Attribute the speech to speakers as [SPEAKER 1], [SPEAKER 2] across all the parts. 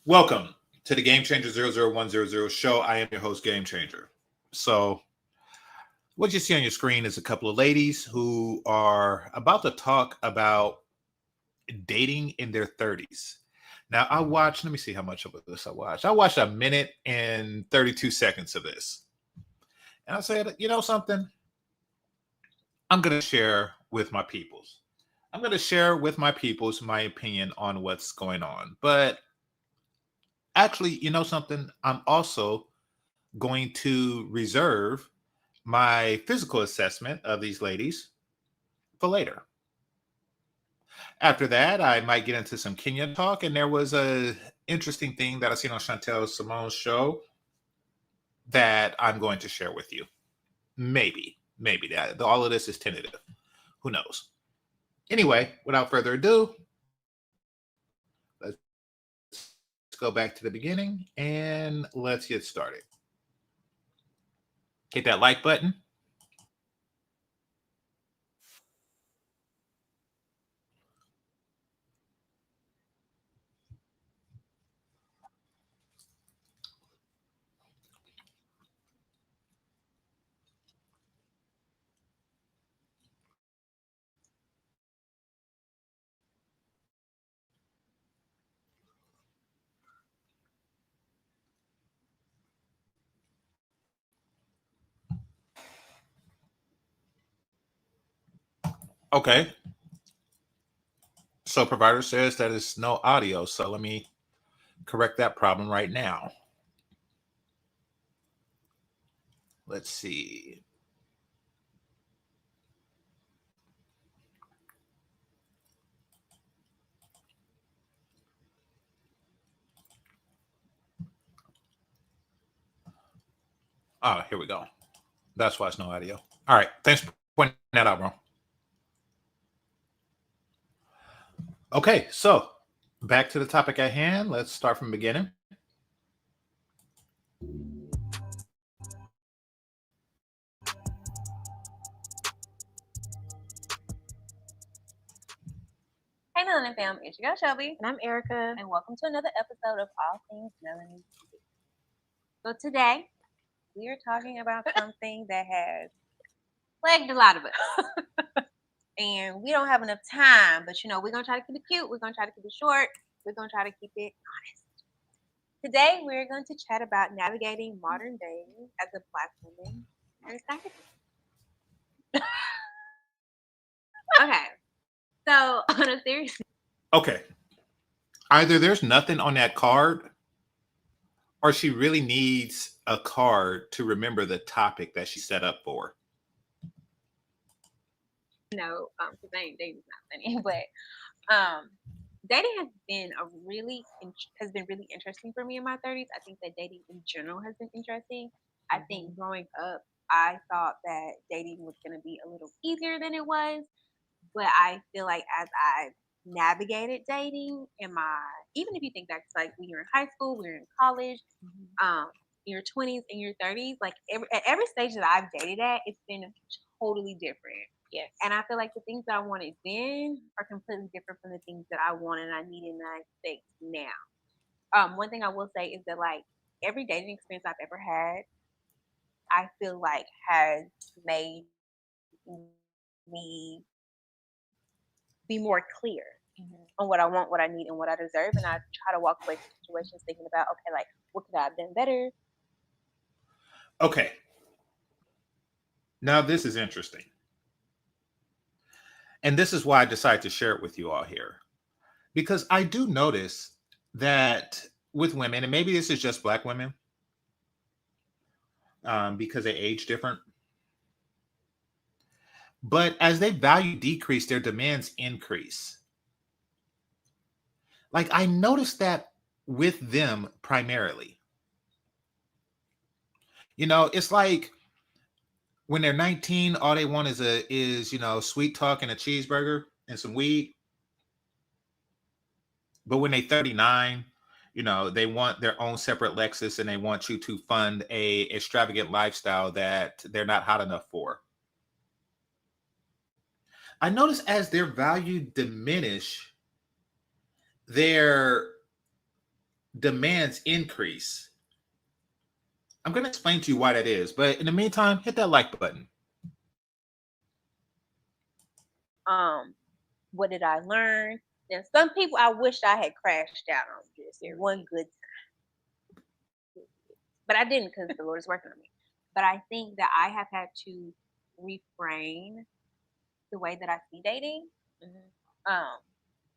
[SPEAKER 1] Welcome to the GameChanger 00100 show. I am your host, GameChanger. So, what you see on your screen is a couple of ladies who are about to talk about dating in their 30s. Now, let me see how much of this I watched. I watched a minute and 32 seconds of this. And I said, you know something? I'm going to share with my peoples. I'm going to share with my peoples my opinion on what's going on. But actually, you know something? I'm also going to reserve my physical assessment of these ladies for later. After that, I might get into some Kenya talk, and there was a interesting thing that I seen on Chantel Simone's show that I'm going to share with you. Maybe that all of this is tentative. Who knows? Anyway, without further ado, let's go back to the beginning and let's get started. Hit that like button. Okay. So provider says that it's no audio. So let me correct that problem right now. Let's see. Oh, here we go. That's why it's no audio. All right. Thanks for pointing that out, bro. Okay. So back to the topic at hand. Let's start from the beginning.
[SPEAKER 2] Hey, Melanie fam, it's your girl Shelby,
[SPEAKER 3] And I'm Erica.
[SPEAKER 2] and welcome to another episode of All Things Melanie. So today, we are talking about something that has plagued a lot of us. And we don't have enough time, but we're going to try to keep it cute. We're going to try to keep it short. We're going to try to keep it honest. Today, we're going to chat about navigating modern dating as a Black woman and sacrifice. Okay. So, on a serious
[SPEAKER 1] Okay. Either there's nothing on that card or she really needs a card to remember the topic that she set up for.
[SPEAKER 2] because dating is not funny, but dating has been really interesting for me in my 30s. I think that dating in general has been interesting. I think growing up, I thought that dating was going to be a little easier than it was, but I feel like as I navigated dating even if you think back to like when you're in high school, when you're in college, in your 20s and your 30s, like at every stage that I've dated at, it's been totally different.
[SPEAKER 3] Yes.
[SPEAKER 2] And I feel like the things that I wanted then are completely different from the things that I want and I need in the United States now. One thing I will say is that like every dating experience I've ever had, I feel like has made me be more clear on what I want, what I need, and what I deserve. And I try to walk away from situations thinking about, okay, like what could I have done better?
[SPEAKER 1] Okay. Now, this is interesting. And this is why I decided to share it with you all here. Because I do notice that with women, and maybe this is just Black women, because they age different. But as their value decrease, their demands increase. Like I noticed that with them primarily. It's like when they're 19, all they want is sweet talk and a cheeseburger and some weed. But when they 39, they want their own separate Lexus and they want you to fund a extravagant lifestyle that they're not hot enough for. I notice as their value diminish, their demands increase. I'm going to explain to you why that is. But in the meantime, hit that like button.
[SPEAKER 2] What did I learn? And some people I wish I had crashed out on just one good time. But I didn't because the Lord is working on me. But I think that I have had to refrain the way that I see dating. Um,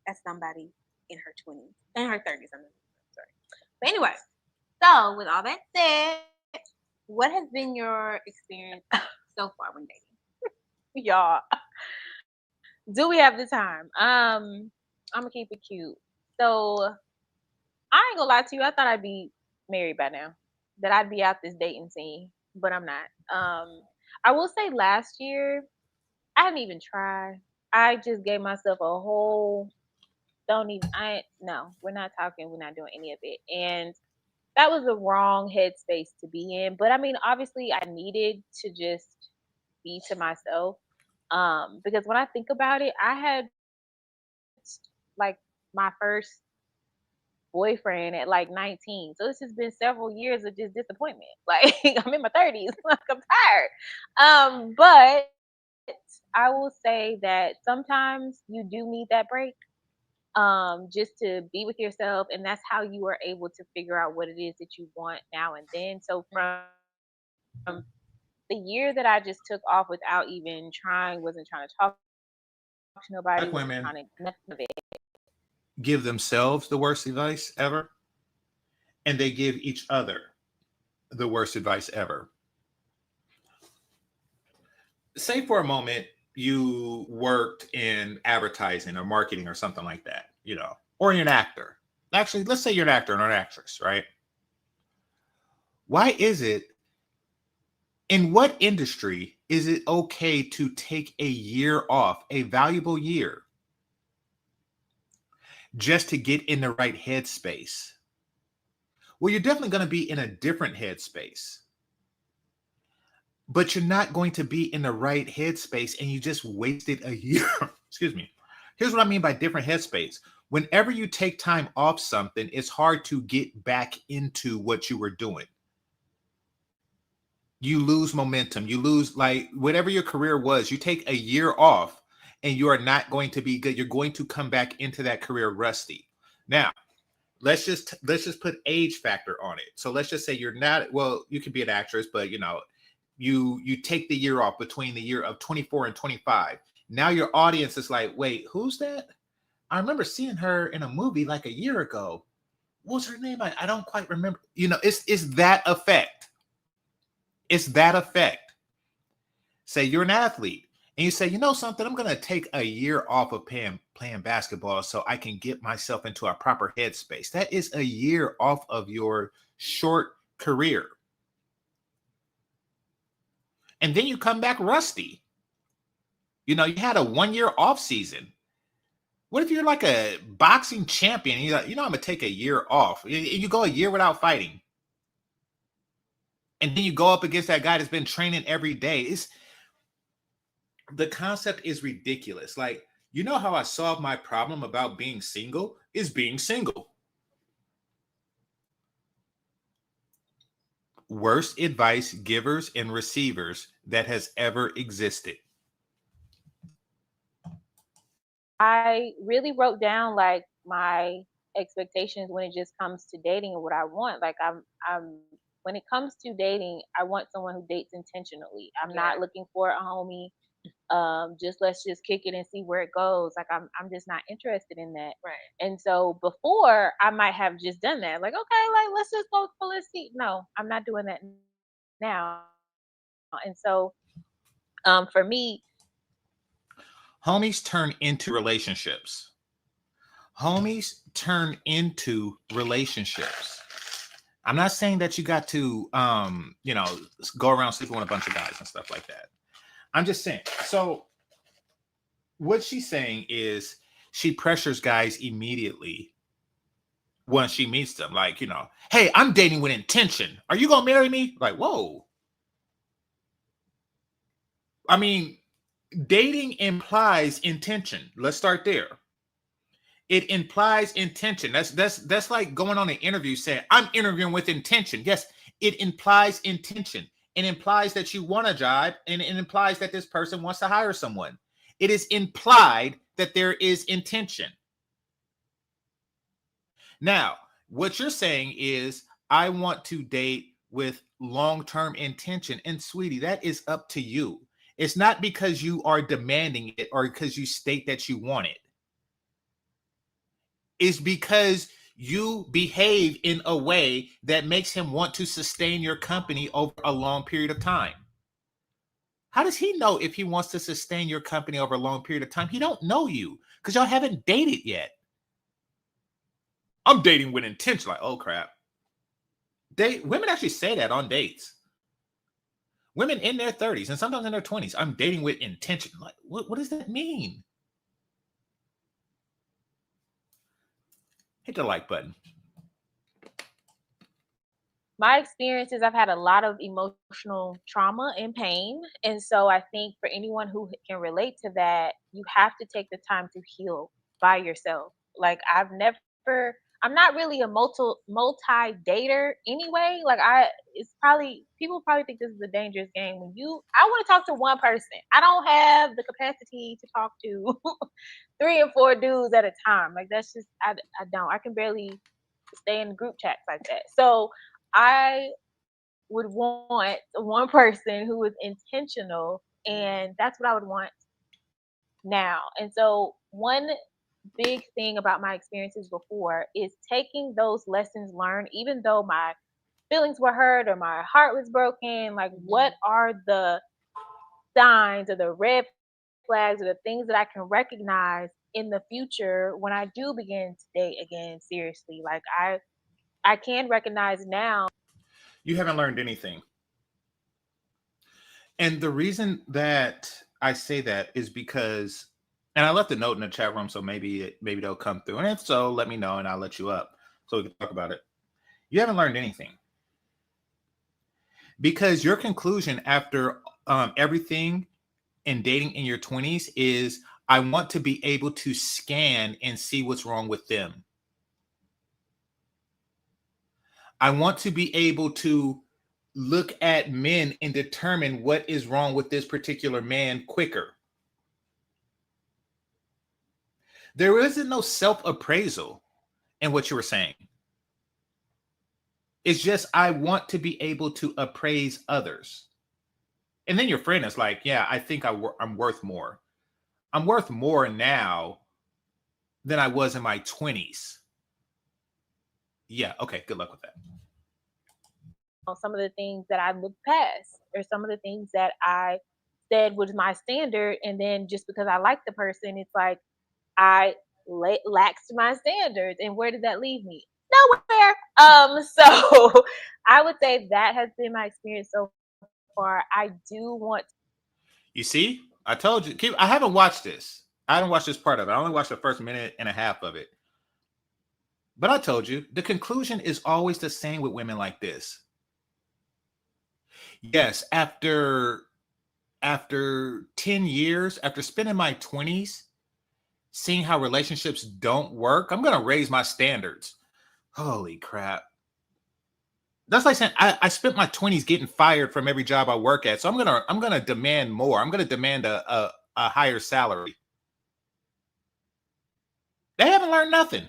[SPEAKER 2] as somebody in her 20s, in her 30s. I'm sorry. But anyway, so with all that said, what has been your experience so far when dating? Y'all, do we have the time? I'm gonna keep it cute. So I ain't gonna lie to you. I thought I'd be married by now. That I'd be out this dating scene, but I'm not. I will say last year I didn't even try. I just gave myself a whole don't even I no, we're not talking, we're not doing any of it. And that was the wrong headspace to be in. But I mean, obviously I needed to just be to myself. Because when I think about it, I had like my first boyfriend at like 19. So this has been several years of just disappointment. Like I'm in my 30s. Like I'm tired. But I will say that sometimes you do need that break just to be with yourself, and that's how you are able to figure out what it is that you want now and then. So the year that I just took off without even trying, wasn't trying to talk to nobody,
[SPEAKER 1] Black
[SPEAKER 2] wasn't
[SPEAKER 1] women
[SPEAKER 2] trying to nothing of it.
[SPEAKER 1] give themselves the worst advice ever, and they give each other the worst advice ever. Say for a moment you worked in advertising or marketing or something like that, or you're an actor. Actually, let's say you're an actor or an actress, right? Why is it, in what industry is it okay to take a year off, a valuable year, just to get in the right headspace? Well, you're definitely going to be in a different headspace, but you're not going to be in the right headspace and you just wasted a year. Excuse me. Here's what I mean by different headspace. Whenever you take time off something, it's hard to get back into what you were doing. You lose momentum. You lose, like, whatever your career was. You take a year off and you are not going to be good. You're going to come back into that career rusty. Now, let's just put age factor on it. So let's just say you're not, well, you can be an actress, but you take the year off between the year of 24 and 25. Now your audience is like, wait, who's that? I remember seeing her in a movie like a year ago. What was her name? I don't quite remember. It's that effect. It's that effect. Say you're an athlete and you say, something, I'm going to take a year off of playing basketball so I can get myself into a proper headspace. That is a year off of your short career. And then you come back rusty. You had a 1 year off season. What if you're like a boxing champion and you're like, I'm going to take a year off. You go a year without fighting. And then you go up against that guy that's been training every day. The concept is ridiculous. Like, how I solved my problem about being single is being single. Worst advice givers and receivers that has ever existed.
[SPEAKER 2] I really wrote down like my expectations when it just comes to dating and what I want. Like I'm when it comes to dating, I want someone who dates intentionally. I'm not looking for a homie. Just let's just kick it and see where it goes. Like I'm just not interested in that.
[SPEAKER 3] Right.
[SPEAKER 2] And so before I might have just done that. Like, okay, like let's just go for let's see. No, I'm not doing that now. And so for me,
[SPEAKER 1] Homies turn into relationships. Homies turn into relationships. I'm not saying that you got to, go around sleeping with a bunch of guys and stuff like that. I'm just saying. So what she's saying is she pressures guys immediately when she meets them. Like, hey, I'm dating with intention. Are you going to marry me? Like, whoa. I mean, dating implies intention. Let's start there. It implies intention. That's like going on an interview saying, I'm interviewing with intention. Yes, it implies intention. It implies that you want a job, and it implies that this person wants to hire someone. It is implied that there is intention. Now, what you're saying is, I want to date with long-term intention. And sweetie, that is up to you. It's not because you are demanding it or because you state that you want it. It's because you behave in a way that makes him want to sustain your company over a long period of time. How does he know if he wants to sustain your company over a long period of time? He don't know you because y'all haven't dated yet. I'm dating with intention. Like, oh crap. Women actually say that on dates. Women in their 30s and sometimes in their 20s, I'm dating with intention. Like, what does that mean? Hit the like button.
[SPEAKER 2] My experiences, I've had a lot of emotional trauma and pain. And so I think for anyone who can relate to that, you have to take the time to heal by yourself. Like I'm not really a multi dater anyway. Like it's probably people probably think this is a dangerous game. I want to talk to one person. I don't have the capacity to talk to 3 and 4 dudes at a time. Like that's just I don't. I can barely stay in group chats like that. So I would want one person who is intentional, and that's what I would want now. And so one big thing about my experiences before is taking those lessons learned, even though my feelings were hurt or my heart was broken, like what are the signs or the red flags or the things that I can recognize in the future when I do begin to date again seriously. Like I can recognize now.
[SPEAKER 1] You haven't learned anything. And the reason that I say that is because, and I left a note in the chat room, so maybe they'll come through. And if so, let me know and I'll let you up so we can talk about it. You haven't learned anything. Because your conclusion after everything in dating in your 20s is, I want to be able to scan and see what's wrong with them. I want to be able to look at men and determine what is wrong with this particular man quicker. There isn't no self-appraisal in what you were saying. It's just, I want to be able to appraise others. And then your friend is like, yeah, I think I'm worth more. I'm worth more now than I was in my 20s. Yeah, okay, good luck with that.
[SPEAKER 2] Some of the things that I looked past or some of the things that I said was my standard. And then just because I like the person, it's like I laxed my standards. And where did that leave me? Nowhere. So I would say that has been my experience so far. I do want.
[SPEAKER 1] You see, I told you. I haven't watched this. I haven't watched this part of it. I only watched the first minute and a half of it. But I told you, the conclusion is always the same with women like this. Yes, after 10 years, after spending my 20s, seeing how relationships don't work, I'm going to raise my standards. Holy crap. That's like saying I spent my 20s getting fired from every job I work at. So I'm gonna demand more. I'm gonna demand a higher salary. They haven't learned nothing.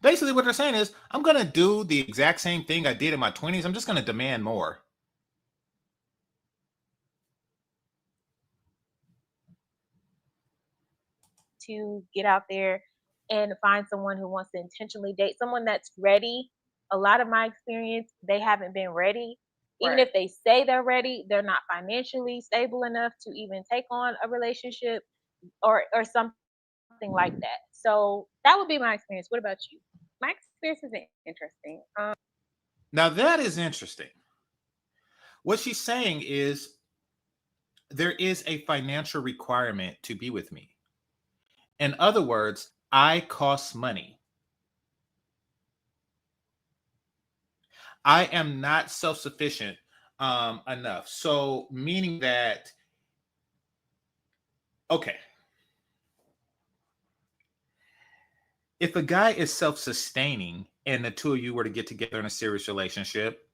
[SPEAKER 1] Basically, what they're saying is, I'm gonna do the exact same thing I did in my 20s. I'm just gonna demand more.
[SPEAKER 2] To get out there and find someone who wants to intentionally date someone that's ready. A lot of my experience, they haven't been ready. Even
[SPEAKER 1] Right.
[SPEAKER 2] if they say they're ready, they're not financially stable enough to even take on a relationship or something like that. So that would be my experience. What about you? My experience is interesting.
[SPEAKER 1] Now that is interesting. What she's saying is, there is a financial requirement to be with me. In other words, I cost money. I am not self-sufficient enough. So meaning that, okay, if a guy is self-sustaining and the two of you were to get together in a serious relationship,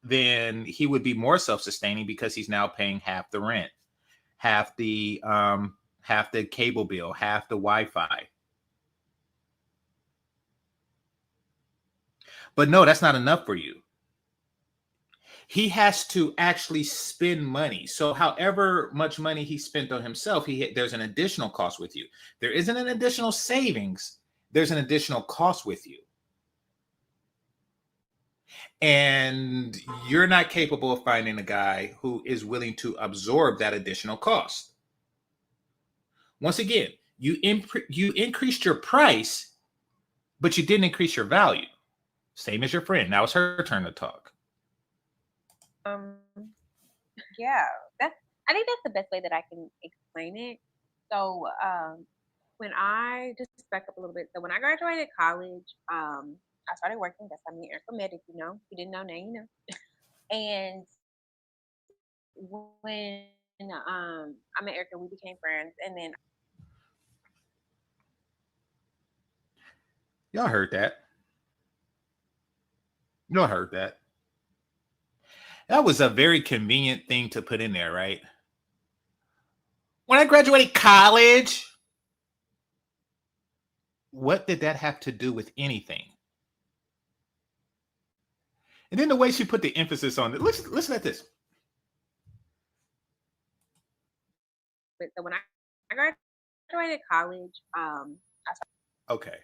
[SPEAKER 1] then he would be more self-sustaining because he's now paying half the rent, half the cable bill, half the Wi-Fi. But no, that's not enough for you. He has to actually spend money. So however much money he spent on himself, there's an additional cost with you. There isn't an additional savings. There's an additional cost with you. And you're not capable of finding a guy who is willing to absorb that additional cost. Once again, you increased your price, but you didn't increase your value. Same as your friend. Now it's her turn to talk.
[SPEAKER 2] Yeah, I think that's the best way that I can explain it. So, when I just back up a little bit. So when I graduated college, I started working. That's how many medic, you know. If you didn't know now, you know. And when I met Erica, we became friends, and then
[SPEAKER 1] Y'all heard that. Y'all heard that. That was a very convenient thing to put in there, right? When I graduated college, what did that have to do with anything? And then the way she put the emphasis on it. Listen at this.
[SPEAKER 2] so when I graduated college,
[SPEAKER 1] Okay.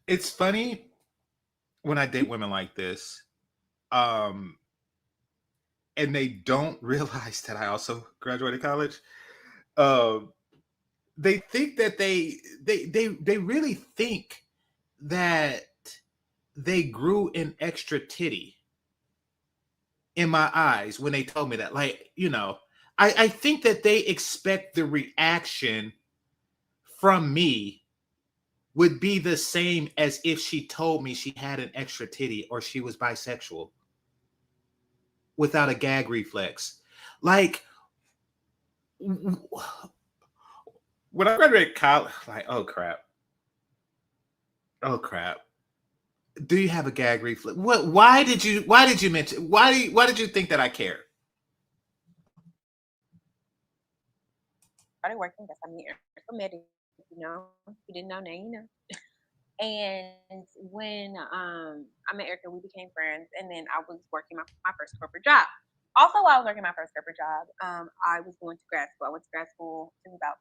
[SPEAKER 1] It's funny when I date women like this, and they don't realize that I also graduated college. They think that they really think that they grew an extra titty in my eyes when they told me that. Like, you know, I think that they expect the reaction from me would be the same as if she told me she had an extra titty or she was bisexual without a gag reflex. Like, when I graduated college, like, oh crap. Oh crap. Do you have a gag reflex? What? Why did you mention? Why did you think that I care?
[SPEAKER 2] started working. That's how many medic, you know. If you didn't know now, you know. And when I met Erica, we became friends, and then I was working my first corporate job. Also, while I was working my first corporate job, I was going to grad school. I went to grad school in about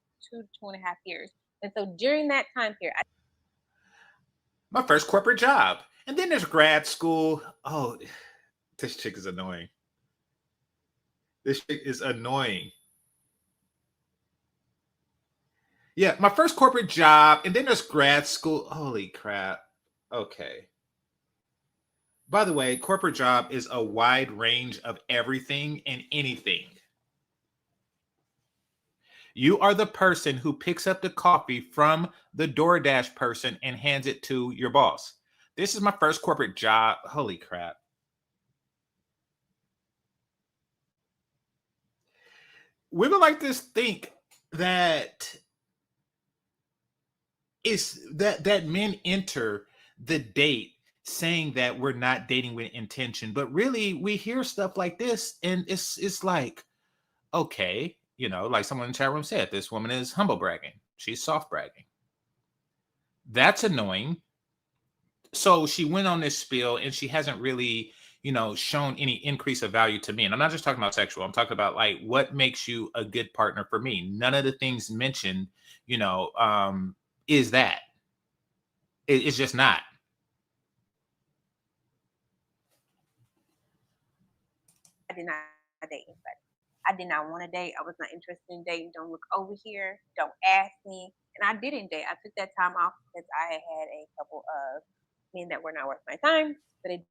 [SPEAKER 2] 2.5 years, and so during that time period,
[SPEAKER 1] My first corporate job. And then there's grad school. Oh, this chick is annoying. This chick is annoying. Yeah, my first corporate job, and then there's grad school. Holy crap. Okay. By the way, corporate job is a wide range of everything and anything. You are the person who picks up the coffee from the DoorDash person and hands it to your boss. This is my first corporate job. Holy crap. Women like this think that that men enter the date saying that we're not dating with intention, but really we hear stuff like this and it's like, okay, you know, like someone in the chat room said, this woman is humble bragging, she's soft bragging. That's annoying. So she went on this spiel and she hasn't really, you know, shown any increase of value to me. And I'm not just talking about sexual, I'm talking about like what makes you a good partner for me. None of the things mentioned, you know, is that. It's just not.
[SPEAKER 2] I did not date anybody. I did not want to date. I was not interested in dating. Don't look over here. Don't ask me. And I didn't date. I took that time off because I had a couple of men that were not worth my time, but it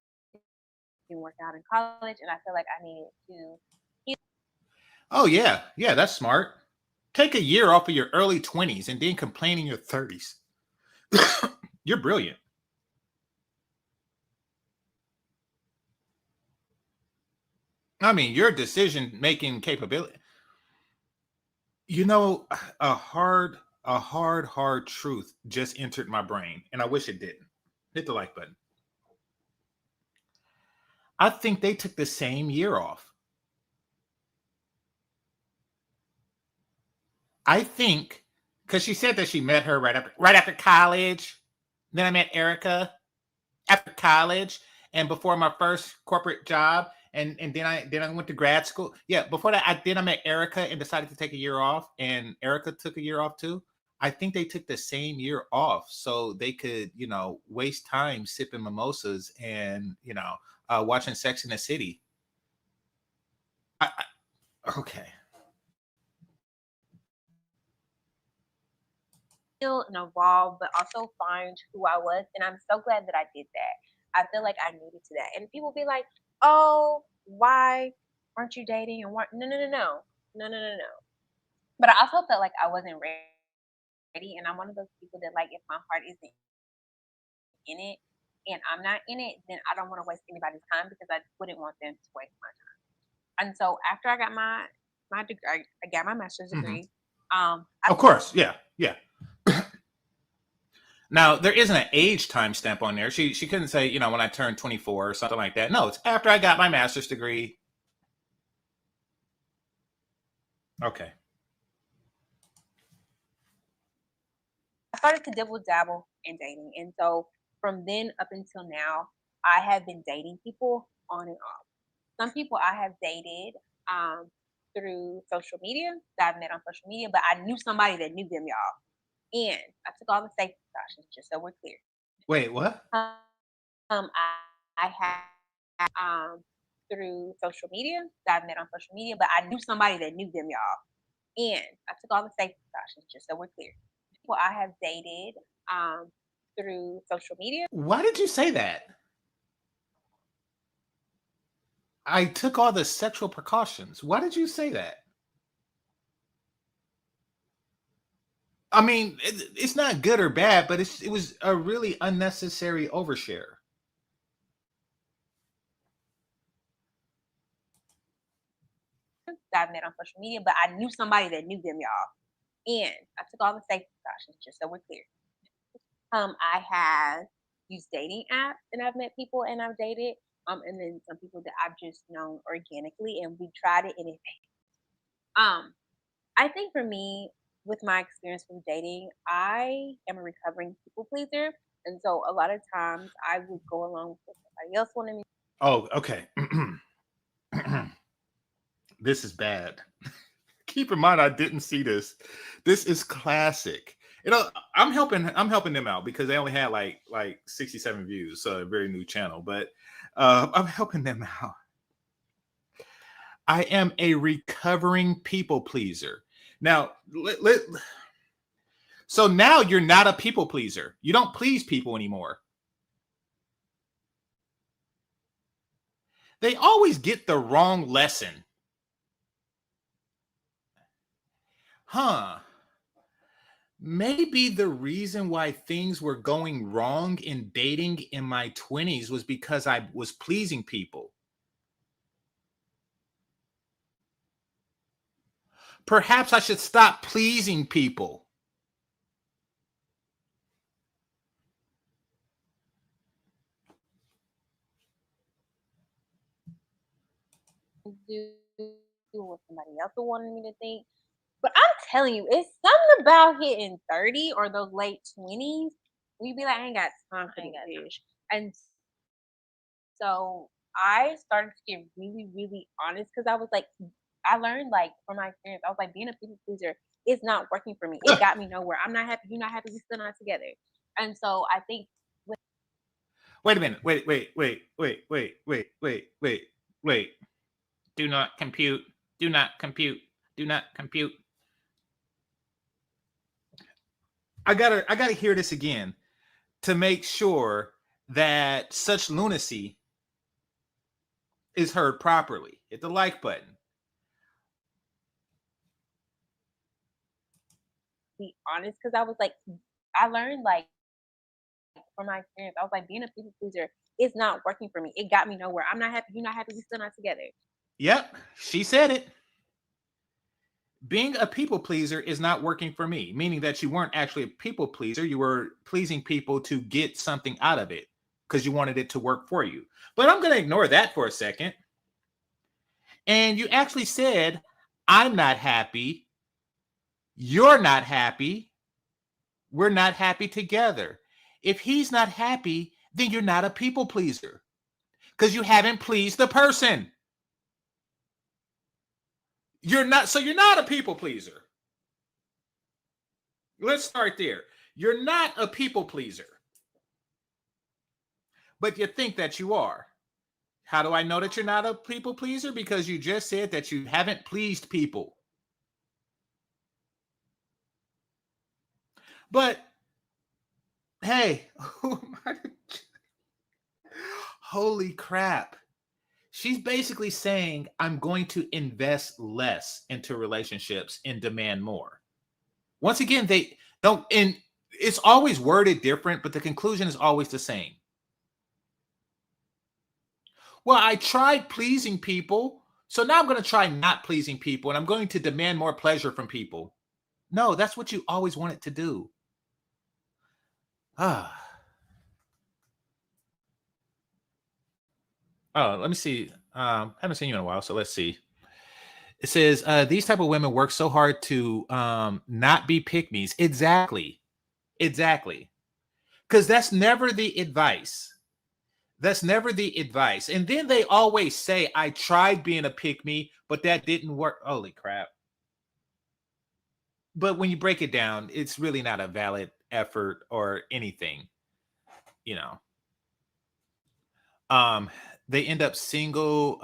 [SPEAKER 2] didn't work out in college, and I feel like I needed to.
[SPEAKER 1] Oh yeah, yeah, that's smart. Take a year off of your early 20s and then complain in your 30s. You're brilliant. I mean, your decision making capability. You know, a hard truth just entered my brain, and I wish it didn't. Hit the like button. I think they took the same year off. I think because she said that she met her right after college. Then I met Erica after college and before my first corporate job. And then I went to grad school. Yeah, before that, I met Erica and decided to take a year off, and Erica took a year off too. I think they took the same year off so they could, waste time sipping mimosas and watching Sex in the City. Okay.
[SPEAKER 2] Heal and evolve, but also find who I was. And I'm so glad that I did that. I feel like I needed to that. And people be like, "Oh, why aren't you dating?" And what? No, no, no, no, no, no, no, no. But I also felt like I wasn't ready. And I'm one of those people that like if my heart isn't in it and I'm not in it, then I don't want to waste anybody's time because I wouldn't want them to waste my time. And so after I got my degree, I got my master's
[SPEAKER 1] Hmm.
[SPEAKER 2] degree. I
[SPEAKER 1] Of course, yeah, yeah. Now there isn't an age timestamp on there. She couldn't say, when I turned 24 or something like that. No, it's after I got my master's degree. Okay.
[SPEAKER 2] started to dibble dabble in dating. And so from then up until now, I have been dating people on and off. Some people I have dated um, through social media that I've met on social media, but I knew somebody that knew them, y'all. And I took all the safety precautions just so we're clear.
[SPEAKER 1] Wait, what?
[SPEAKER 2] I had through social media that I've met on social media, but I knew somebody that knew them, y'all. And I took all the safety precautions just so we're clear. People I have dated um, through social media.
[SPEAKER 1] Why did you say that? I took all the sexual precautions. Why did you say that? I mean, it's not good or bad, but it was a really unnecessary overshare.
[SPEAKER 2] That I've met on social media, but I knew somebody that knew them, y'all. And I took all the safety precautions just so we're clear. I have used dating apps and I've met people and I've dated. And then some people that I've just known organically and we tried it and it. Um, I think for me, with my experience with dating, I am a recovering people pleaser, and so a lot of times I would go along with what somebody else wanted me.
[SPEAKER 1] Oh, okay. This is bad. Keep in mind, I didn't see this. This is classic. I'm helping them out because they only had like 67 views, so a very new channel. But I'm helping them out. I am a recovering people pleaser. Now, so now you're not a people pleaser. You don't please people anymore. They always get the wrong lesson. Huh. Maybe the reason why things were going wrong in dating in my 20s was because I was pleasing people. Perhaps I should stop pleasing people.
[SPEAKER 2] Do what somebody else wanted me to think. But I'm telling you, it's something about hitting 30 or those late 20s. We be like, I ain't got time for this bitch. And so I started to get really, really honest because I was like, I learned like from my experience, I was like, being a people pleaser is not working for me. It got me nowhere. I'm not happy. You're not happy. We still not together. And so I think with
[SPEAKER 1] Wait a minute. Wait. Do not compute. Do not compute. Do not compute. I gotta hear this again to make sure that such lunacy is heard properly. Hit the like button.
[SPEAKER 2] be honest, because I was like, I learned like from my experience, I was like, being a people pleaser is not working for me. It got me nowhere. I'm not happy. You're not happy. We still not together.
[SPEAKER 1] Yep, she said it. being a people pleaser is not working for me, meaning that you weren't actually a people pleaser. You were pleasing people to get something out of it because you wanted it to work for you. But I'm going to ignore that for a second. And you actually said, I'm not happy. You're not happy. We're not happy together. If he's not happy, then you're not a people pleaser because you haven't pleased the person. You're not a people pleaser. Let's start there. You're not a people pleaser, but you think that you are. How do I know that you're not a people pleaser? Because you just said that you haven't pleased people. But hey, holy crap. She's basically saying, I'm going to invest less into relationships and demand more. Once again, they don't, and it's always worded different, but the conclusion is always the same. Well, I tried pleasing people, so now I'm going to try not pleasing people, and I'm going to demand more pleasure from people. No, that's what you always wanted to do. Ah. Oh, let me see. Haven't seen you in a while, so let's see. It says these type of women work so hard to not be pick me's. Exactly, exactly. Because that's never the advice. That's never the advice. And then they always say, "I tried being a pick me, but that didn't work." Holy crap! But when you break it down, it's really not a valid effort or anything, you know. Um, they end up single.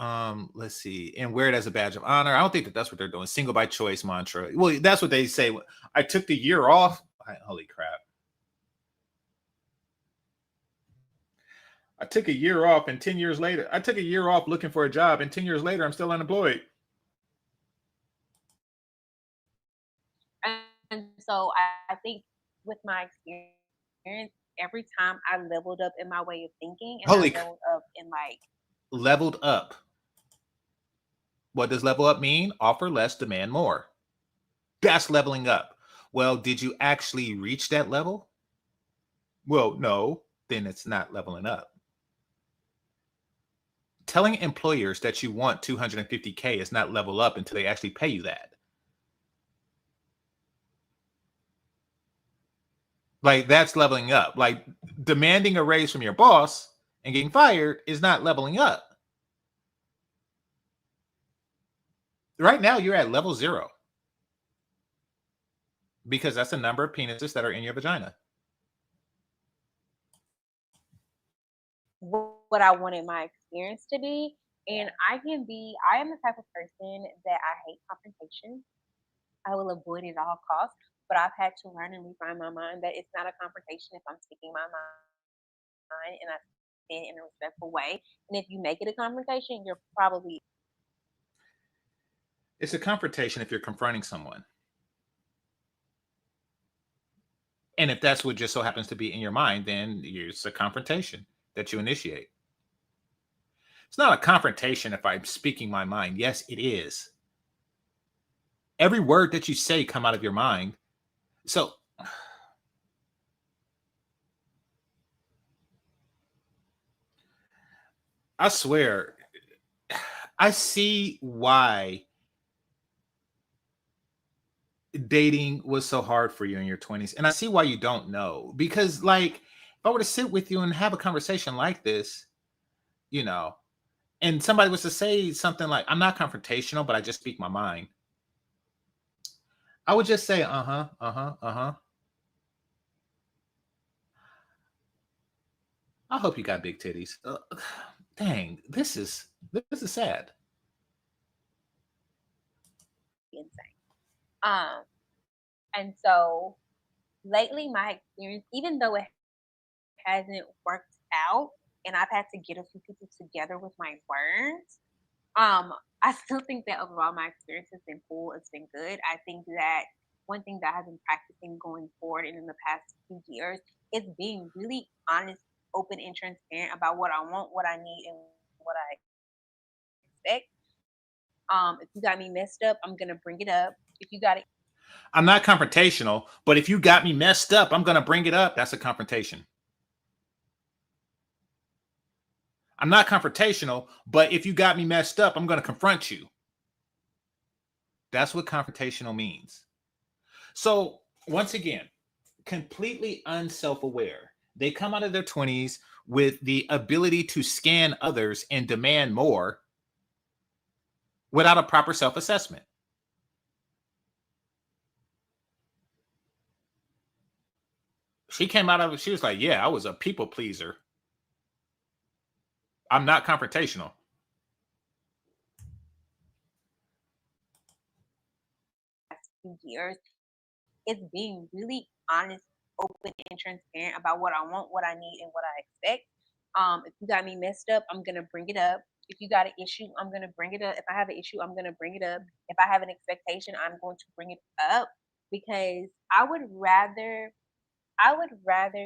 [SPEAKER 1] Let's see, and wear it as a badge of honor. I don't think that that's what they're doing. Single by choice mantra. Well, that's what they say. I took the year off. Holy crap! I took a year off, and 10 years later, I took a year off looking for a job, and 10 years later, I'm still unemployed.
[SPEAKER 2] And so I think with my experience, every time I leveled up in my way of thinking and I
[SPEAKER 1] Holy,
[SPEAKER 2] leveled up in like
[SPEAKER 1] leveled up. What does level up mean? Offer less, demand more. That's leveling up. Well, did you actually reach that level? Well, no, then it's not leveling up. Telling employers that you want 250K is not level up until they actually pay you that. Like, that's leveling up. Like, demanding a raise from your boss and getting fired is not leveling up. Right now, you're at level 0 because that's the number of penises that are in your vagina.
[SPEAKER 2] what I wanted my experience to be. And I am the type of person that I hate confrontation. I will avoid it at all costs. But I've had to learn and refine my mind that it's not a confrontation if I'm speaking my mind and I say it in a respectful way. And if you make it a confrontation, you're probably
[SPEAKER 1] It's a confrontation if you're confronting someone. And if that's what just so happens to be in your mind, then it's a confrontation that you initiate. It's not a confrontation if I'm speaking my mind. Yes, it is. Every word that you say come out of your mind. So I swear, I see why dating was so hard for you in your 20s. And I see why you don't know. Because, like, if I were to sit with you and have a conversation like this, you know, and somebody was to say something like, I'm not confrontational, but I just speak my mind, I would just say, uh huh, uh huh, uh huh. I hope you got big titties. Dang, this is sad.
[SPEAKER 2] insane. Um, and so lately, my experience, even though it hasn't worked out, and I've had to get a few people together with my words, I still think that overall my experience has been cool. It's been good. I think that one thing that I've been practicing going forward and in the past few years is being really honest, open, and transparent about what I want, what I need, and what I expect. If you got me messed up, I'm gonna bring it up. If you got it,
[SPEAKER 1] I'm not confrontational, but if you got me messed up, I'm going to bring it up. That's a confrontation. I'm not confrontational, but if you got me messed up, I'm going to confront you. That's what confrontational means. So, once again, completely unself-aware. They come out of their 20s with the ability to scan others and demand more without a proper self-assessment. She came out of it, she was like, yeah, I was a people pleaser. I'm not confrontational.
[SPEAKER 2] few years, it's being really honest, open, and transparent about what I want, what I need, and what I expect. If you got me messed up, I'm gonna bring it up. If you got an issue, I'm gonna bring it up. If I have an issue, I'm gonna bring it up. If I have an expectation, I'm going to bring it up because I would rather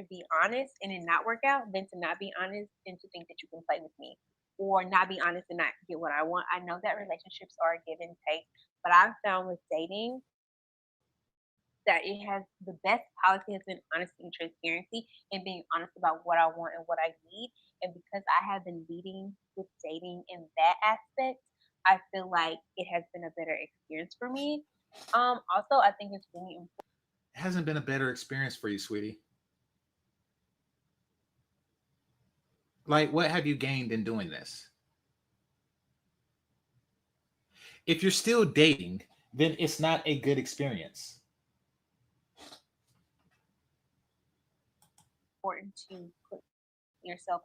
[SPEAKER 2] be honest and it not work out than to not be honest and to think that you can play with me or not be honest and not get what I want. I know that relationships are a give and take, but I've found with dating that it has the best policy has been honesty and transparency and being honest about what I want and what I need. And because I have been leading with dating in that aspect, I feel like it has been a better experience for me. Also, I think it's really important.
[SPEAKER 1] It hasn't been a better experience for you, sweetie. Like, what have you gained in doing this? If you're still dating, then it's not a good experience.
[SPEAKER 2] To put yourself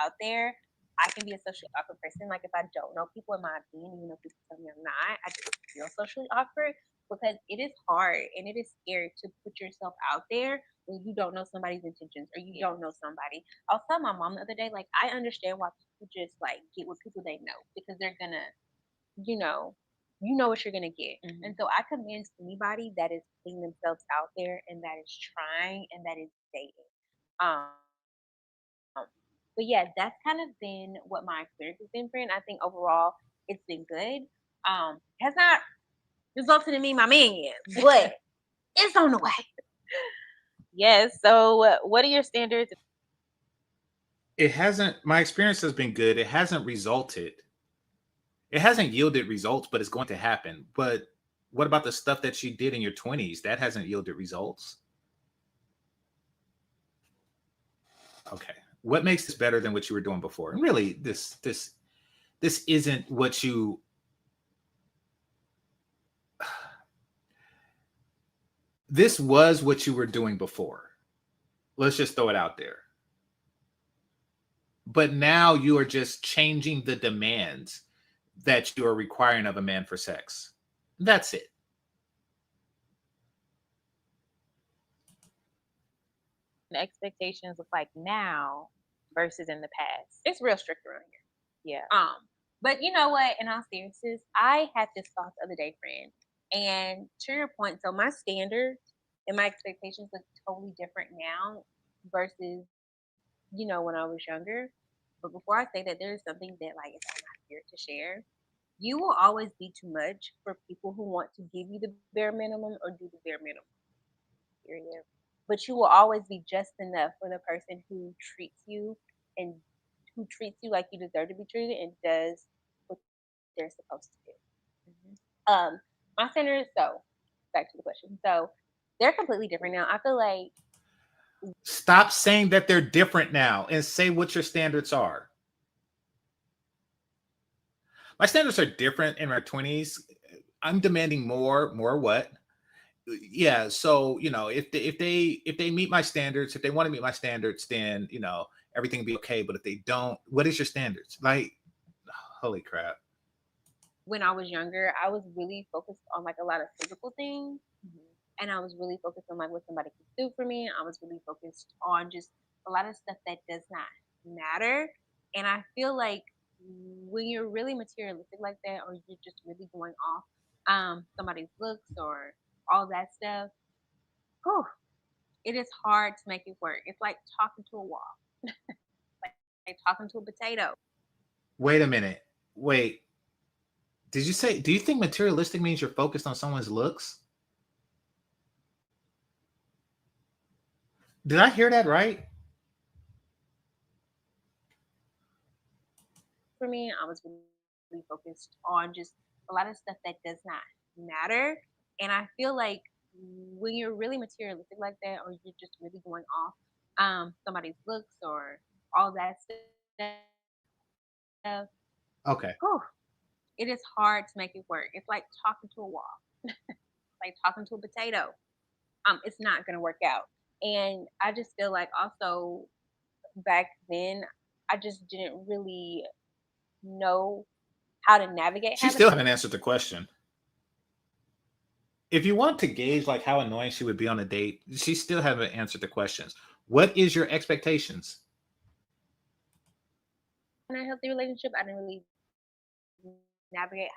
[SPEAKER 2] out there. I can be a socially awkward person. Like if I don't know people in my opinion, even though people tell me I'm not, I just feel socially awkward because it is hard and it is scary to put yourself out there when you don't know somebody's intentions or you don't know somebody. I was telling my mom the other day, like I understand why people just like get with people they know because they're gonna, you know, you know what you're gonna get. And so I commend anybody that is putting themselves out there and that is trying and that is dating. Um, but yeah, that's kind of been what my experience has been, friend. I think overall it's been good. Has not resulted in me my man yet, but it's on the way. Yes. So, what are your standards?
[SPEAKER 1] It hasn't, my experience has been good. It hasn't resulted. It hasn't yielded results, but it's going to happen. But what about the stuff that you did in your 20s? That hasn't yielded results. Okay. What makes this better than what you were doing before? And really, this isn't what you this was what you were doing before. Let's just throw it out there. But now you are just changing the demands that you are requiring of a man for sex. That's it.
[SPEAKER 3] Expectations look like now versus in the past.
[SPEAKER 2] It's real strict around here.
[SPEAKER 3] Yeah.
[SPEAKER 2] But you know what? In all seriousness, I had this thought the other day, friend. And to your point, so my standards and my expectations look totally different now versus when I was younger. But before I say that, there's something that like is on my spirit to share. You will always be too much for people who want to give you the bare minimum or do the bare minimum. Period. But you will always be just enough for the person who treats you and who treats you like you deserve to be treated and does what they're supposed to do. My standards, so back to the question. So they're completely different now. I feel like
[SPEAKER 1] Stop saying that they're different now and say what your standards are. My standards are different in my 20s. I'm demanding more. More what? Yeah. So if they meet my standards, if they want to meet my standards, then everything will be okay. But if they don't, what is your standards? Like, holy crap.
[SPEAKER 2] when I was younger, I was really focused on like a lot of physical things. And I was really focused on like what somebody could do for me. I was really focused on just a lot of stuff that does not matter. And I feel like when you're really materialistic like that, or you're just really going off somebody's looks or all that stuff, whew, it is hard to make it work. It's like talking to a wall, like talking to a potato.
[SPEAKER 1] Wait a minute. Wait. Did you say? Do you think materialistic means you're focused on someone's looks? Did I hear that right?
[SPEAKER 2] For me, I was really focused on just a lot of stuff that does not matter. And I feel like when you're really materialistic like that, or you're just really going off somebody's looks or all that stuff,
[SPEAKER 1] Okay.
[SPEAKER 2] whew, it is hard to make it work. It's like talking to a wall, like talking to a potato. It's not gonna work out. And I just feel like also back then I just didn't really know how to navigate
[SPEAKER 1] She
[SPEAKER 2] having
[SPEAKER 1] still haven't answered the question. If you want to gauge like how annoying she would be on a date, she still haven't answered the questions. What is your expectations?
[SPEAKER 2] in a healthy relationship. I didn't really navigate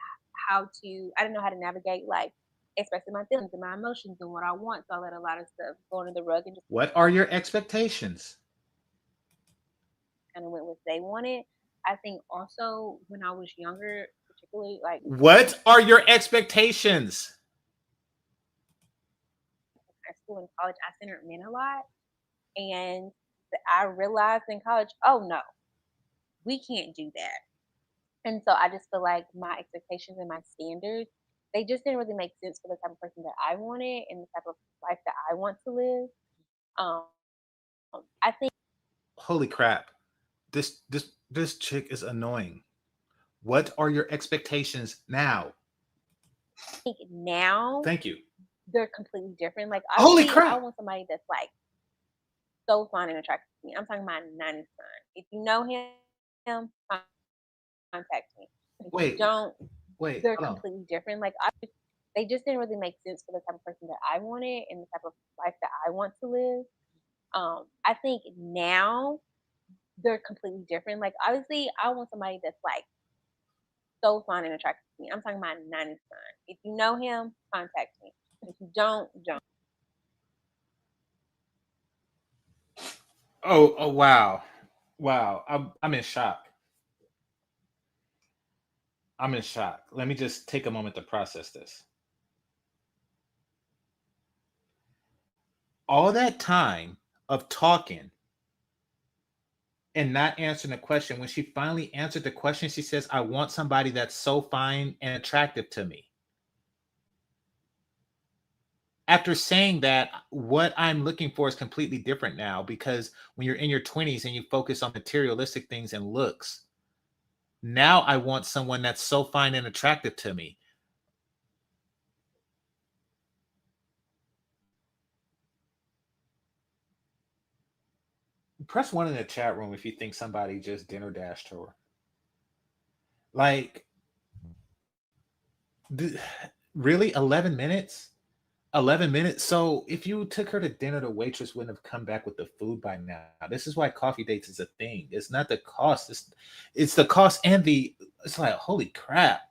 [SPEAKER 2] how to. I didn't know how to navigate like expressing my feelings and my emotions and what I want. So I let a lot of stuff go under the rug and just
[SPEAKER 1] What are your expectations?
[SPEAKER 2] kind of went with they wanted. I think also when I was younger, particularly like
[SPEAKER 1] What are your expectations?
[SPEAKER 2] high school and college, I centered men a lot, and I realized in college, oh no, we can't do that. And so I just feel like my expectations and my standards, they just didn't really make sense for the type of person that I wanted and the type of life that I want to live. Um, I
[SPEAKER 1] Holy crap. This chick is annoying. What are your expectations now?
[SPEAKER 2] think now
[SPEAKER 1] Thank you.
[SPEAKER 2] they're completely different. Like
[SPEAKER 1] Holy
[SPEAKER 2] obviously, I
[SPEAKER 1] crap.
[SPEAKER 2] want somebody that's like so fun and attractive to me. I'm talking about 90s son. If you know him, contact me. If you
[SPEAKER 1] Wait,
[SPEAKER 2] don't,
[SPEAKER 1] wait,
[SPEAKER 2] they're
[SPEAKER 1] hold on.
[SPEAKER 2] completely different. Like they just didn't really make sense for the type of person that I wanted and the type of life that I want to live. I think now they're completely different. Like obviously, I want somebody that's like so fun and attractive to me. I'm talking about 90s son. If you know him, contact me. If you don't.
[SPEAKER 1] Oh, wow. Wow. I'm in shock. I'm in shock. Let me just take a moment to process this. All that time of talking and not answering the question, when she finally answered the question, she says, I want somebody that's so fine and attractive to me. After saying that, what I'm looking for is completely different now because when you're in your 20s and you focus on materialistic things and looks, now I want someone that's so fine and attractive to me. Press one in the chat room if you think somebody just dinner dashed her. Like, really? 11 minutes? 11 minutes. So if you took her to dinner, the waitress wouldn't have come back with the food by now. This is why coffee dates is a thing. It's not the cost. It's the cost and the it's like holy crap.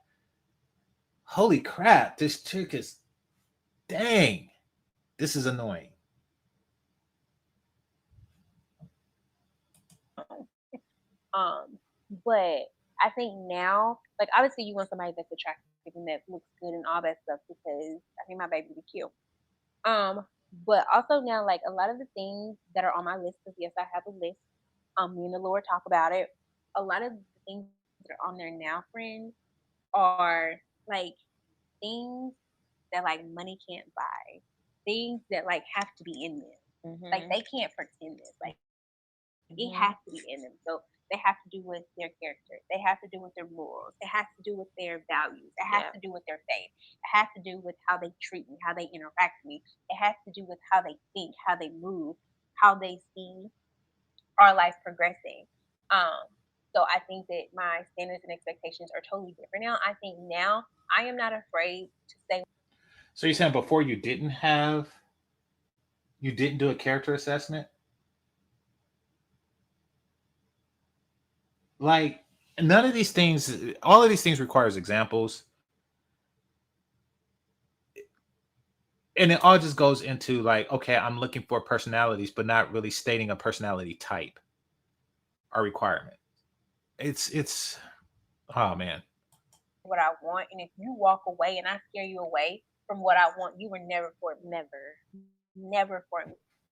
[SPEAKER 1] Holy crap. This chick is dang. This is annoying.
[SPEAKER 2] Um, but I think now, like obviously you want somebody that's attractive and that looks good and all that stuff because I think my baby be cute. Um, but also now like a lot of the things that are on my list, because yes, I have a list. Me and the Lord talk about it. A lot of the things that are on there now, friends, are like things that like money can't buy. Things that like have to be in them. Like
[SPEAKER 3] Mhm.
[SPEAKER 2] they can't pretend this. Like it
[SPEAKER 3] Mhm.
[SPEAKER 2] has to be in them. So they have to do with their character. They have to do with their morals. It has to do with their values. It has
[SPEAKER 3] Yeah.
[SPEAKER 2] to do with their faith. It has to do with how they treat me, how they interact with me. It has to do with how they think, how they move, how they see our life progressing. Um, so I think that my standards and expectations are totally different now. I think now I am not afraid to say
[SPEAKER 1] So you're saying before you didn't do a character assessment? Like none of these things, all of these things requires examples. And it all just goes into like, okay, I'm looking for personalities, but not really stating a personality type or requirement. It's oh man.
[SPEAKER 2] what I want, and if you walk away and I scare you away from what I want, you were never for me. Never for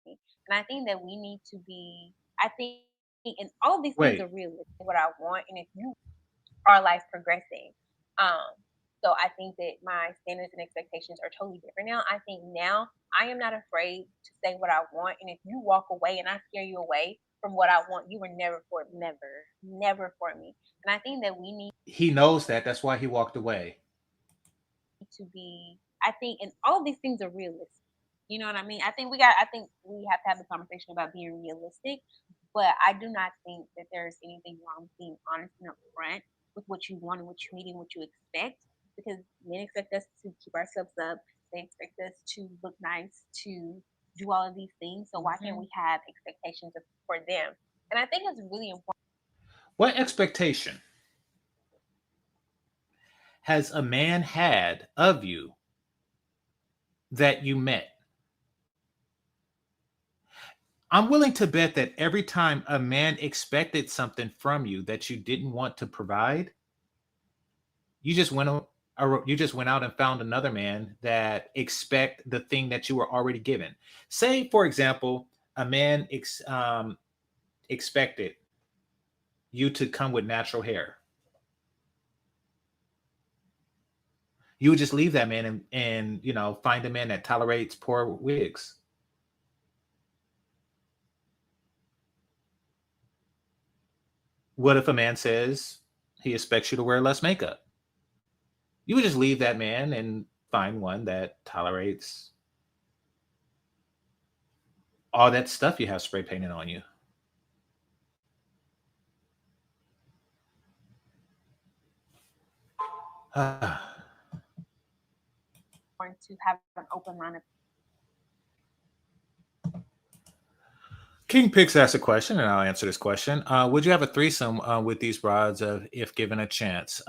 [SPEAKER 2] me. And I think that we need to be. I think, and all these things are
[SPEAKER 1] Wait,
[SPEAKER 2] realistic. What I want, and if you our life progressing. Um, so I think that my standards and expectations are totally different now. I think now I am not afraid to say what I want, and if you walk away and I scare you away from what I want, you were never for me. Never for me. And I think that we need
[SPEAKER 1] he knows that. That's why he walked away.
[SPEAKER 2] to be. I think, and all these things are realistic. You know what I mean? I think we got. I think we have to have a conversation about being realistic. But I do not think that there's anything wrong with being honest and upfront with what you want and what you need and what you expect. Because men expect us to keep ourselves up. They expect us to look nice, to do all of these things. So why can't
[SPEAKER 3] Mm-hmm.
[SPEAKER 2] we have expectations for them? And I think it's really important.
[SPEAKER 1] What expectation has a man had of you that you met? I'm willing to bet that every time a man expected something from you that you didn't want to provide, you just went you just went out and found another man that expect the thing that you were already given. Say, for example, a man expected you to come with natural hair. You would just leave that man and find a man that tolerates poor wigs. What if a man says he expects you to wear less makeup? You would just leave that man and find one that tolerates all that stuff you have spray painted on you.
[SPEAKER 2] To have an open line of
[SPEAKER 1] King Pix asked a question, and I'll answer this question. Would you have a threesome with these broads if given a chance?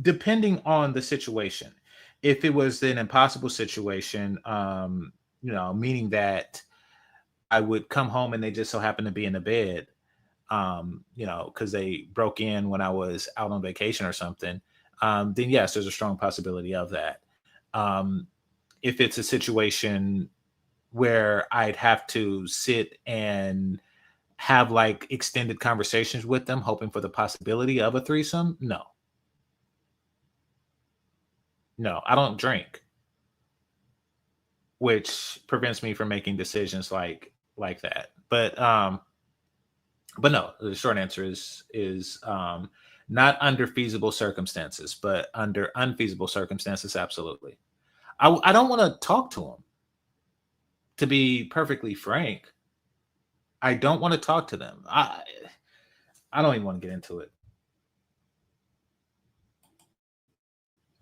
[SPEAKER 1] Depending on the situation. If it was an impossible situation, meaning that I would come home and they just so happen to be in the bed, because they broke in when I was out on vacation or something, then yes, there's a strong possibility of that. Um, if it's a situation where I'd have to sit and have like extended conversations with them, hoping for the possibility of a threesome, no, no, I don't drink, which prevents me from making decisions like that. But no, the short answer is not under feasible circumstances, but under unfeasible circumstances, absolutely. I don't want to talk to them. To be perfectly frank, I don't want to talk to them. I don't even want to get into it.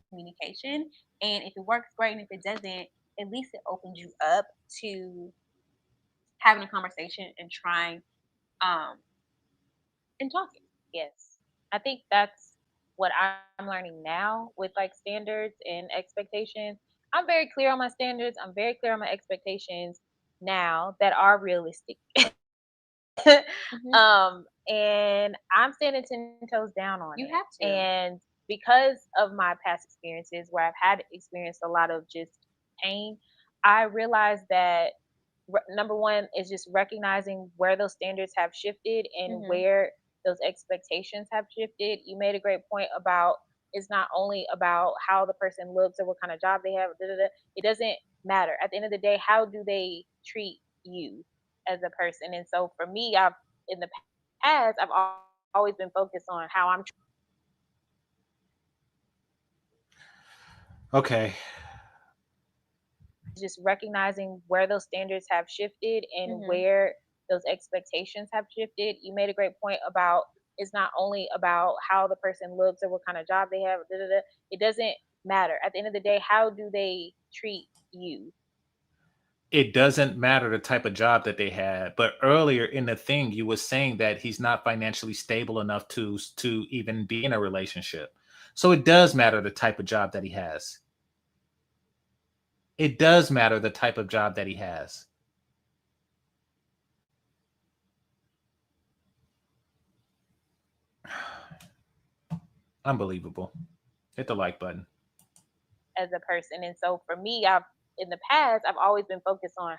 [SPEAKER 2] communication. And if it works, great. And if it doesn't, at least it opens you up to having a conversation and trying um and talking.
[SPEAKER 3] Yes. I think that's what I'm learning now with like standards and expectations. I'm very clear on my standards. I'm very clear on my expectations now that are realistic.
[SPEAKER 2] Hmm.
[SPEAKER 3] And I'm standing 10 toes down on
[SPEAKER 2] You
[SPEAKER 3] it.
[SPEAKER 2] have to.
[SPEAKER 3] And because of my past experiences where I've had experienced a lot of just pain, I realized that number one is just recognizing where those standards have shifted and
[SPEAKER 2] Hmm.
[SPEAKER 3] where those expectations have shifted. You made a great point about it's not only about how the person looks or what kind of job they have. Da, da, da. It doesn't matter. At the end of the day, how do they treat you as a person? And so for me, I've in the past, I've always been focused on how I'm
[SPEAKER 1] Okay.
[SPEAKER 3] just recognizing where those standards have shifted and
[SPEAKER 2] Hmm.
[SPEAKER 3] where those expectations have shifted. You made a great point about it's not only about how the person looks or what kind of job they have. Da, da, da. It doesn't matter. At the end of the day, how do they treat you?
[SPEAKER 1] It doesn't matter the type of job that they had, but earlier in the thing you was saying that he's not financially stable enough to even be in a relationship. So it does matter the type of job that he has. It does matter the type of job that he has. Unbelievable. Hit the like button.
[SPEAKER 3] as a person. And so for me, in the past, I've always been focused on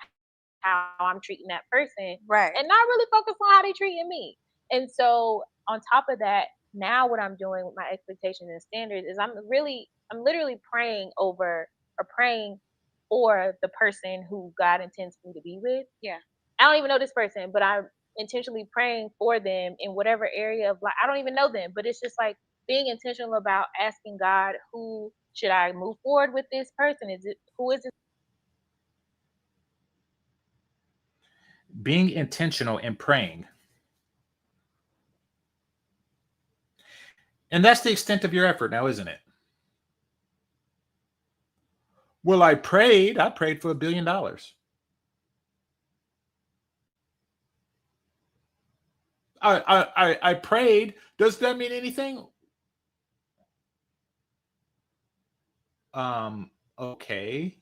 [SPEAKER 3] how I'm treating that person
[SPEAKER 2] Right.
[SPEAKER 3] and not really focused on how they treating me. And so on top of that, now what I'm doing with my expectations and standards is I'm literally praying over or praying for the person who God intends me to be with.
[SPEAKER 2] Yeah.
[SPEAKER 3] I don't even know this person, but I'm intentionally praying for them in whatever area of life. I don't even know them, but it's just like being intentional about asking God, who should I move forward with this person? Who is this?
[SPEAKER 1] Being intentional and praying. And that's the extent of your effort now, isn't it? Well, I prayed. I prayed for $1 billion. I prayed. Does that mean anything? Okay.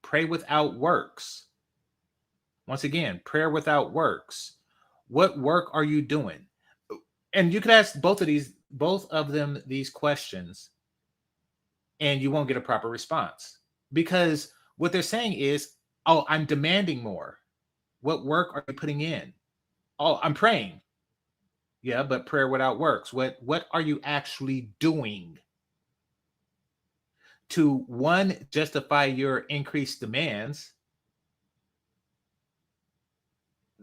[SPEAKER 1] Pray without works. Once again, prayer without works. What work are you doing? And you could ask both of them these questions, and you won't get a proper response. Because what they're saying is, oh, I'm demanding more. What work are you putting in? Oh, I'm praying. Yeah, but prayer without works. What are you actually doing to, one, justify your increased demands?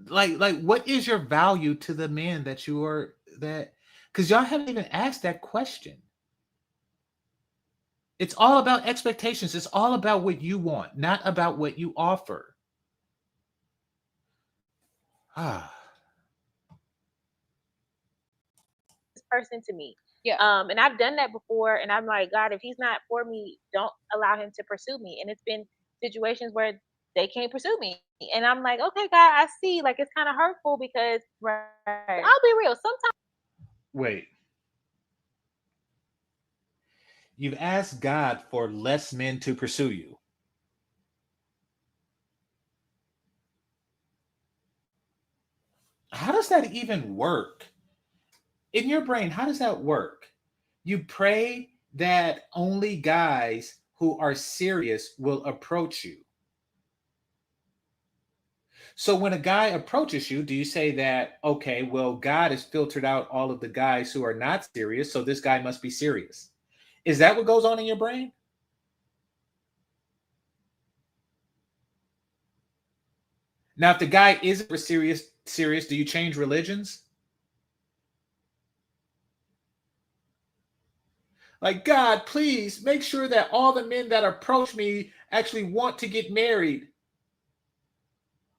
[SPEAKER 1] Like what is your value to the man that you are, that, because y'all haven't even asked that question. It's all about expectations. It's all about what you want, not about what you offer. Ah,
[SPEAKER 3] Person to me.
[SPEAKER 2] Yeah.
[SPEAKER 3] And I've done that before, and I'm like, God, if he's not for me, don't allow him to pursue me. And it's been situations where they can't pursue me, and I'm like, okay, God, I see. Like it's kind of hurtful because
[SPEAKER 2] Right.
[SPEAKER 3] I'll be real. Sometimes
[SPEAKER 1] wait. You've asked God for less men to pursue you. How does that even work? In your brain, how does that work? You pray that only guys who are serious will approach you. So when a guy approaches you, do you say that, okay, well, God has filtered out all of the guys who are not serious, so this guy must be serious? Is that what goes on in your brain? Now, if the guy isn't serious, do you change religions? Like, God, please make sure that all the men that approach me actually want to get married.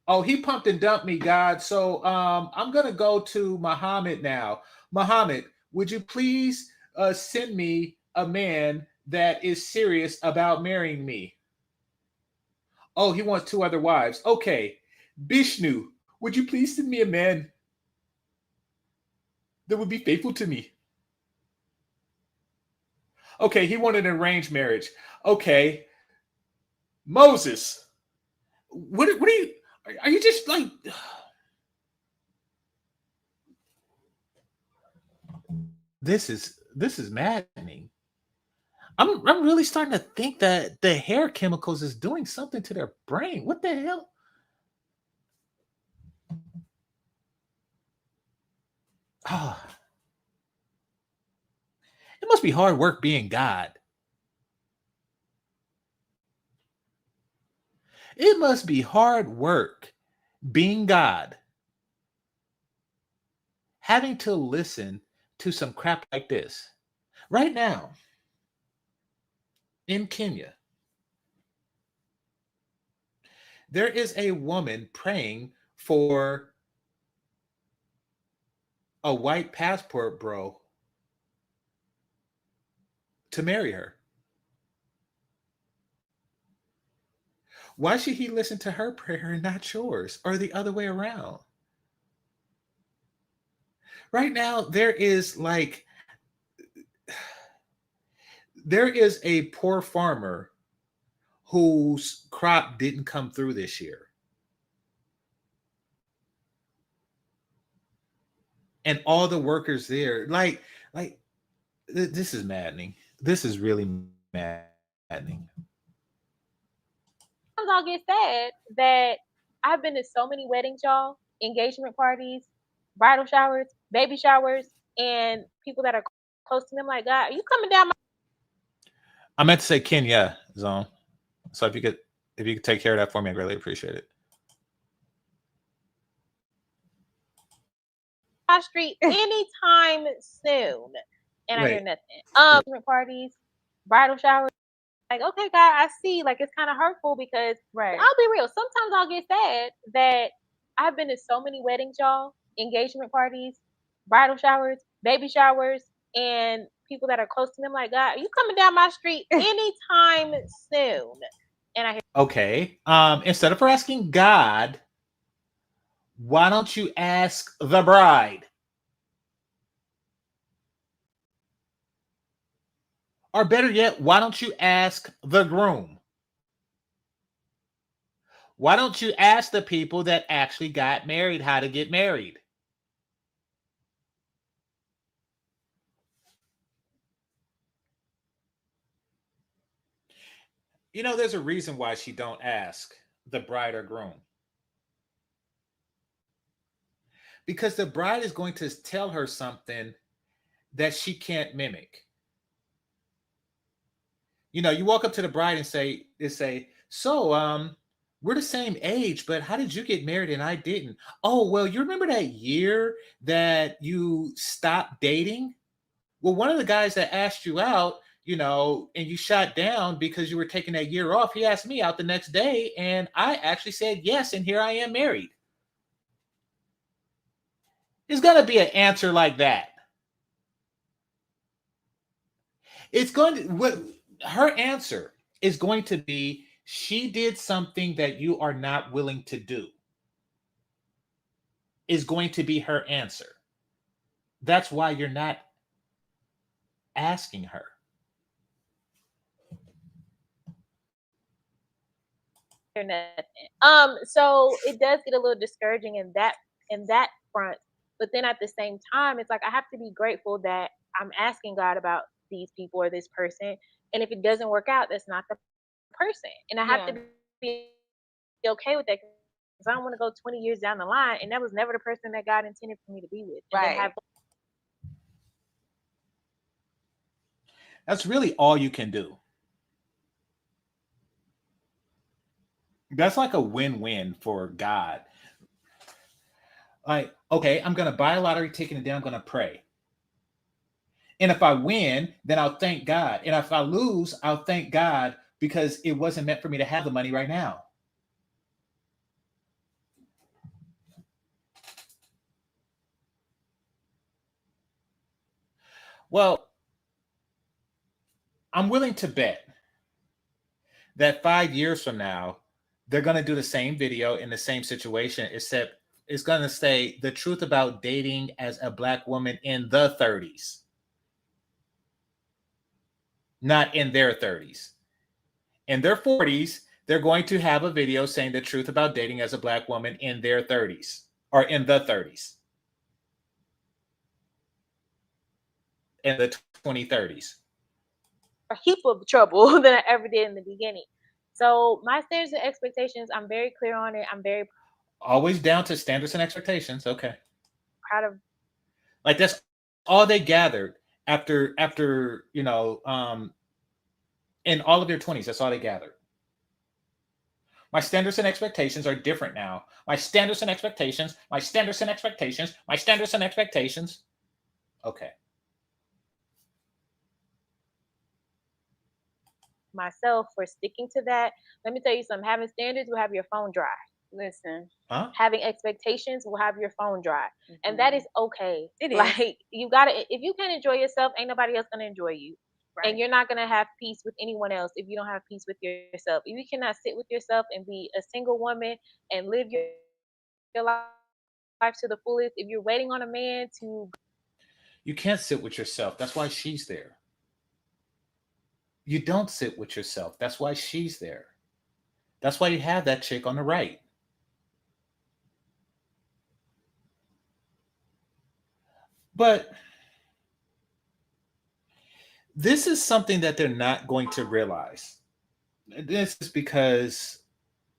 [SPEAKER 1] Oh, he pumped and dumped me, God. So I'm gonna go to Muhammad now. Muhammad, would you please send me a man that is serious about marrying me? Oh, he wants two other wives. Okay. Bishnu, would you please send me a man that would be faithful to me? Okay, he wanted an arranged marriage. Okay. Moses, what are you, are you just like, this is maddening. I'm really starting to think that the hair chemicals is doing something to their brain. What the hell? Oh, it must be hard work being God. It must be hard work being God, having to listen to some crap like this. Right now in Kenya, there is a woman praying for a white passport bro to marry her. Why should he listen to her prayer and not yours, or the other way around? Right now, there is a poor farmer whose crop didn't come through this year. And all the workers there, like This is maddening. This is really maddening.
[SPEAKER 3] Sometimes I'll get sad that I've been to so many weddings, y'all, engagement parties, bridal showers, baby showers, and people that are close to me. I'm like, God, are you coming down my
[SPEAKER 1] I meant to say Kenya zone. So if you could take care of that for me, I greatly appreciate it.
[SPEAKER 3] street anytime soon? And I hear
[SPEAKER 1] Wait.
[SPEAKER 3] nothing. Engagement parties, bridal showers. Like, okay, God, I see. Like, it's kind of hurtful because
[SPEAKER 2] Right.
[SPEAKER 3] I'll be real. Sometimes I'll get sad that I've been to so many weddings, y'all, engagement parties, bridal showers, baby showers, and people that are close to me. I'm like, God, are you coming down my street anytime soon? And I hear,
[SPEAKER 1] Okay. Instead of asking God, why don't you ask the bride? Or better yet, why don't you ask the groom? Why don't you ask the people that actually got married how to get married? You know, there's a reason why she don't ask the bride or groom. Because the bride is going to tell her something that she can't mimic. You know, you walk up to the bride and say, so we're the same age, but how did you get married and I didn't? Oh, well, you remember that year that you stopped dating? Well, one of the guys that asked you out, you know, and you shot down because you were taking that year off, he asked me out the next day, and I actually said yes, and here I am married. There's gonna be an answer like that. It's going to what her answer is going to be she did something that you are not willing to do, is going to be her answer. That's why you're not asking her.
[SPEAKER 3] nothing. So it does get a little discouraging in that front. But then at the same time, it's like I have to be grateful that I'm asking God about these people or this person. And if it doesn't work out, that's not the person. And I have to be okay with that because I don't want to go 20 years down the line and that was never the person that God intended for me to be with. And then
[SPEAKER 2] Right.
[SPEAKER 1] That's really all you can do. That's like a win-win for God. Like, okay, I'm gonna buy a lottery ticket and then I'm gonna pray. And if I win, then I'll thank God. And if I lose, I'll thank God because it wasn't meant for me to have the money right now. Well, I'm willing to bet that 5 years from now, they're going to do the same video in the same situation, except it's going to say the truth about dating as a Black woman in the 30s, not in their 30s. In their 40s, they're going to have a video saying the truth about dating as a Black woman in their 30s or in the 30s, in the 2030s.
[SPEAKER 3] A heap of trouble than I ever did in the beginning. So my standards and expectations, I'm very clear on it. I'm very
[SPEAKER 1] Always down to standards and expectations. Okay.
[SPEAKER 3] proud of.
[SPEAKER 1] Like that's all they gathered after in all of their 20s. That's all they gathered. My standards and expectations are different now. My standards and expectations, my standards and expectations, my standards and expectations. Okay.
[SPEAKER 3] Myself for sticking to that. Let me tell you something. Having standards will have your phone dry.
[SPEAKER 2] Listen.
[SPEAKER 1] Huh?
[SPEAKER 3] Having expectations will have your phone dry. And that is okay.
[SPEAKER 2] It is.
[SPEAKER 3] Like you gotta if you can't enjoy yourself, ain't nobody else gonna enjoy you.
[SPEAKER 2] Right.
[SPEAKER 3] And you're not gonna have peace with anyone else if you don't have peace with yourself. If you cannot sit with yourself and be a single woman and live your life to the fullest, if you're waiting on a man to
[SPEAKER 1] You can't sit with yourself. That's why she's there. You don't sit with yourself. That's why she's there. That's why you have that chick on the right. But This is something that they're not going to realize. This is because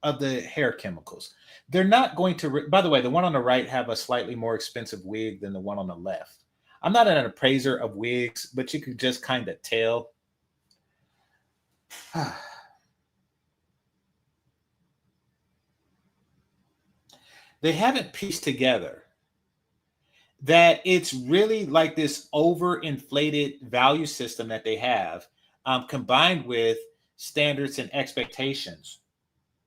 [SPEAKER 1] of the hair chemicals. They're not going to. By the way, the one on the right have a slightly more expensive wig than the one on the left. I'm not an appraiser of wigs, but you could just kind of tell. They haven't pieced together that it's really like this overinflated value system that they have, combined with standards and expectations,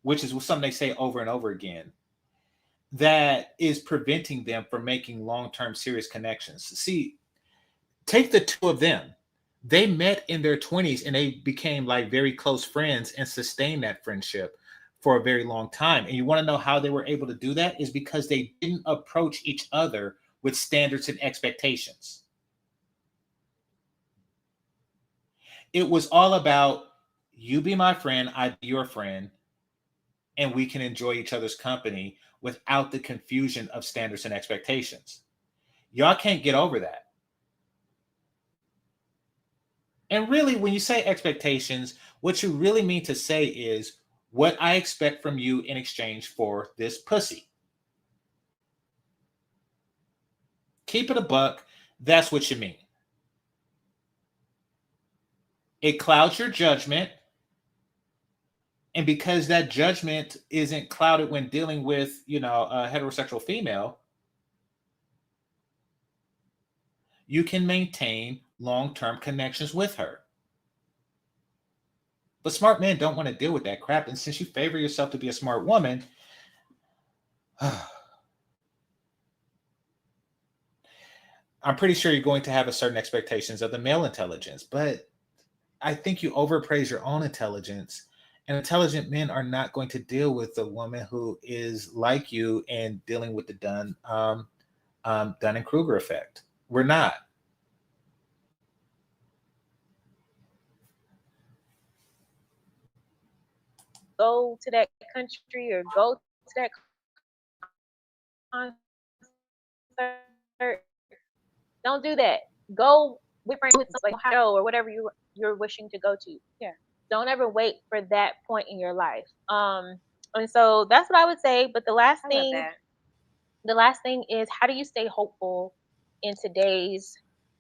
[SPEAKER 1] which is something they say over and over again, that is preventing them from making long-term serious connections. See, take the two of them. They met in their 20s and they became like very close friends and sustained that friendship for a very long time. And you want to know how they were able to do that? Is because they didn't approach each other with standards and expectations. It was all about you be my friend, I be your friend, and we can enjoy each other's company without the confusion of standards and expectations. Y'all can't get over that. And really, when you say expectations, what you really mean to say is what I expect from you in exchange for this pussy. Keep it a buck. That's what you mean. It clouds your judgment. And because that judgment isn't clouded when dealing with, a heterosexual female, you can maintain long-term connections with her. But smart men don't want to deal with that crap. And since you favor yourself to be a smart woman, I'm pretty sure you're going to have a certain expectations of the male intelligence. But I think you overpraise your own intelligence. And intelligent men are not going to deal with a woman who is like you and dealing with the Dunning-Kruger effect. We're not.
[SPEAKER 3] Go to that country or go to that concert. Don't do that. Go with friends with like show or whatever you're wishing to go to.
[SPEAKER 2] Yeah.
[SPEAKER 3] Don't ever wait for that point in your life. And so that's what I would say. But the last thing is, how do you stay hopeful in today's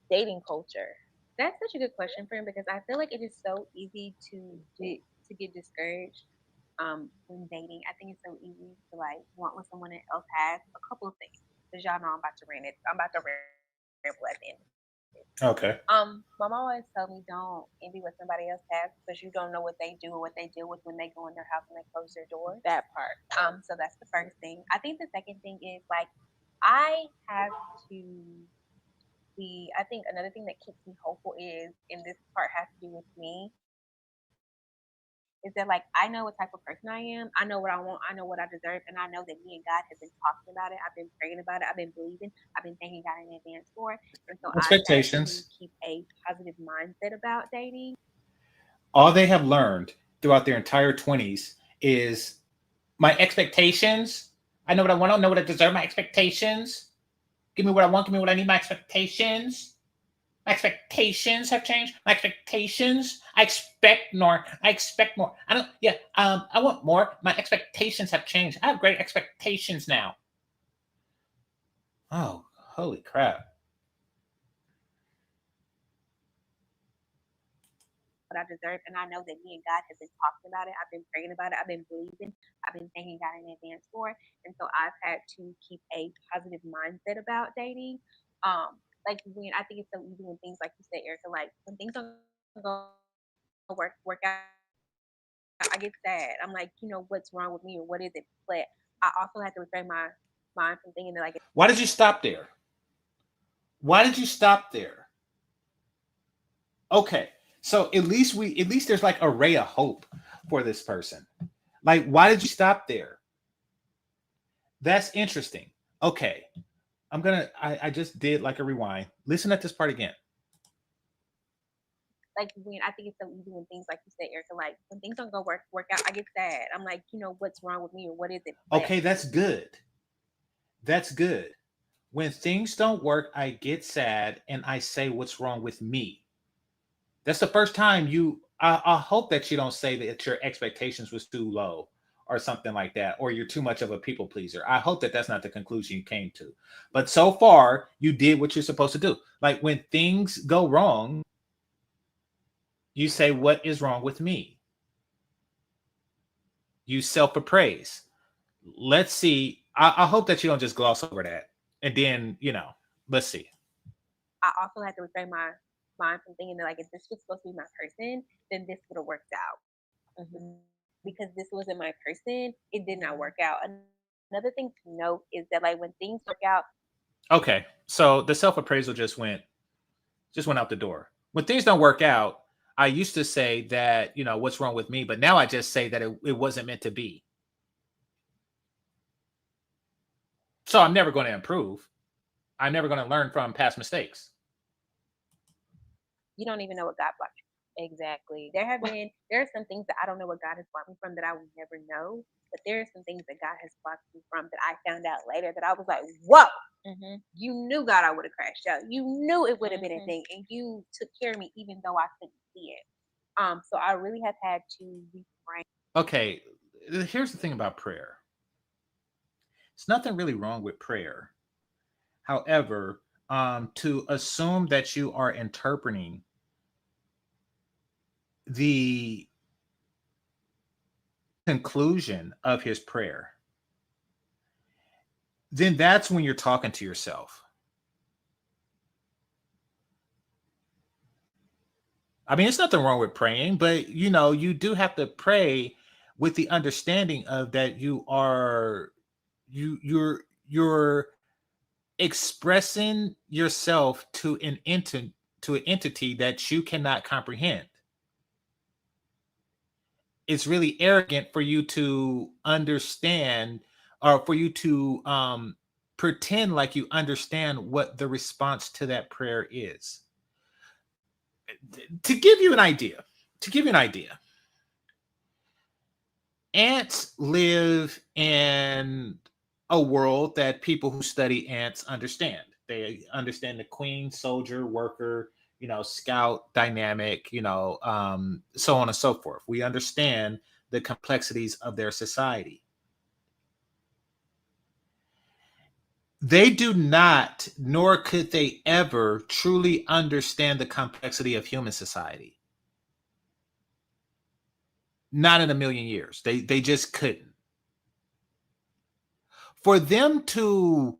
[SPEAKER 3] dating culture?
[SPEAKER 2] That's such a good question for him because I feel like it is so easy to get discouraged when dating. I think it's so easy to like want what someone else has. A couple of things, because y'all know I'm about to rant it. I'm about to ramble at the end.
[SPEAKER 1] Okay.
[SPEAKER 2] My mom always told me don't envy what somebody else has because you don't know what they do or what they deal with when they go in their house and they close their door.
[SPEAKER 3] That part.
[SPEAKER 2] So that's the first thing. I think the second thing is like I have to be. I think another thing that keeps me hopeful is, and this part has to do with me, is that like I know what type of person I am. I know what I want. I know what I deserve, and I know that me and God have been talking about it. I've been praying about it. I've been believing. I've been thanking God in advance for it. And so I try to
[SPEAKER 1] Expectations.
[SPEAKER 2] keep a positive mindset about dating.
[SPEAKER 1] All they have learned throughout their entire 20s is my expectations. I know what I want. I know what I deserve. My expectations. Give me what I want. Give me what I need. My expectations. My expectations have changed. My expectations. I expect more. I expect more. I don't. Yeah. I want more. My expectations have changed. I have great expectations now. Oh, holy crap!
[SPEAKER 2] What I deserve, and I know that me and God have been talking about it. I've been praying about it. I've been believing. I've been thanking God in advance for it. And so I've had to keep a positive mindset about dating. Like when I think it's so easy when things like you said, Erica, like when things don't go work out, I get sad. I'm like, what's wrong with me or what is it? But I also have to refrain my mind from thinking that like.
[SPEAKER 1] Why did you stop there? Why did you stop there? Okay, so at least there's like a ray of hope for this person. Like, why did you stop there? That's interesting. Okay, I just did like a rewind. Listen at this part again.
[SPEAKER 2] Like when I think it's so easy when things like you said, Erica, like when things don't go work out, I get sad. I'm like, what's wrong with me or what is it? But
[SPEAKER 1] Okay, that's good. That's good. When things don't work, I get sad and I say what's wrong with me. That's the first time I hope that you don't say that your expectations was too low or something like that, or you're too much of a people pleaser. I hope that that's not the conclusion you came to. But so far, you did what you're supposed to do. Like when things go wrong, you say, "What is wrong with me?" You self-appraise. Let's see. I hope that you don't just gloss over that. And then, let's see.
[SPEAKER 2] I also had to refrain my mind from thinking that like if this was supposed to be my person, then this would have worked out.
[SPEAKER 3] Mhm.
[SPEAKER 2] Because this wasn't my person, it did not work out. Another thing to note is that like when things work out,
[SPEAKER 1] Okay. So the self-appraisal just went out the door. When things don't work out, I used to say that, what's wrong with me, but now I just say that it wasn't meant to be. So I'm never going to improve. I'm never going to learn from past mistakes.
[SPEAKER 2] you don't even know what God blocked you.
[SPEAKER 3] Exactly.
[SPEAKER 2] There are some things that I don't know what God has blocked me from that I will never know. But there are some things that God has blocked me from that I found out later that I was like, whoa,
[SPEAKER 3] Mhm.
[SPEAKER 2] you knew God, I would have crashed out. You knew it would have been a
[SPEAKER 3] Mhm.
[SPEAKER 2] thing, and you took care of me even though I couldn't see it. So I really have had to refrain.
[SPEAKER 1] Okay. Here's the thing about prayer. It's nothing really wrong with prayer. However, to assume that you are interpreting the conclusion of his prayer, then that's when you're talking to yourself. I mean, it's nothing wrong with praying, but you do have to pray with the understanding of that you're expressing yourself to an entity that you cannot comprehend. It's really arrogant for you to understand or for you to pretend like you understand what the response to that prayer is. To give you an idea, to give you an idea, ants live in a world that people who study ants understand. They understand the queen, soldier, worker, scout dynamic, so on and so forth. We understand the complexities of their society. They do not, nor could they ever truly understand the complexity of human society. Not in a million years. They just couldn't. For them to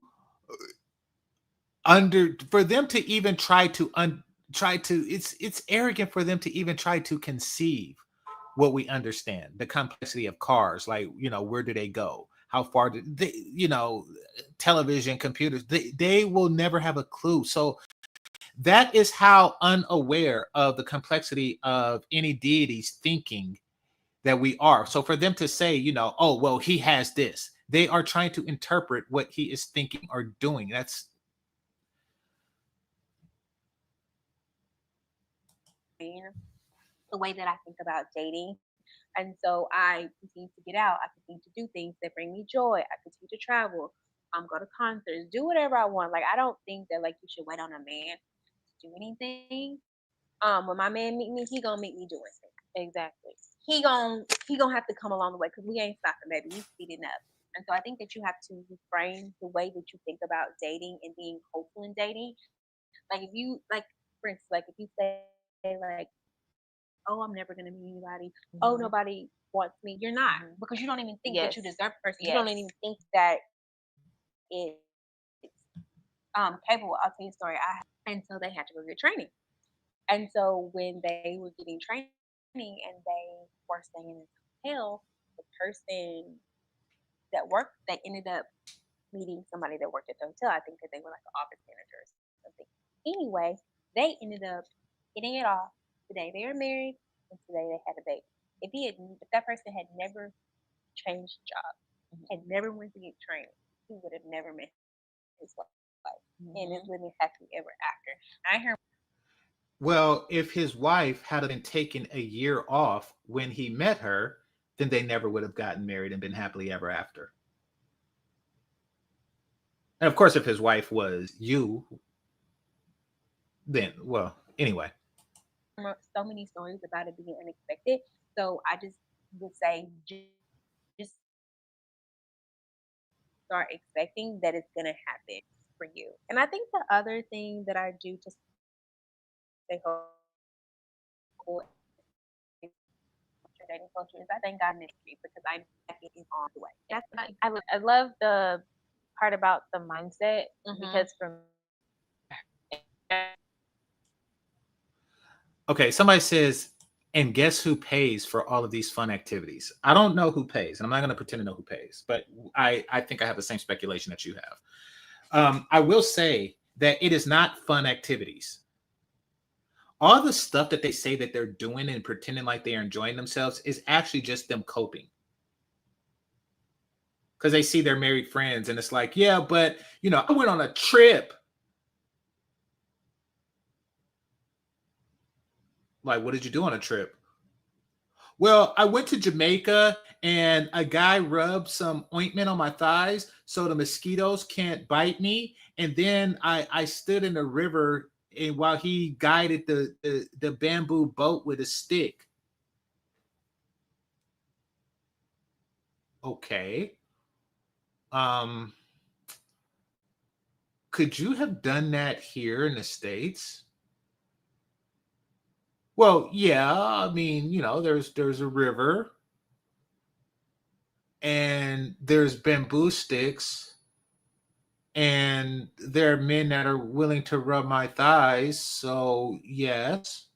[SPEAKER 1] for them to even try to it's arrogant for them to even try to conceive what we understand, the complexity of cars, like, where do they go, how far did they, television, computers, they will never have a clue. So that is how unaware of the complexity of any deity's thinking that we are. So for them to say, oh well, he has this, they are trying to interpret what he is thinking or doing. That's
[SPEAKER 2] The way that I think about dating. And so I continue to get out. I continue to do things that bring me joy. I continue to travel, go to concerts, do whatever I want. Like I don't think that like you should wait on a man to do anything. When my man meet me, he gonna meet me doing things.
[SPEAKER 3] Exactly.
[SPEAKER 2] He gonna have to come along the way because we ain't stopping, baby. We speeding up. And so I think that you have to reframe the way that you think about dating and being hopeful in dating. Like if you like, for instance, like if you say like, oh, I'm never gonna meet anybody. Oh,
[SPEAKER 3] Mhm.
[SPEAKER 2] nobody wants me. You're not
[SPEAKER 3] Mhm.
[SPEAKER 2] because you don't even think that
[SPEAKER 3] Yes.
[SPEAKER 2] you deserve a person. You
[SPEAKER 3] Yes.
[SPEAKER 2] don't even think that it's capable. I'll tell you a story. And so they had to go get training. And so when they were getting training and they were staying in this hotel, the person that worked, they ended up meeting somebody that worked at the hotel. I think that they were like an office manager or something. Anyway, they ended up getting it off. Today they are married, and today they had a baby. If that person had never changed jobs, had never went to get training, he would have never met his wife and is
[SPEAKER 3] Mhm.
[SPEAKER 2] living happily ever after. I heard
[SPEAKER 1] Well, if his wife had been taken a year off when he met her, then they never would have gotten married and been happily ever after. And of course, if his wife was you, then, well, anyway.
[SPEAKER 2] so many stories about it being unexpected. So I just would say just start expecting that it's gonna happen for you. And I think the other thing that I do to stay hopeful dating culture is I thank God ministry because I know that it is on the way. That's what
[SPEAKER 3] I love the part about the mindset
[SPEAKER 2] Mhm.
[SPEAKER 3] because for
[SPEAKER 1] Okay, somebody says, and guess who pays for all of these fun activities? I don't know who pays, and I'm not going to pretend to know who pays, but I think I have the same speculation that you have. I will say that it is not fun activities. All the stuff that they say that they're doing and pretending like they are enjoying themselves is actually just them coping. Because they see their married friends and it's like, yeah, but I went on a trip. Like, what did you do on a trip? Well, I went to Jamaica and a guy rubbed some ointment on my thighs so the mosquitoes can't bite me. And then I stood in the river and while he guided the bamboo boat with a stick. Okay. Um, could you have done that here in the States? Well, yeah, I mean, there's a river and there's bamboo sticks and there are men that are willing to rub my thighs, so yes.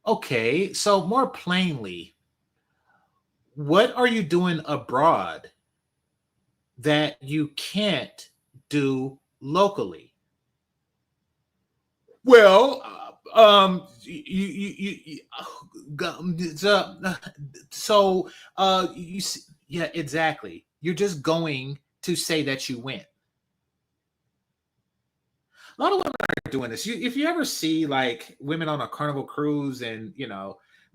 [SPEAKER 1] Okay, so more plainly, what are you doing abroad that you can't do locally? Well, so yeah, exactly. You're just going to say that you went. A lot of women are doing this. If you ever see like women on a carnival cruise and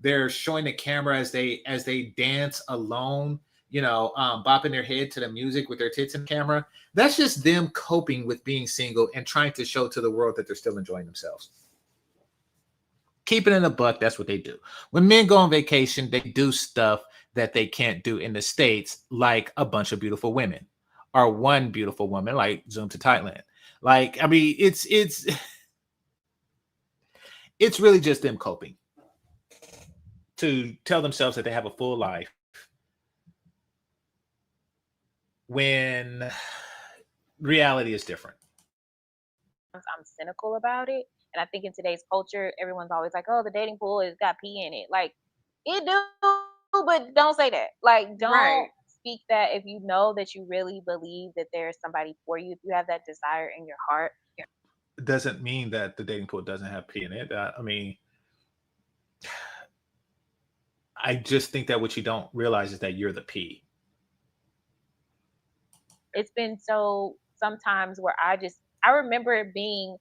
[SPEAKER 1] they're showing the camera as they dance alone, bopping their head to the music with their tits in the camera. That's just them coping with being single and trying to show to the world that they're still enjoying themselves. Keeping it in a buck, that's what they do. When men go on vacation, they do stuff that they can't do in the States, like a bunch of beautiful women or one beautiful woman, like Zoom to Thailand. Like, I mean, it's really just them coping to tell themselves that they have a full life when reality is different.
[SPEAKER 3] I'm cynical about it. And I think in today's culture, everyone's always like, "Oh, the dating pool has got pee in it." Like, it do, but don't say that. Like, don't
[SPEAKER 2] Right.
[SPEAKER 3] speak that if you know that you really believe that there's somebody for you. If you have that desire in your heart,
[SPEAKER 1] It doesn't mean that the dating pool doesn't have pee in it. I mean, I just think that what you don't realize is that you're the pee.
[SPEAKER 3] it's been so sometimes where I remember being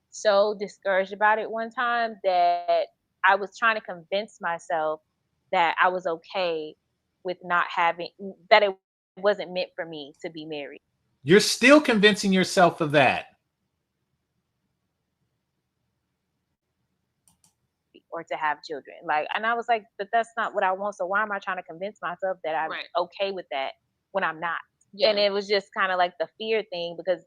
[SPEAKER 3] so discouraged about it one time that I was trying to convince myself that I was okay with not having that it wasn't meant for me to be married
[SPEAKER 1] You're still convincing yourself of that.
[SPEAKER 3] or to have children. Like, and I was like, but that's not what I want. So why am I trying to convince myself that I'm
[SPEAKER 2] Right.
[SPEAKER 3] okay with that when I'm not?
[SPEAKER 2] Yeah.
[SPEAKER 3] And it was just kind of like the fear thing because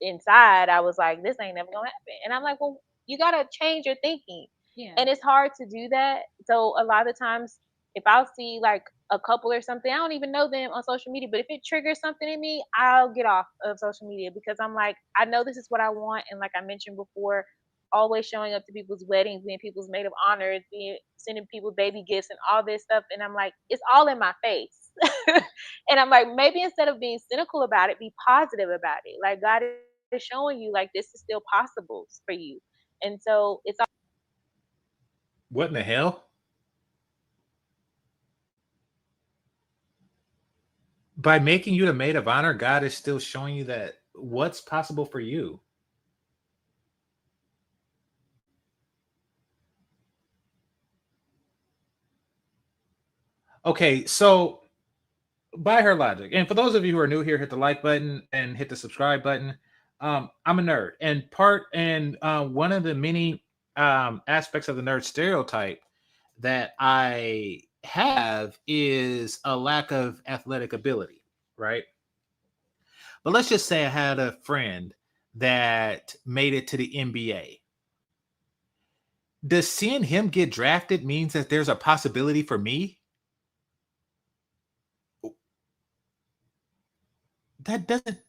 [SPEAKER 3] inside I was like, this ain't never gonna happen. And I'm like, well, you gotta change your thinking.
[SPEAKER 2] Yeah.
[SPEAKER 3] And it's hard to do that. So a lot of times if I'll see like a couple or something, I don't even know them on social media, but if it triggers something in me, I'll get off of social media because I'm like, I know this is what I want. And like I mentioned before, always showing up to people's weddings, being people's maid of honor, being sending people baby gifts and all this stuff. And I'm like, it's all in my face. And I'm like, maybe instead of being cynical about it, be positive about it. Like God is showing you like this is still possible for you. And so it's
[SPEAKER 1] What in the hell? By making you the maid of honor, God is still showing you that what's possible for you. Okay, so by her logic, and for those of you who are new here, hit the like button and hit the subscribe button. I'm a nerd, and one of the many aspects of the nerd stereotype that I have is a lack of athletic ability, right? But let's just say I had a friend that made it to the NBA. Does seeing him get drafted means that there's a possibility for me? That doesn't.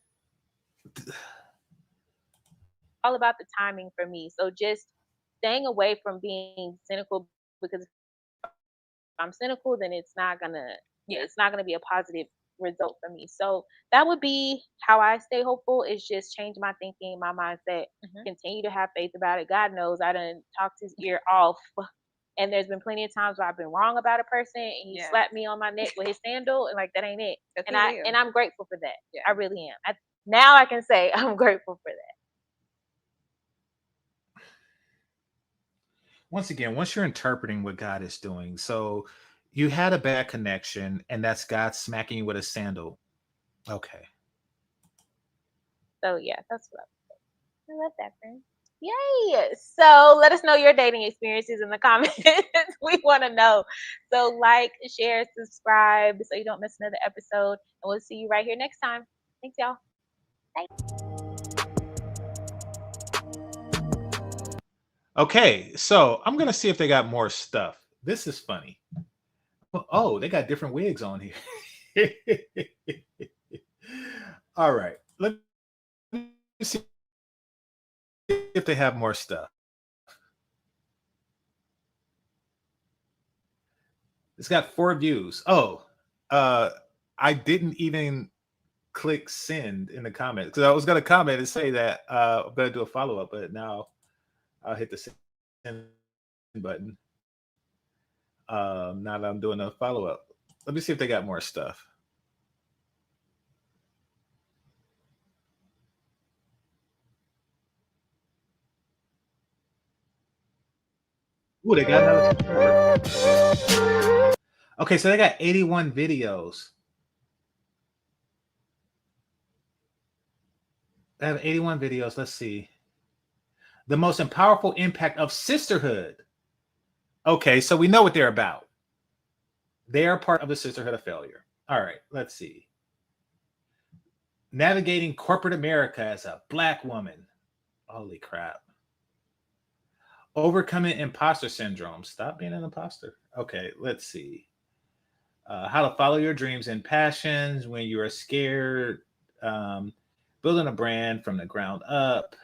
[SPEAKER 3] All about the timing for me. So just staying away from being cynical, because if I'm cynical, then it's not gonna be a positive result for me. So that would be how I stay hopeful, is just change my thinking, my mindset, continue to have faith about it. God knows I done talked his ear off. And there's been plenty of times where I've been wrong about a person and he slapped me on my neck with his sandal, and like that ain't it. And I'm grateful for that.
[SPEAKER 2] Yeah.
[SPEAKER 3] I really am. Now I can say I'm grateful for that.
[SPEAKER 1] Once again, once you're interpreting what God is doing, so you had a bad connection, and that's God smacking you with a sandal. Okay.
[SPEAKER 3] So yeah, that's what I love that, friend. Yay! So let us know your dating experiences in the comments. We want to know. So like, share, subscribe so you don't miss another episode. And we'll see you right here next time. Thanks, y'all. Bye.
[SPEAKER 1] Okay, so I'm gonna see if they got more stuff. This is funny. Oh, they got different wigs on here. All right, let me see if they have more stuff. It's got 4 views. Oh, I didn't even click send in the comments because I was gonna comment and say that I'm gonna do a follow up, but now I'll hit the send button. Now that I'm doing a follow up, let me see if they got more stuff. Ooh, they got another subscriber. Okay, so they got 81 videos. They have 81 videos. Let's see. The most powerful impact of sisterhood. Okay, so we know what they're about. They are part of the sisterhood of failure. All right, let's see. Navigating corporate America as a Black woman. Holy crap. Overcoming imposter syndrome. Stop being an imposter. Okay, let's see. How to follow your dreams and passions when you are scared. Building a brand from the ground up.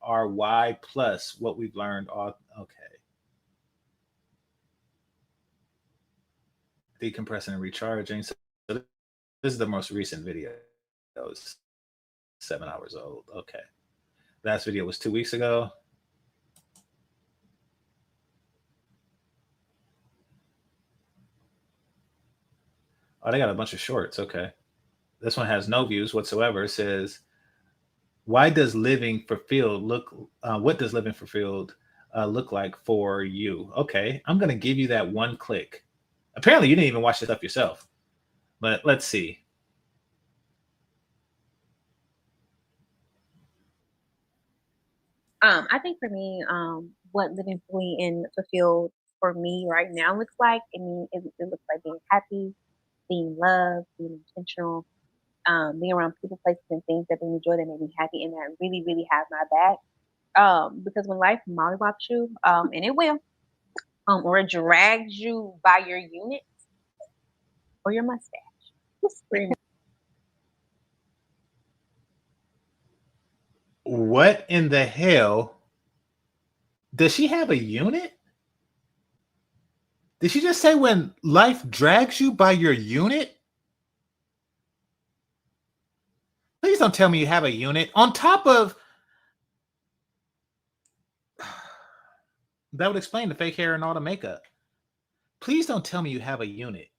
[SPEAKER 1] RY plus what we've learned. Okay. Decompressing and recharging. So this is the most recent video. It was 7 hours old. Okay. Last video was 2 weeks ago. Oh, they got a bunch of shorts. Okay. This one has no views whatsoever. It says, why does living fulfilled look, what does living fulfilled look like for you? Okay. I'm going to give you that one click. Apparently you didn't even watch this up yourself, but let's see.
[SPEAKER 2] I think for me, what living fully and fulfilled for me right now looks like, it looks like being happy, being loved, being intentional, being around people, places, and things that bring me joy, that make me happy, and that really, really have my back. Because when life mollywops you, and it will, or it drags you by your unit or your mustache.
[SPEAKER 1] What in the hell? Does she have a unit? Did she just say when life drags you by your unit? Please don't tell me you have a unit. On top of that would explain the fake hair and all the makeup. Please don't tell me you have a unit.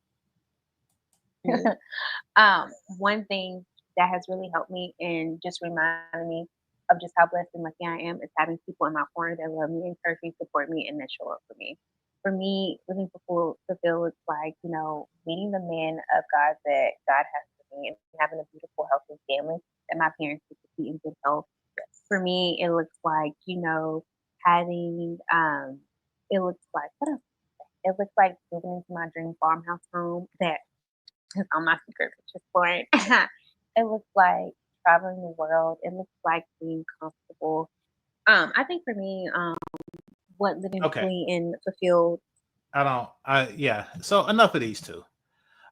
[SPEAKER 2] One thing that has really helped me and just reminded me of just how blessed and lucky I am is having people in my corner that love me, encourage me, support me, and that show up for me. For me, living fulfilled looks like, meeting the man of God that God has for me, and having a beautiful, healthy family that my parents get to see in good health. For me, it looks like, having it looks like what else? It looks like moving into my dream farmhouse home that is on my secret picture board. It looks like traveling the world. It looks like being comfortable. I think for me, what living
[SPEAKER 1] Okay.
[SPEAKER 2] fully and fulfilled.
[SPEAKER 1] Yeah. So enough of these two.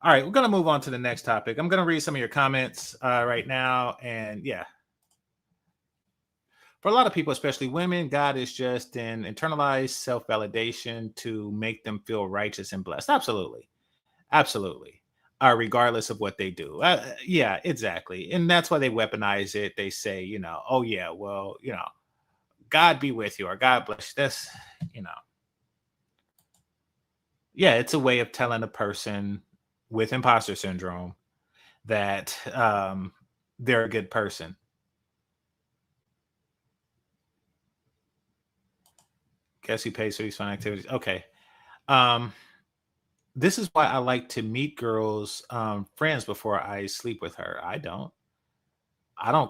[SPEAKER 1] All right, we're gonna move on to the next topic. I'm gonna read some of your comments right now, and yeah, for a lot of people, especially women, God is just an internalized self-validation to make them feel righteous and blessed. Absolutely, absolutely. Regardless of what they do. Yeah, exactly, and that's why they weaponize it. They say, oh yeah, well, God be with you or God bless you. That's, you know, yeah, it's a way of telling a person with imposter syndrome that they're a good person. Guess who pays for these fun activities? Okay. Um, this is why I like to meet girls, friends before I sleep with her. I don't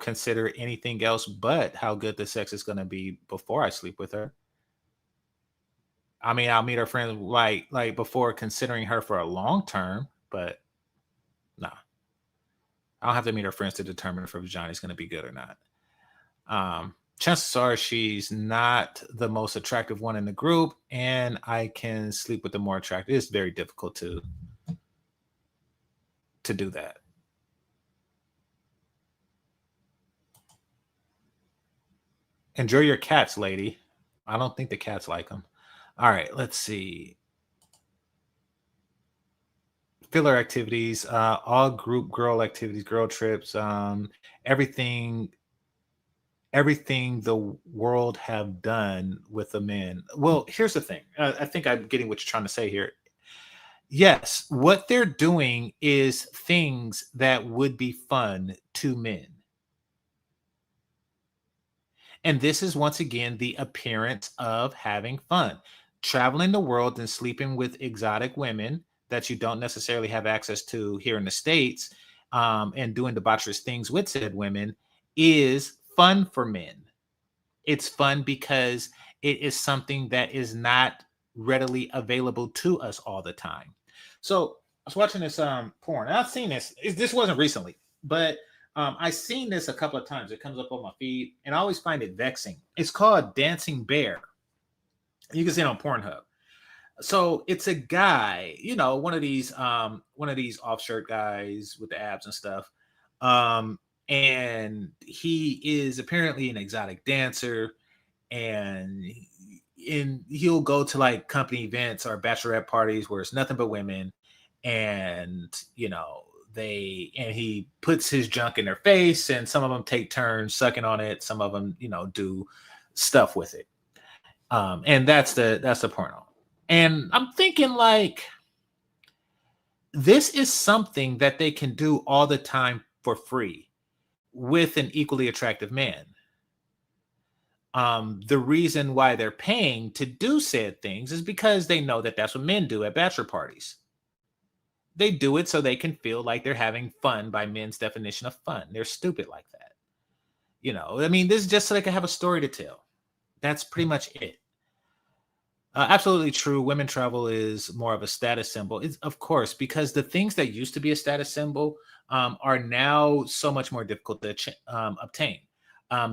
[SPEAKER 1] consider anything else but how good the sex is going to be before I sleep with her. I mean, I'll meet her friends like before considering her for a long term, but no, I don't have to meet her friends to determine if her vagina is going to be good or not. Chances are she's not the most attractive one in the group, and I can sleep with the more attractive. It's very difficult to do that. Enjoy your cats, lady. I don't think the cats like them. All right, let's see. Filler activities, all group girl activities, girl trips, everything, everything the world have done with the men. Well, here's the thing. I think I'm getting what you're trying to say here. Yes, what they're doing is things that would be fun to men. And this is once again the appearance of having fun. Traveling the world and sleeping with exotic women that you don't necessarily have access to here in the States, and doing debaucherous things with said women is fun for men. It's fun because it is something that is not readily available to us all the time. So I was watching this porn, and I've seen this. This wasn't recently, but I've seen this a couple of times. It comes up on my feed, and I always find it vexing. It's called Dancing Bear. You can see it on Pornhub. So it's a guy, one of these off shirt guys with the abs and stuff. Um, and he is apparently an exotic dancer, and he'll go to like company events or bachelorette parties where it's nothing but women, and he puts his junk in their face, and some of them take turns sucking on it, some of them do stuff with it, and that's the porno. And I'm thinking, like, this is something that they can do all the time for free with an equally attractive man. The reason why they're paying to do said things is because they know that that's what men do at bachelor parties. They do it so they can feel like they're having fun by men's definition of fun. They're stupid like that. I mean, this is just so they can have a story to tell. That's pretty much it. Absolutely true. Women travel is more of a status symbol. It's, of course, because the things that used to be a status symbol are now so much more difficult to obtain.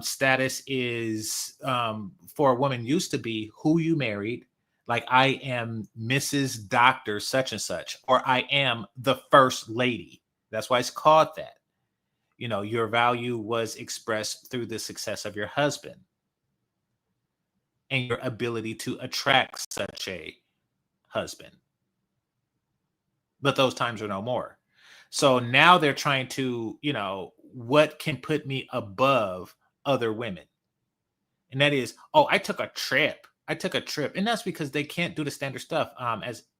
[SPEAKER 1] Status is, for a woman, used to be who you married. Like, I am Mrs. Doctor such and such, or I am the first lady. That's why it's called that. Your value was expressed through the success of your husband and your ability to attract such a husband. But those times are no more. So now they're trying to, what can put me above other women? And that is, oh, I took a trip. I took a trip. And that's because they can't do the standard stuff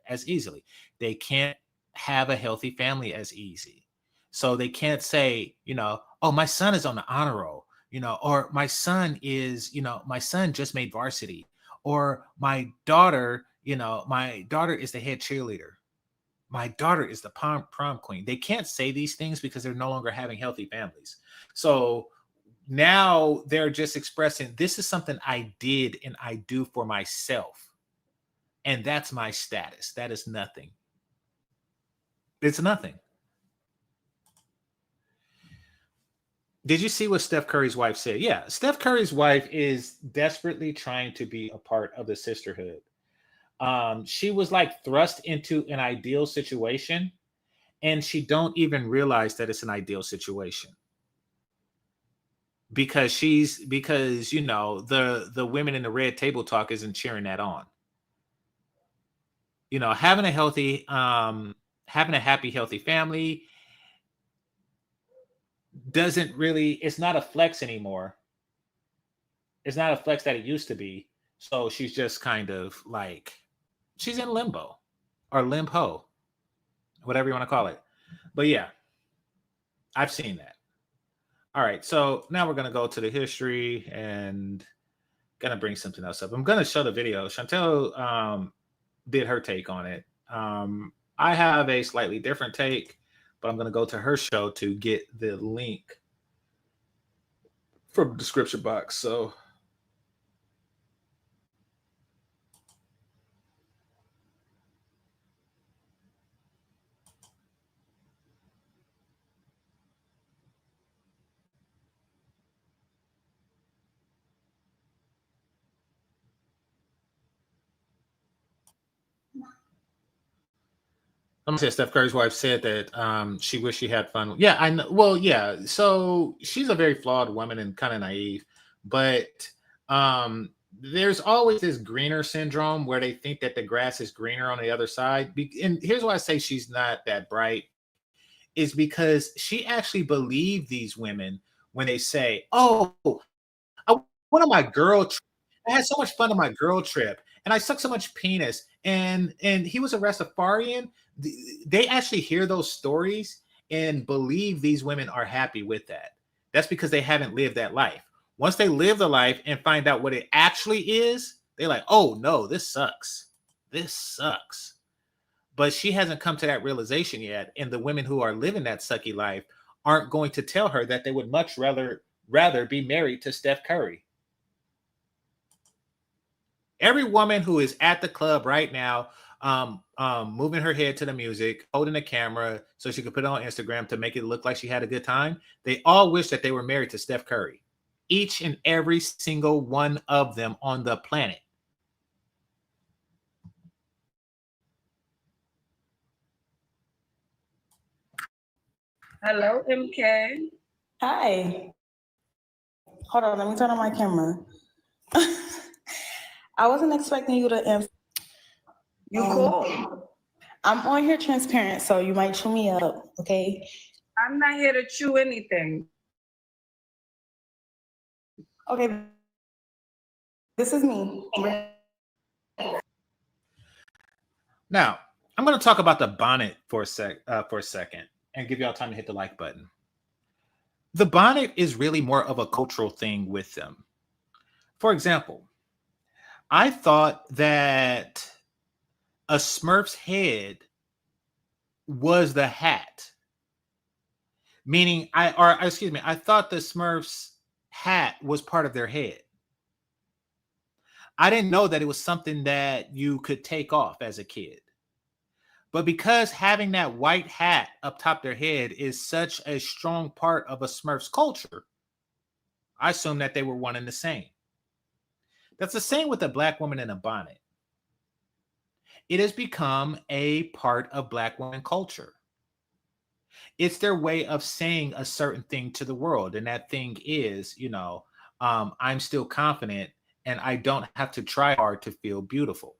[SPEAKER 1] as easily. They can't have a healthy family as easy. So they can't say, oh, my son is on the honor roll, or my son just made varsity, or my daughter is the head cheerleader. My daughter is the prom queen. They can't say these things because they're no longer having healthy families. So Now they're just expressing, this is something I did and I do for myself. And that's my status. That is nothing. It's nothing. Did you see what Steph Curry's wife said? Yeah, Steph Curry's wife is desperately trying to be a part of the sisterhood. She was like thrust into an ideal situation, and she don't even realize that it's an ideal situation because you know the women in the red table talk isn't cheering that on. You know, having a happy, healthy family doesn't really, it's not a flex anymore. It's not a flex that it used to be. So she's just kind of like, she's in limbo or limbo, whatever you want to call it. But yeah, I've seen that. All right. So now we're going to go to the history and going to bring something else up. I'm going to show the video. Chantel did her take on it. I have a slightly different take, but I'm going to go to her show to get the link from the description box. So I'm saying Steph Curry's wife said that she wished she had fun. Yeah, I know. Well, yeah. So she's a very flawed woman and kind of naive, but there's always this greener syndrome where they think that the grass is greener on the other side. And here's why I say she's not that bright is because she actually believed these women when they say, "Oh, I went on my girl trip. I had so much fun on my girl trip, and I sucked so much penis." And he was a Rastafarian. They actually hear those stories and believe these women are happy with that. That's because they haven't lived that life. Once they live the life and find out what it actually is, they're like, "Oh no, this sucks. This sucks." But she hasn't come to that realization yet. And the women who are living that sucky life aren't going to tell her that they would much rather be married to Steph Curry. Every woman who is at the club right now, moving her head to the music, holding a camera so she could put it on Instagram to make it look like she had a good time, they all wish that they were married to Steph Curry. Each and every single one of them on the planet.
[SPEAKER 4] Hello, MK.
[SPEAKER 5] Hi. Hold on, let me turn on my camera. I wasn't expecting you to answer.
[SPEAKER 4] You called.
[SPEAKER 5] I'm on here transparent, so you might chew me up, okay?
[SPEAKER 4] I'm not here to chew anything.
[SPEAKER 5] Okay. This is me.
[SPEAKER 1] Now, I'm going to talk about the bonnet for a second and give y'all time to hit the like button. The bonnet is really more of a cultural thing with them. For example, I thought that a Smurf's head was the hat. Meaning, I thought the Smurf's hat was part of their head. I didn't know that it was something that you could take off as a kid. But because having that white hat up top their head is such a strong part of a Smurf's culture, I assumed that they were one and the same. That's the same with a black woman in a bonnet. It has become a part of black women culture. It's their way of saying a certain thing to the world. And that thing is, I'm still confident and I don't have to try hard to feel beautiful.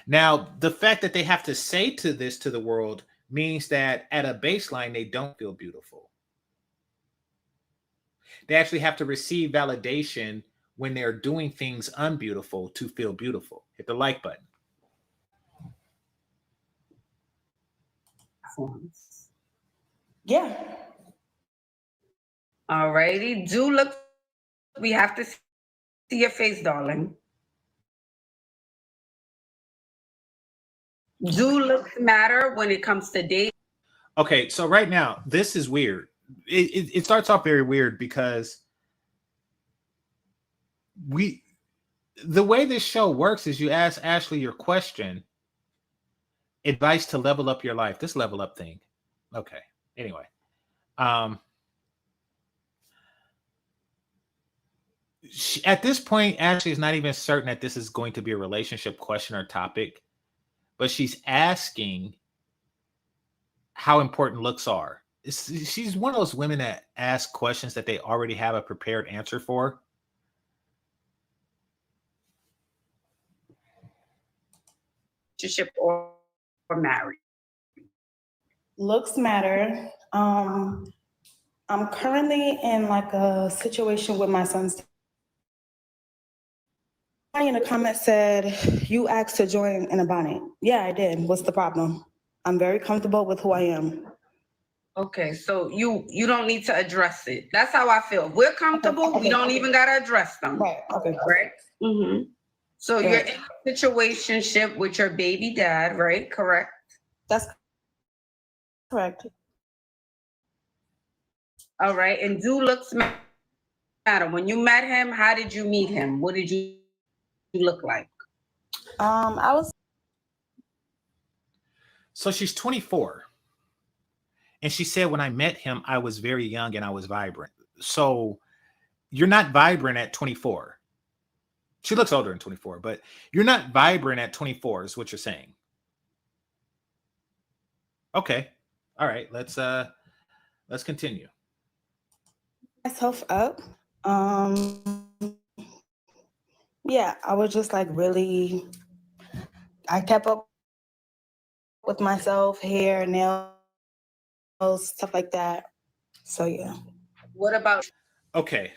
[SPEAKER 1] Now, the fact that they have to say this to the world means that at a baseline, they don't feel beautiful. They actually have to receive validation when they're doing things unbeautiful to feel beautiful. Hit the like button.
[SPEAKER 5] Yeah.
[SPEAKER 4] All righty. Do look. We have to see your face, darling. Do looks matter when it comes to dating?
[SPEAKER 1] Okay, so right now, this is weird it starts off very weird because the way this show works is you ask Ashley your question, advice to level up your life. This level up thing. Okay. Anyway. At this point, Ashley is not even certain that this is going to be a relationship question or topic, but she's asking how important looks are. She's one of those women that ask questions that they already have a prepared answer for.
[SPEAKER 4] Relationship or married.
[SPEAKER 5] Looks matter. I'm currently in like a situation with my son's. Somebody in the comment said, you asked to join in a bonnet. Yeah, I did. What's the problem? I'm very comfortable with who I am.
[SPEAKER 4] Okay, so you don't need to address it. That's how I feel. We're comfortable.
[SPEAKER 5] Okay.
[SPEAKER 4] We don't even gotta address them.
[SPEAKER 5] Right, okay.
[SPEAKER 4] Right. Mm-hmm. So
[SPEAKER 5] Right.
[SPEAKER 4] you're in a situationship with your baby dad, right? Correct.
[SPEAKER 5] That's correct.
[SPEAKER 4] All right. And do looks matter. When you met him, how did you meet him? What did you look like?
[SPEAKER 5] I was.
[SPEAKER 1] So she's 24. And she said, when I met him, I was very young and I was vibrant. So you're not vibrant at 24. She looks older than 24, but you're not vibrant at 24 is what you're saying. Okay. All right. Let's continue.
[SPEAKER 5] Myself up. Yeah, I was just like really, I kept up with myself, hair, nails, stuff like that. So yeah.
[SPEAKER 4] What about?
[SPEAKER 1] Okay.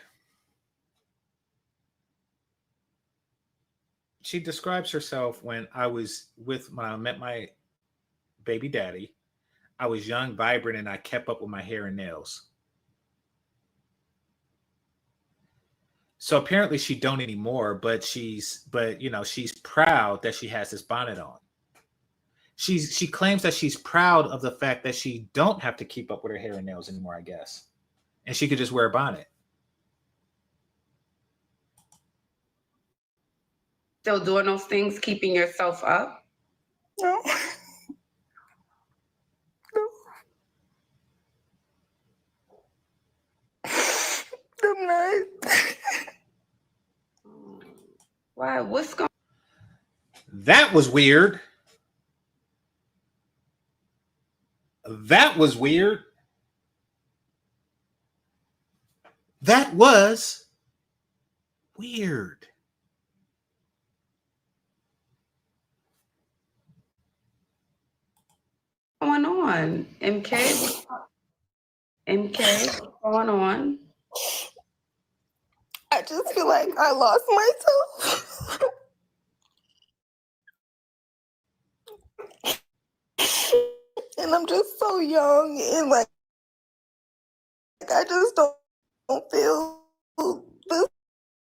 [SPEAKER 1] She describes herself when I met my baby daddy. I was young, vibrant, and I kept up with my hair and nails. So apparently she don't anymore, but she's proud that she has this bonnet on. She claims that she's proud of the fact that she don't have to keep up with her hair and nails anymore, I guess. And she could just wear a bonnet.
[SPEAKER 4] Still doing those things, keeping yourself up?
[SPEAKER 5] No. I'm not.
[SPEAKER 4] Why? What's going?
[SPEAKER 1] That was weird. That was weird. That was weird.
[SPEAKER 4] Going on? MK? What's going on?
[SPEAKER 5] I just feel like I lost myself. And I'm just so young and like I just don't feel the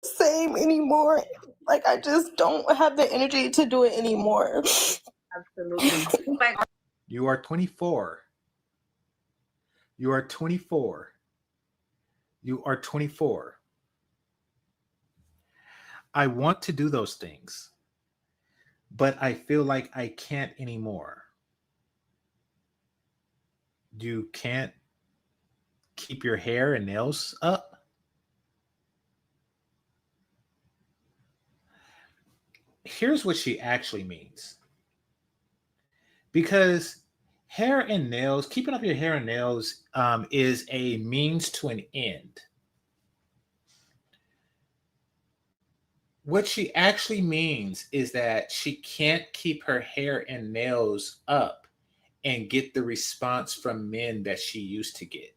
[SPEAKER 5] same anymore. Like I just don't have the energy to do it anymore.
[SPEAKER 4] Absolutely.
[SPEAKER 1] You are 24. You are 24. You are 24. I want to do those things, but I feel like I can't anymore. You can't keep your hair and nails up. Here's what she actually means. Because hair and nails, keeping up your hair and nails is a means to an end. What she actually means is that she can't keep her hair and nails up and get the response from men that she used to get.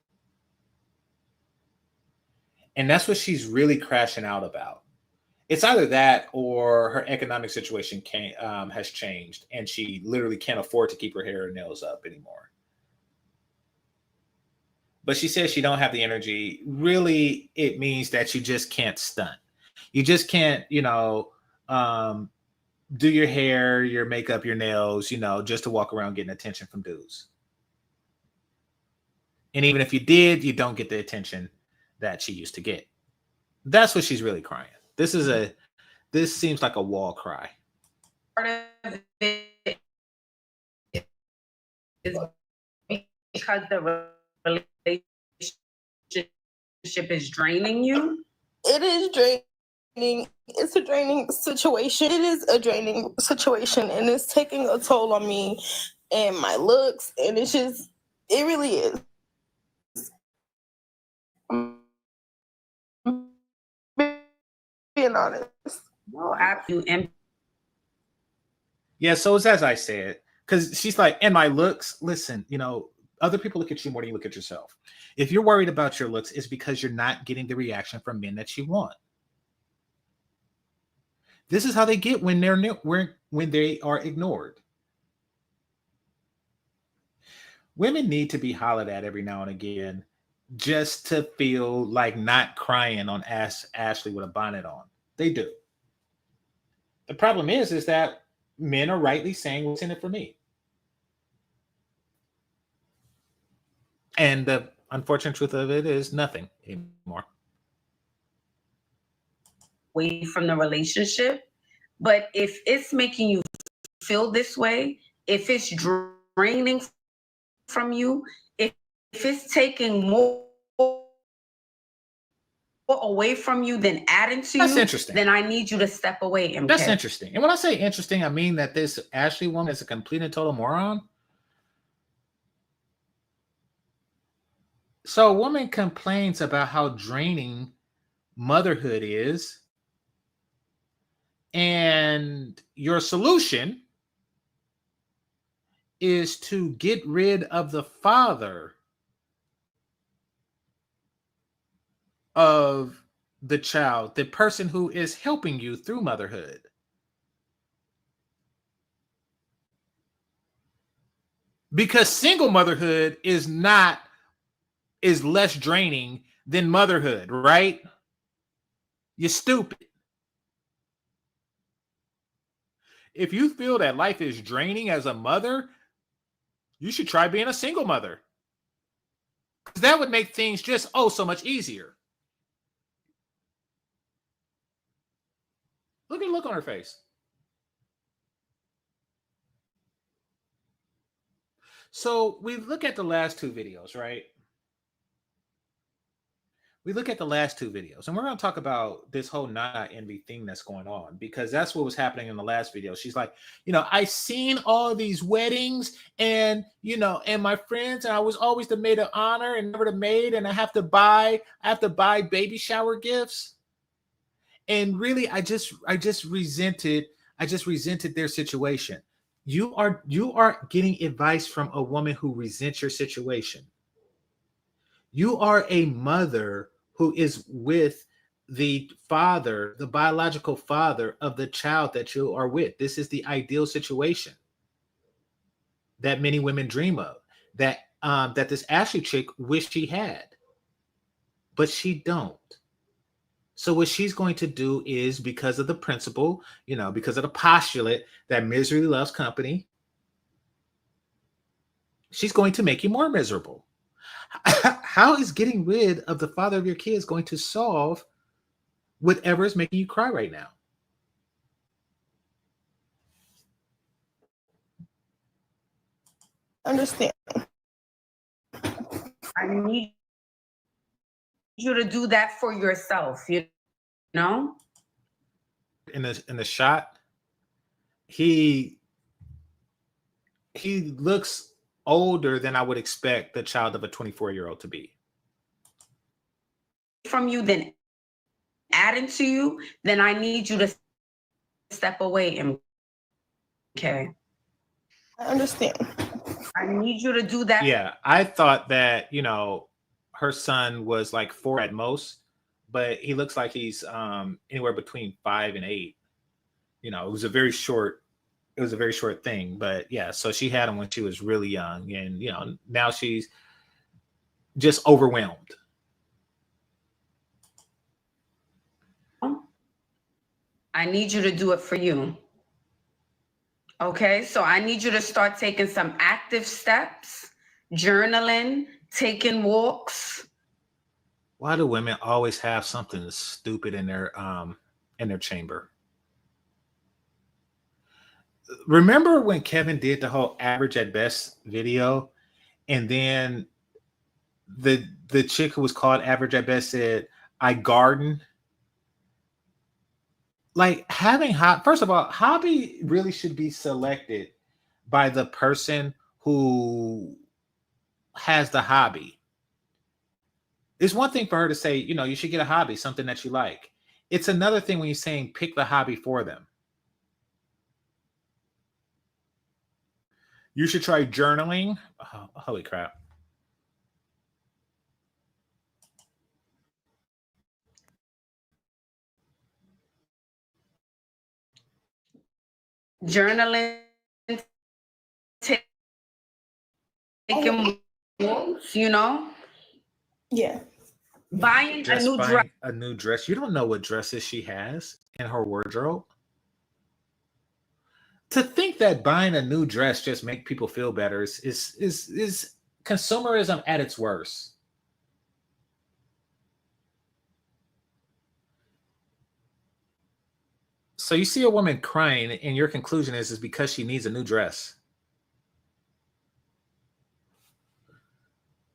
[SPEAKER 1] And that's what she's really crashing out about. It's either that or her economic situation has changed and she literally can't afford to keep her hair and nails up anymore. But she says she don't have the energy. Really, it means that you just can't stunt. You just can't, do your hair, your makeup, your nails, just to walk around getting attention from dudes. And even if you did, you don't get the attention that she used to get. That's what she's really crying. This seems like a wall cry.
[SPEAKER 4] Part of it is because the relationship is draining you.
[SPEAKER 5] It is draining. It's a draining situation. It is a draining situation, and it's taking a toll on me and my looks, and it really is. I'm being honest.
[SPEAKER 4] No, absolutely.
[SPEAKER 1] Yeah, so it's as I said, because she's like, and my looks, listen, other people look at you more than you look at yourself. If you're worried about your looks, it's because you're not getting the reaction from men that you want. This is how they get when they are ignored. Women need to be hollered at every now and again just to feel like not crying on Ashley with a bonnet on. They do. The problem is that men are rightly saying, what's in it for me? And the unfortunate truth of it is nothing anymore.
[SPEAKER 4] Away from the relationship. But if it's making you feel this way, if it's draining from you, if it's taking more away from you than adding to
[SPEAKER 1] That's
[SPEAKER 4] you,
[SPEAKER 1] interesting.
[SPEAKER 4] then I need you to step away. MK.
[SPEAKER 1] That's interesting. And when I say interesting, I mean that this Ashley woman is a complete and total moron. So a woman complains about how draining motherhood is, and your solution is to get rid of the father of the child, the person who is helping you through motherhood. Because single motherhood is less draining than motherhood, right? You're stupid. If you feel that life is draining as a mother, you should try being a single mother. Because that would make things just so much easier. Look at the look on her face. So we look at the last two videos, right? We look at the last two videos, and we're going to talk about this whole Nana envy thing that's going on, because that's what was happening in the last video. She's like, I seen all these weddings and, and my friends, and I was always the maid of honor and never the maid, and I have to buy baby shower gifts. And really, I just resented their situation. You are getting advice from a woman who resents your situation. You are a mother who is with the father, the biological father of the child that you are with. This is the ideal situation that many women dream of, that this Ashley chick wished she had, but she don't. So what she's going to do is, because of the principle, because of the postulate that misery loves company, she's going to make you more miserable. How is getting rid of the father of your kids going to solve whatever is making you cry right now?
[SPEAKER 5] Understand.
[SPEAKER 4] I need you to do that for yourself, In
[SPEAKER 1] the shot, he looks older than I would expect the child of a 24-year-old to be.
[SPEAKER 4] From you, then adding to you, then I need you to step away. Okay.
[SPEAKER 5] I understand.
[SPEAKER 4] I need you to do that.
[SPEAKER 1] Yeah, I thought that, her son was like 4 at most, but he looks like he's anywhere between 5 and 8. It was a very short thing, but yeah, so she had him when she was really young, and now she's just overwhelmed.
[SPEAKER 4] I need you to do it for you. Okay, so I need you to start taking some active steps, journaling, taking walks.
[SPEAKER 1] Why do women always have something stupid in their chamber? Remember when Kevin did the whole average at best video, and then the chick who was called average at best said, "I garden." Like having first of all, hobby really should be selected by the person who has the hobby. It's one thing for her to say, you should get a hobby, something that you like. It's another thing when you're saying pick the hobby for them. You should try journaling. Oh, holy crap.
[SPEAKER 4] Journaling, taking walks,
[SPEAKER 5] Yeah.
[SPEAKER 4] buying a
[SPEAKER 1] Just
[SPEAKER 4] new dress.
[SPEAKER 1] buying a new dress. You don't know what dresses she has in her wardrobe. To think that buying a new dress just make people feel better is consumerism at its worst. So you see a woman crying, and your conclusion is because she needs a new dress.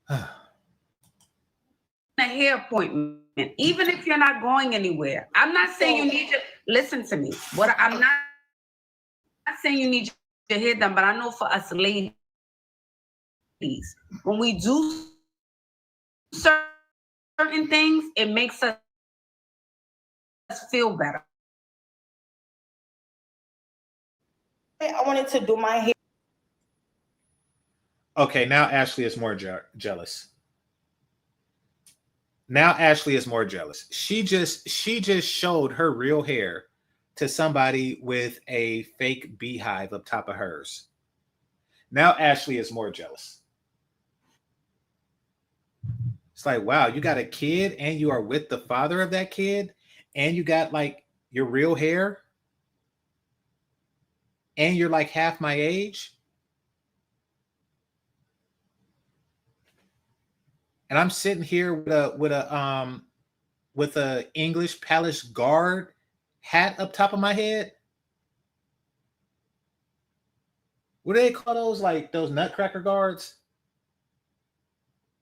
[SPEAKER 4] A hair appointment, even if you're not going anywhere. I'm not saying you need to listen to me. I'm not saying you need your hair done, but I know for us ladies, when we do certain things, it makes us feel better.
[SPEAKER 5] I wanted to do my hair.
[SPEAKER 1] Okay, now Ashley is more jealous. Now Ashley is more jealous. She just showed her real hair to somebody with a fake beehive up top of hers. Now Ashley is more jealous. It's like, wow, you got a kid and you are with the father of that kid, and you got like your real hair, and you're like half my age. And I'm sitting here with a English Palace Guard hat up top of my head. What do they call those? Like those Nutcracker guards?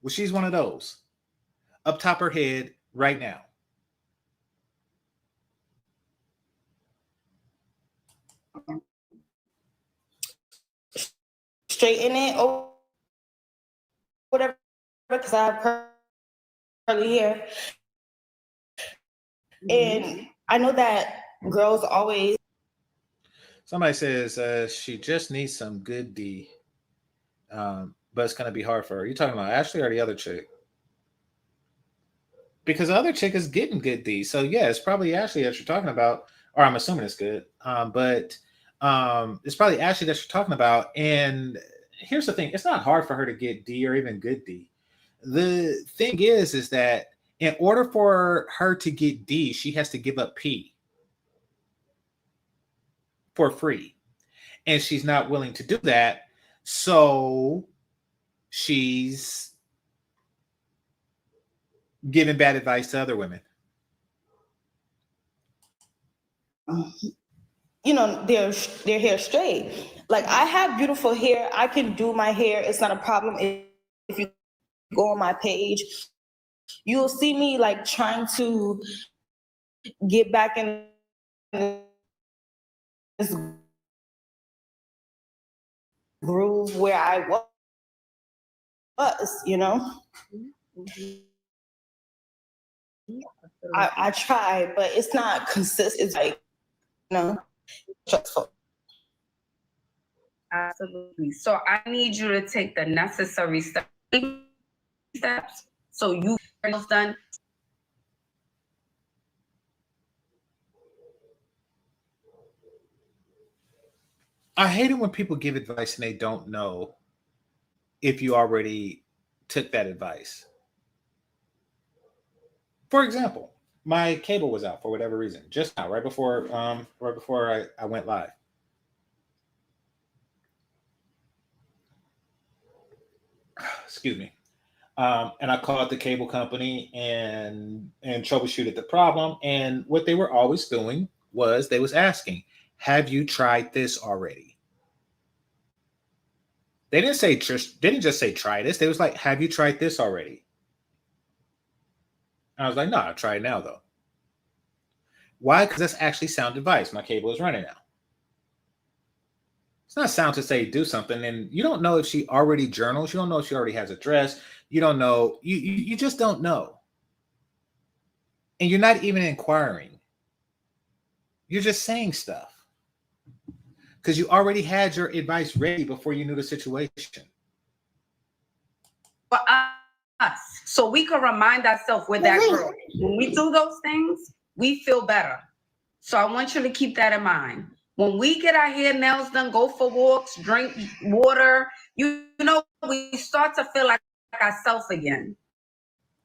[SPEAKER 1] Well, she's one of those up top her head right now.
[SPEAKER 5] Straighten it or whatever, because I have curly hair. And I know that girls always.
[SPEAKER 1] Somebody says she just needs some good D, but it's going to be hard for her. You talking about Ashley or the other chick? Because the other chick is getting good D. So yeah, it's probably Ashley that you're talking about, or I'm assuming it's good. But it's probably Ashley that you're talking about. And here's the thing: it's not hard for her to get D or even good D. The thing is that in order for her to get D, she has to give up P for free, and she's not willing to do that. So she's giving bad advice to other women.
[SPEAKER 5] Their hair straight. Like, I have beautiful hair. I can do my hair. It's not a problem. If you go on my page, you'll see me like trying to get back in this groove where I was, I try, but it's not consistent. It's like, stressful.
[SPEAKER 4] Absolutely. So I need you to take the necessary steps so you get it done.
[SPEAKER 1] I hate it when people give advice and they don't know if you already took that advice. For example, my cable was out for whatever reason just now, right before I went live. Excuse me. And I called the cable company and troubleshooted the problem. And what they were always doing was they was asking, "Have you tried this already?" They didn't just say try this. They was like, "Have you tried this already?" And I was like, "No, I'll try it now though." Why? Because that's actually sound advice. My cable is running now. It's not sound to say do something, and you don't know if she already journals. You don't know if she already has a dress. You don't know. You just don't know, and you're not even inquiring. You're just saying stuff because you already had your advice ready before you knew the situation.
[SPEAKER 4] For us, so we can remind ourselves with that girl. When we do those things, we feel better. So I want you to keep that in mind. When we get our hair, nails done, go for walks, drink water, you know, we start to feel like ourselves again.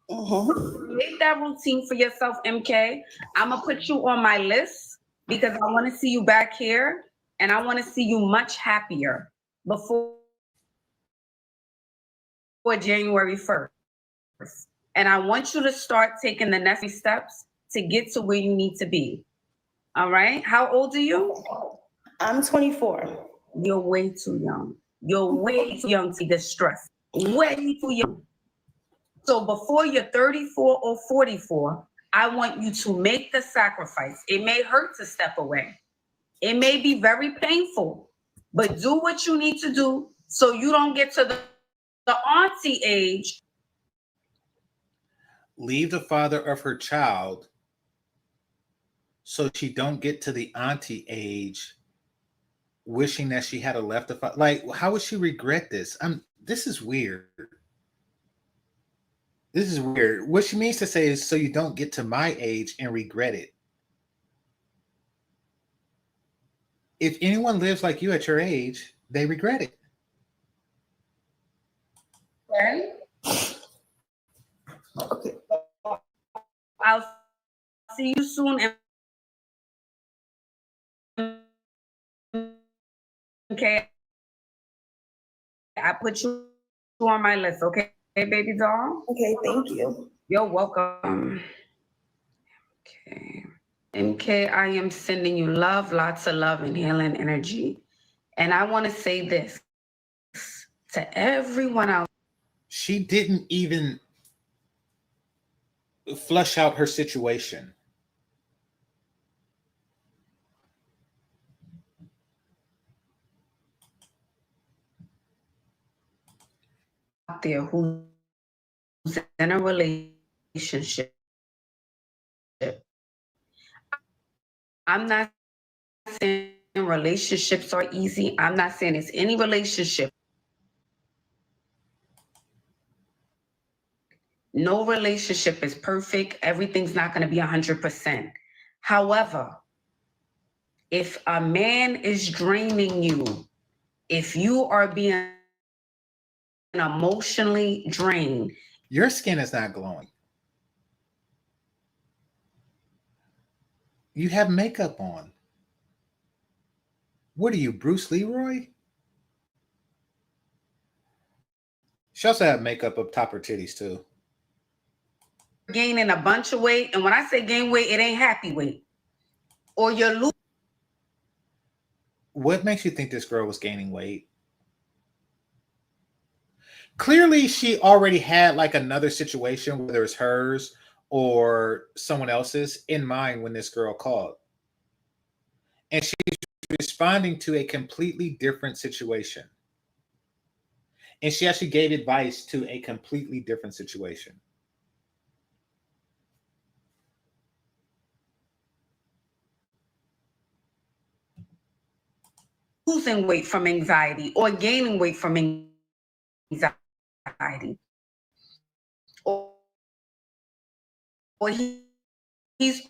[SPEAKER 4] Make that routine for yourself, MK. I'm going to put you on my list because I want to see you back here and I want to see you much happier before January 1st. And I want you to start taking the necessary steps to get to where you need to be. All right? How old are you?
[SPEAKER 5] I'm 24.
[SPEAKER 4] You're way too young. You're way too young to be distressed. Way too young. So before you're 34 or 44, I want you to make the sacrifice. It may hurt to step away. It may be very painful, but do what you need to do so you don't get to the auntie age.
[SPEAKER 1] Leave the father of her child so she don't get to the auntie age wishing that she had a left the father. Like, how would she regret this? This is weird. This is weird. What she means to say is so you don't get to my age and regret it. If anyone lives like you at your age, they regret it.
[SPEAKER 4] Okay.
[SPEAKER 5] Okay.
[SPEAKER 4] I'll see you soon. Okay. I put you on my list. Okay, baby doll.
[SPEAKER 5] Okay, thank you.
[SPEAKER 4] You're welcome. Okay. MK, I am sending you love, lots of love and healing energy. And I want to say this to everyone out.
[SPEAKER 1] She didn't even flush out her situation.
[SPEAKER 4] Out there who's in a relationship. I'm not saying relationships are easy. I'm not saying it's any relationship. No relationship is perfect. Everything's not going to be 100%. However, if a man is draining you, if you are being emotionally drained,
[SPEAKER 1] your skin is not glowing. You have makeup on. What are you, Bruce Leroy? She also had makeup up top her titties too.
[SPEAKER 4] Gaining a bunch of weight, and when I say gain weight, it ain't happy weight. Or you're losing.
[SPEAKER 1] What makes you think this girl was gaining weight? Clearly, she already had like another situation, whether it's hers or someone else's, in mind when this girl called. And she's responding to a completely different situation. And she actually gave advice to a completely different situation.
[SPEAKER 4] Losing weight from anxiety or gaining weight from anxiety. Or he's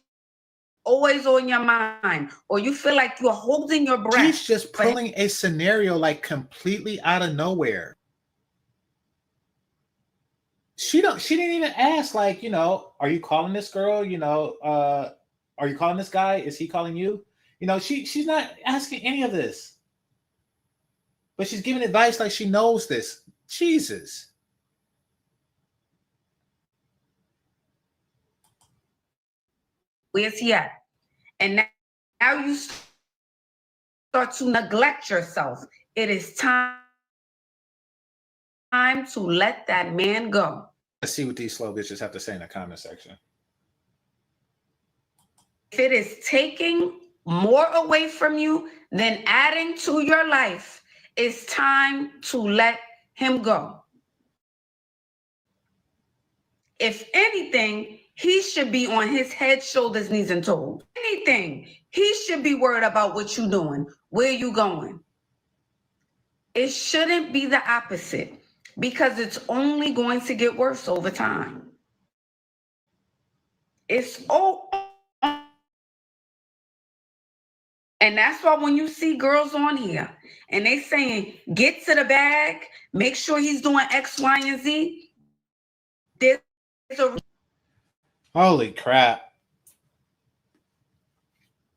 [SPEAKER 4] always on your mind, or you feel like you're holding your breath.
[SPEAKER 1] She's just pulling a scenario like completely out of nowhere. She didn't even ask, like, you know, are you calling this girl? You know, are you calling this guy? Is he calling you? You know, she's not asking any of this. But she's giving advice like she knows this. Jesus.
[SPEAKER 4] Where's he at? And now you start to neglect yourself. It is time to let that man go.
[SPEAKER 1] Let's see what these slow bitches have to say in the comment section.
[SPEAKER 4] If it is taking more away from you than adding to your life, it's time to let him go. If anything, he should be on his head, shoulders, knees, and toes. Anything, he should be worried about what you're doing, where you going. It shouldn't be the opposite, because it's only going to get worse over time. It's all. And that's why when you see girls on here and they saying, get to the bag, make sure he's doing X, Y, and Z, there's a...
[SPEAKER 1] Holy crap.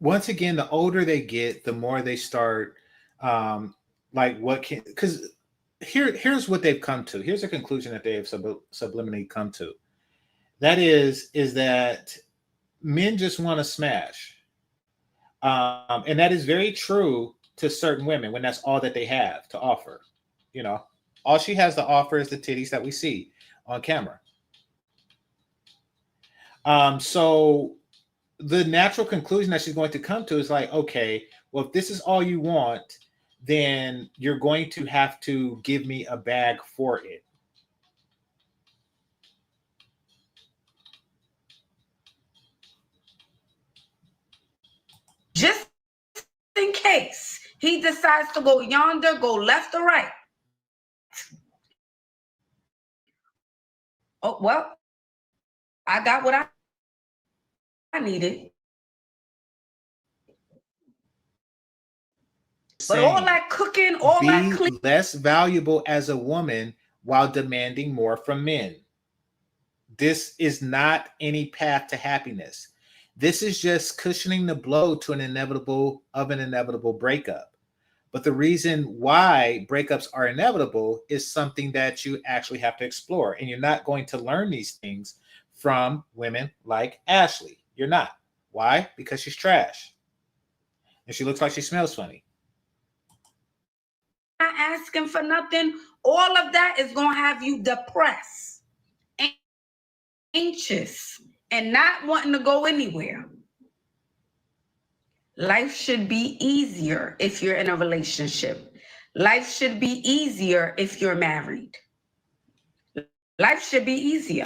[SPEAKER 1] Once again, the older they get, the more they start like what can, because here's what they've come to. Here's a conclusion that they have subliminally come to. That is that men just want to smash. And that is very true to certain women when that's all that they have to offer. You know, all she has to offer is the titties that we see on camera. So the natural conclusion that she's going to come to is like, okay, well, if this is all you want, then you're going to have to give me a bag for it.
[SPEAKER 4] Just in case he decides to go yonder, go left or right. Oh, well, I got what I needed. But all that cooking, all that cleaning.
[SPEAKER 1] Be less valuable as a woman while demanding more from men. This is not any path to happiness. This is just cushioning the blow to an inevitable breakup. But the reason why breakups are inevitable is something that you actually have to explore. And you're not going to learn these things from women like Ashley. You're not. Why? Because she's trash. And she looks like she smells funny.
[SPEAKER 4] Not asking for nothing. All of that is going to have you depressed, anxious, and not wanting to go anywhere. Life should be easier if you're in a relationship. Life should be easier if you're married. Life should be easier.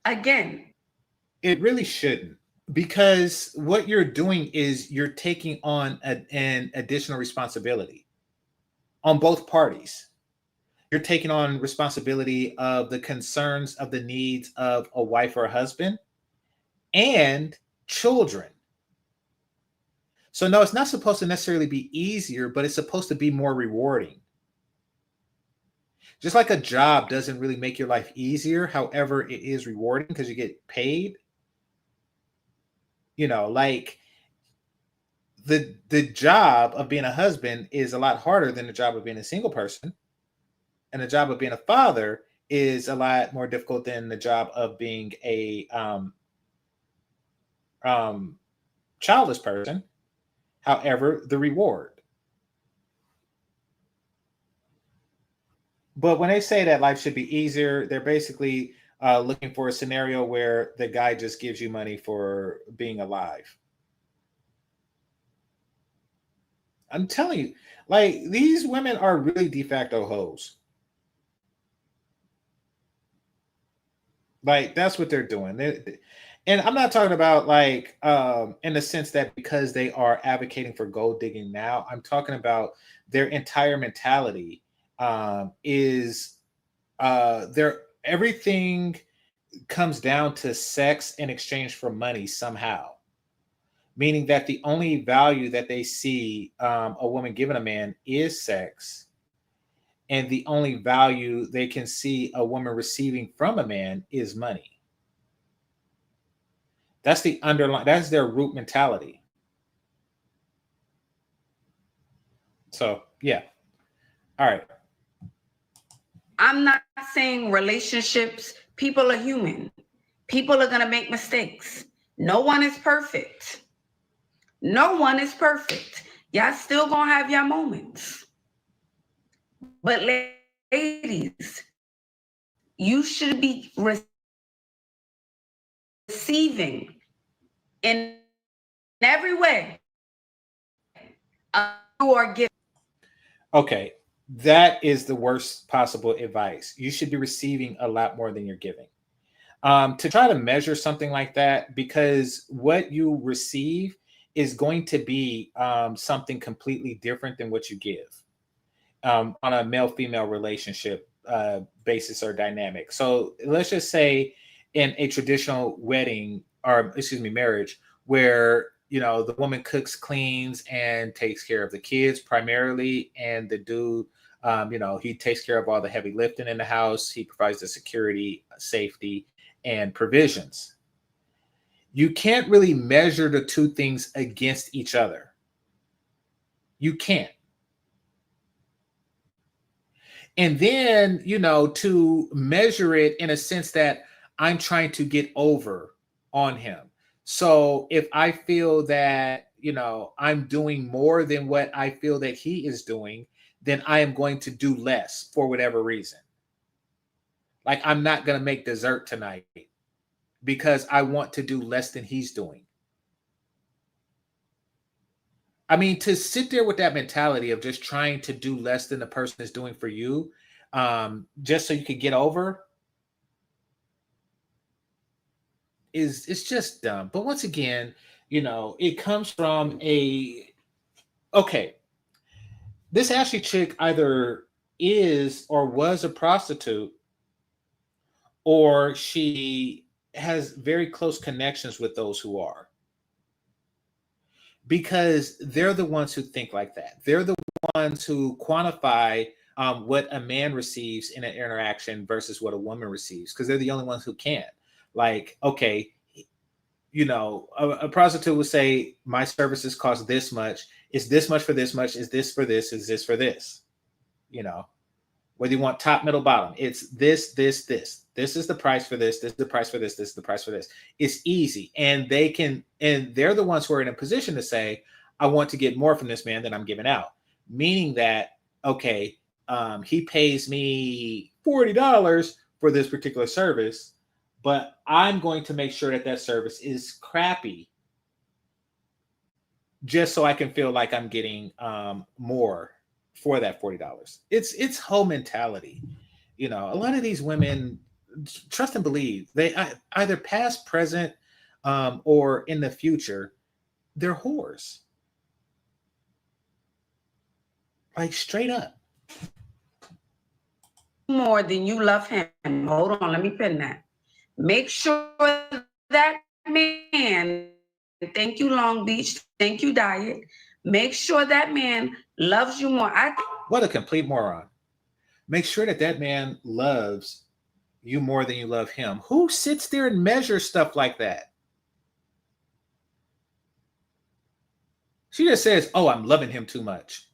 [SPEAKER 4] Again,
[SPEAKER 1] it really shouldn't, because what you're doing is you're taking on an additional responsibility on both parties. You're taking on responsibility of the concerns of the needs of a wife or a husband and children. So no, it's not supposed to necessarily be easier, but it's supposed to be more rewarding. Just like a job doesn't really make your life easier, however, it is rewarding because you get paid. You know, like the job of being a husband is a lot harder than the job of being a single person. And the job of being a father is a lot more difficult than the job of being a childless person. However, the reward. But when they say that life should be easier, they're basically looking for a scenario where the guy just gives you money for being alive. I'm telling you, like, these women are really de facto hoes. Like, that's what they're doing. And I'm not talking about like in the sense that because they are advocating for gold digging now. I'm talking about their entire mentality is their everything comes down to sex in exchange for money somehow. Meaning that the only value that they see a woman giving a man is sex. And the only value they can see a woman receiving from a man is money. That's the underlying, that's their root mentality. So, yeah. All right.
[SPEAKER 4] I'm not saying relationships, people are human. People are going to make mistakes. No one is perfect. No one is perfect. Y'all still gonna have your moments. But ladies, you should be receiving in every way you are giving.
[SPEAKER 1] Okay, that is the worst possible advice. You should be receiving a lot more than you're giving. To try to measure something like that, because what you receive is going to be something completely different than what you give on a male female relationship basis or dynamic. So let's just say in a traditional wedding, or excuse me, marriage, where the woman cooks, cleans, and takes care of the kids primarily, and the dude, he takes care of all the heavy lifting in the house. He provides the security, safety, and provisions. You can't really measure the two things against each other. You can't. And then, to measure it in a sense that I'm trying to get over on him. So if I feel that, I'm doing more than what I feel that he is doing, then I am going to do less for whatever reason. Like, I'm not going to make dessert tonight because I want to do less than he's doing. I mean, to sit there with that mentality of just trying to do less than the person is doing for you, just so you could get over, it's just dumb. But once again, it comes from okay, this Ashley chick either is or was a prostitute, or she has very close connections with those who are. Because they're the ones who think like that. They're the ones who quantify what a man receives in an interaction versus what a woman receives, because they're the only ones who can. Like, okay, a prostitute would say, my services cost this much. Is this much for this much? Is this for this? Is this for this? Whether you want top, middle, bottom, it's this, this, this. This is the price for this. This is the price for this. This is the price for this. It's easy. And they're the ones who are in a position to say, I want to get more from this man than I'm giving out. Meaning that, okay, he pays me $40 for this particular service, but I'm going to make sure that service is crappy just so I can feel like I'm getting more for that $40. It's whole mentality. A lot of these women, trust and believe, they either past, present, or in the future, they're whores. Like, straight up.
[SPEAKER 4] More than you love him. Hold on, let me pin that. Make sure that man, thank you Long Beach, thank you Diet, make sure that man loves you more.
[SPEAKER 1] What a complete moron. Make sure that man loves you more than you love him. Who sits there and measures stuff like that? She just says, oh, I'm loving him too much.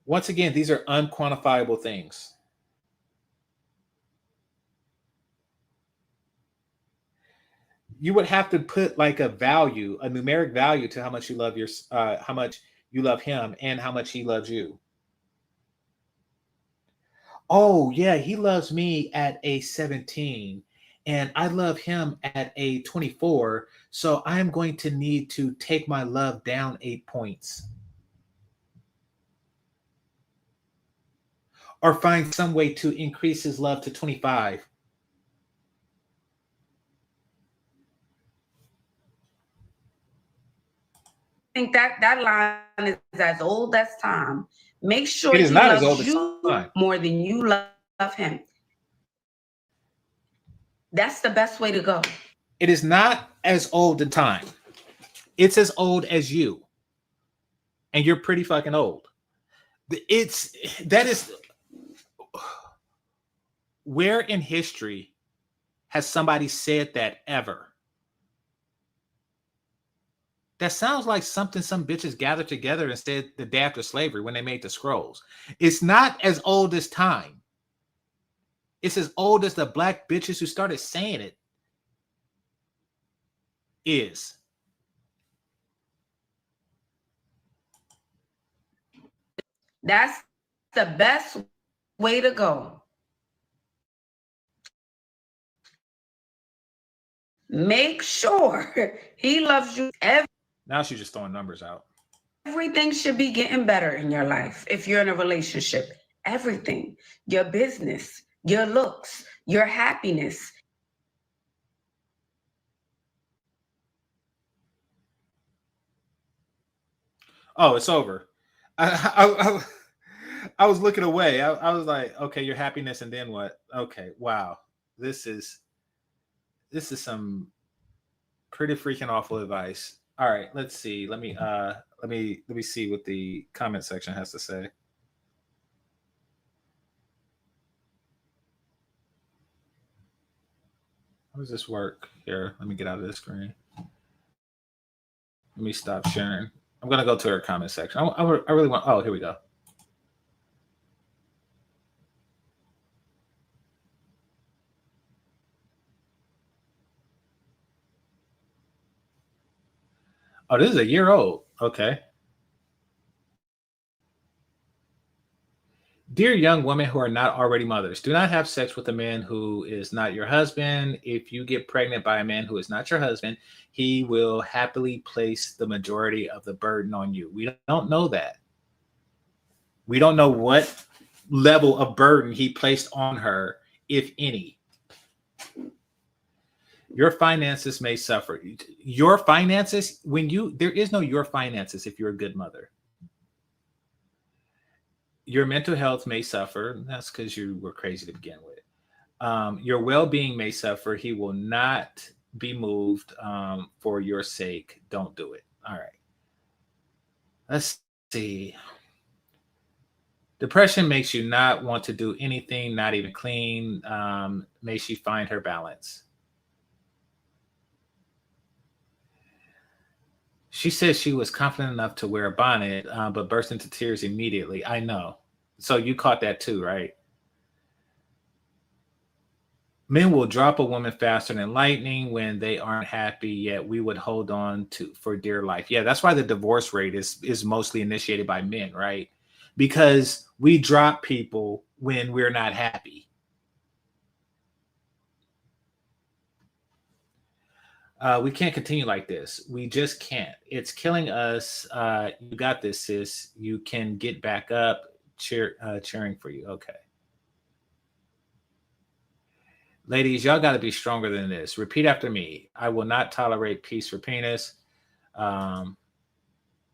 [SPEAKER 1] Once again, these are unquantifiable things. You would have to put like a value, a numeric value, to how much you love how much you love him and how much he loves you. Oh yeah, he loves me at a 17 and I love him at a 24. So I am going to need to take my love down 8 points. Or find some way to increase his love to 25.
[SPEAKER 4] I think that line is as old as time. Make sure
[SPEAKER 1] it is
[SPEAKER 4] he
[SPEAKER 1] not
[SPEAKER 4] loves
[SPEAKER 1] as old as
[SPEAKER 4] you
[SPEAKER 1] time.
[SPEAKER 4] More than you love him. That's the best way to go.
[SPEAKER 1] It is not as old in time. It's as old as you. And you're pretty fucking old. That is, where in history has somebody said that ever? That sounds like something some bitches gathered together and said the day after slavery when they made the scrolls. It's not as old as time. It's as old as the black bitches who started saying it is.
[SPEAKER 4] That's the best way to go. Make sure he loves you.
[SPEAKER 1] Now she's just throwing numbers out.
[SPEAKER 4] Everything should be getting better in your life if you're in a relationship. Everything. Your business, your looks, your happiness.
[SPEAKER 1] Oh, it's over. I was looking away. I was like, okay, your happiness, and then what? Okay, wow. This is some pretty freaking awful advice. All right, let's see. Let me see what the comment section has to say. How does this work? Here, let me get out of this screen. Let me stop sharing. I'm gonna go to her comment section. I really want. Oh, here we go. Oh, this is a year old. Okay. Dear young women who are not already mothers, do not have sex with a man who is not your husband. If you get pregnant by a man who is not your husband, he will happily place the majority of the burden on you. We don't know that. We don't know what level of burden he placed on her, if any. Your finances may suffer. Your finances, there is no your finances if you're a good mother. Your mental health may suffer. That's because you were crazy to begin with. Your well-being may suffer. He will not be moved for your sake. Don't do it. All right. Let's see. Depression makes you not want to do anything, not even clean. May she find her balance. She says she was confident enough to wear a bonnet, but burst into tears immediately. I know. So you caught that too, right? Men will drop a woman faster than lightning when they aren't happy, yet we would hold on to for dear life. Yeah, that's why the divorce rate is mostly initiated by men, right? Because we drop people when we're not happy. We can't continue like this. We just can't. It's killing us. You got this, sis. You can get back up. Cheering for you. Okay. Ladies, y'all got to be stronger than this. Repeat after me. I will not tolerate peace for penis.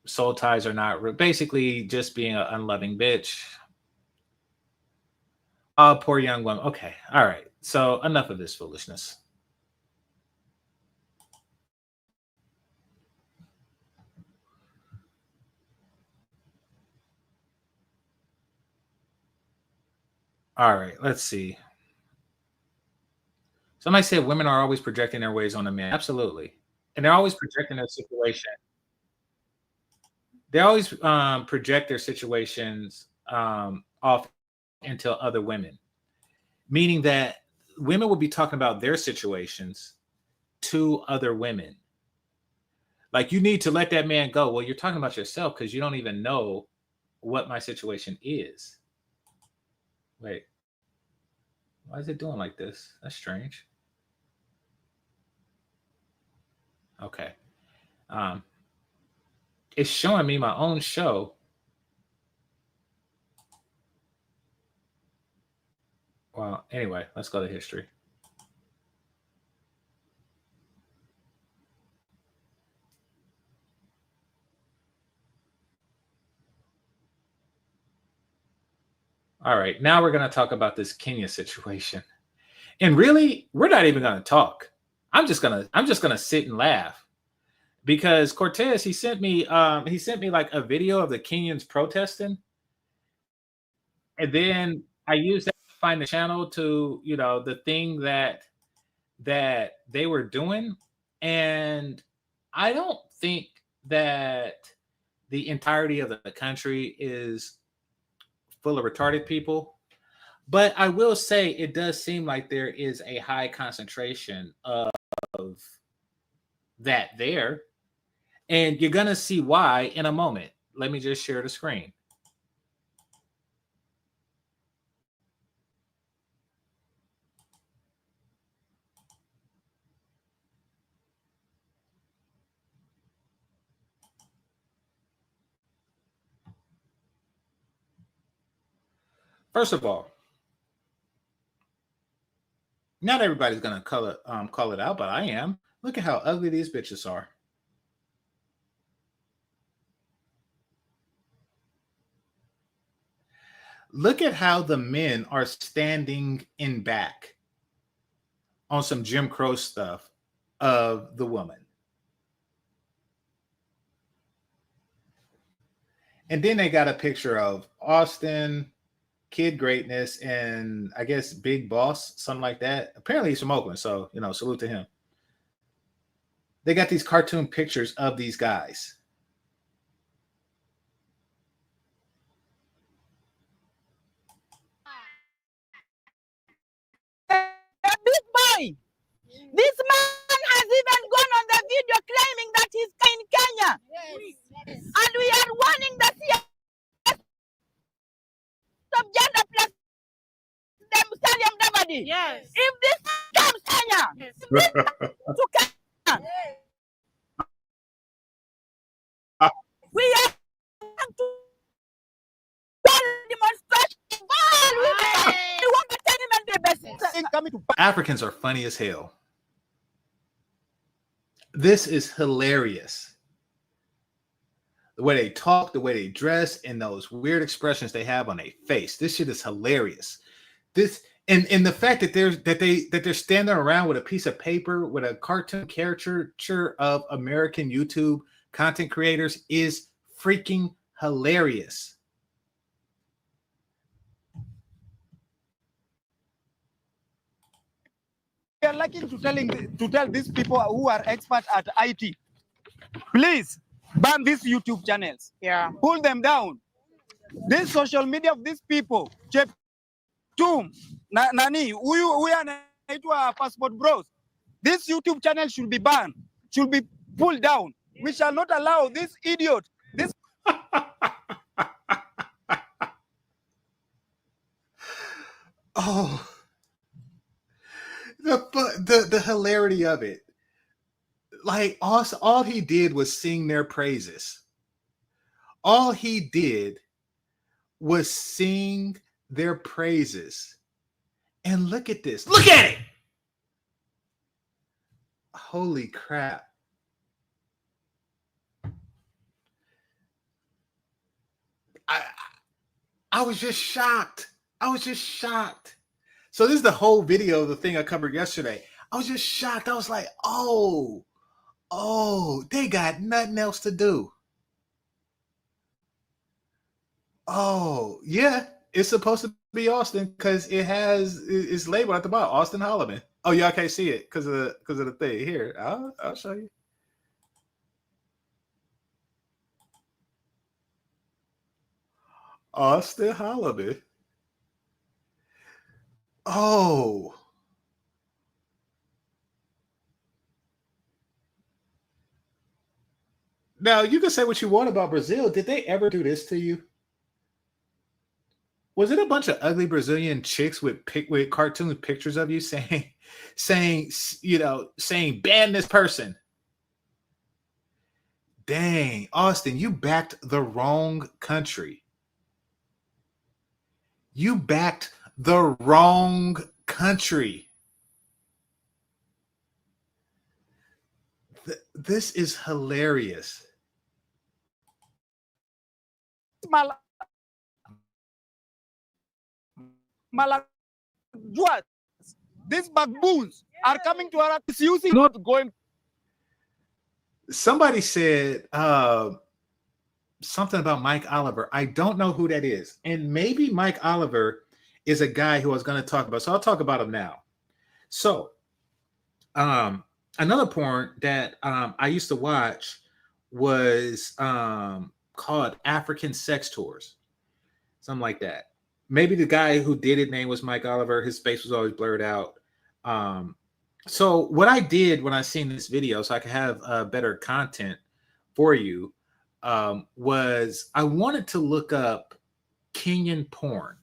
[SPEAKER 1] Soul ties are not basically just being an unloving bitch. Oh, poor young woman. Okay. All right. So enough of this foolishness. All right. Let's see. Somebody said women are always projecting their ways on a man. Absolutely. And they're always projecting their situation. They always project their situations off into other women, meaning that women will be talking about their situations to other women. Like, you need to let that man go. Well, you're talking about yourself because you don't even know what my situation is. Wait, why is it doing like this? That's strange. Okay. It's showing me my own show. Well, anyway, let's go to history. All right, now we're going to talk about this Kenya situation. And really, we're not even going to talk. I'm just going to sit and laugh. Because Cortez, he sent me like a video of the Kenyans protesting. And then I used that to find the channel to, the thing that they were doing. And I don't think that the entirety of the country is full of retarded people, but I will say it does seem like there is a high concentration of that there. And you're going to see why in a moment. Let me just share the screen. First of all, not everybody's going to call it out, but I am. Look at how ugly these bitches are. Look at how the men are standing in back on some Jim Crow stuff of the woman. And then they got a picture of Austin, Kid Greatness, and I guess Big Boss, something like that. Apparently he's from Oakland, so, salute to him. They got these cartoon pictures of these guys.
[SPEAKER 6] A big boy. This man has even gone on the video claiming that he's in Kenya. Yes. And we are warning the CS of gender plus them Salim Davadi. Yes. If this comes Kenya, yes. To Kenya, yes. We are to demonstration. We want to tell him and the best.
[SPEAKER 1] Africans are funny as hell. This is hilarious. The way they talk, the way they dress, and those weird expressions they have on their face. This shit is hilarious. This and the fact that they're standing around with a piece of paper with a cartoon caricature of American YouTube content creators is freaking hilarious.
[SPEAKER 7] We are lucky to tell these people who are experts at IT, please ban these YouTube channels.
[SPEAKER 6] Yeah.
[SPEAKER 7] Pull them down. This social media of these people, nani, we are passport bros. This YouTube channel should be banned, should be pulled down. We shall not allow this idiot, this
[SPEAKER 1] Oh, the hilarity of it. Like, all he did was sing their praises. All he did was sing their praises. And look at this. Look at it. Holy crap. I was just shocked. So this is the whole video of the thing I covered yesterday. I was just shocked. I was like, oh, they got nothing else to do. Oh, yeah, it's supposed to be Austin because it's labeled at the bottom, Austin Holloman. Oh, y'all can't see it because of the thing. Here, I'll show you. Austin Holloman. Oh. Now, you can say what you want about Brazil. Did they ever do this to you? Was it a bunch of ugly Brazilian chicks with cartoon pictures of you saying ban this person? Dang, Austin, you backed the wrong country. You backed the wrong country. This is hilarious.
[SPEAKER 7] These baboons are coming to our using not going.
[SPEAKER 1] Somebody said something about Mike Oliver. I don't know who that is. And maybe Mike Oliver is a guy who I was going to talk about. So I'll talk about him now. So another porn that I used to watch was called African Sex Tours, something like that. Maybe the guy who did it name was Mike Oliver. His face was always blurred out. So what I did when I seen this video, so I could have better content for you, was I wanted to look up Kenyan porn,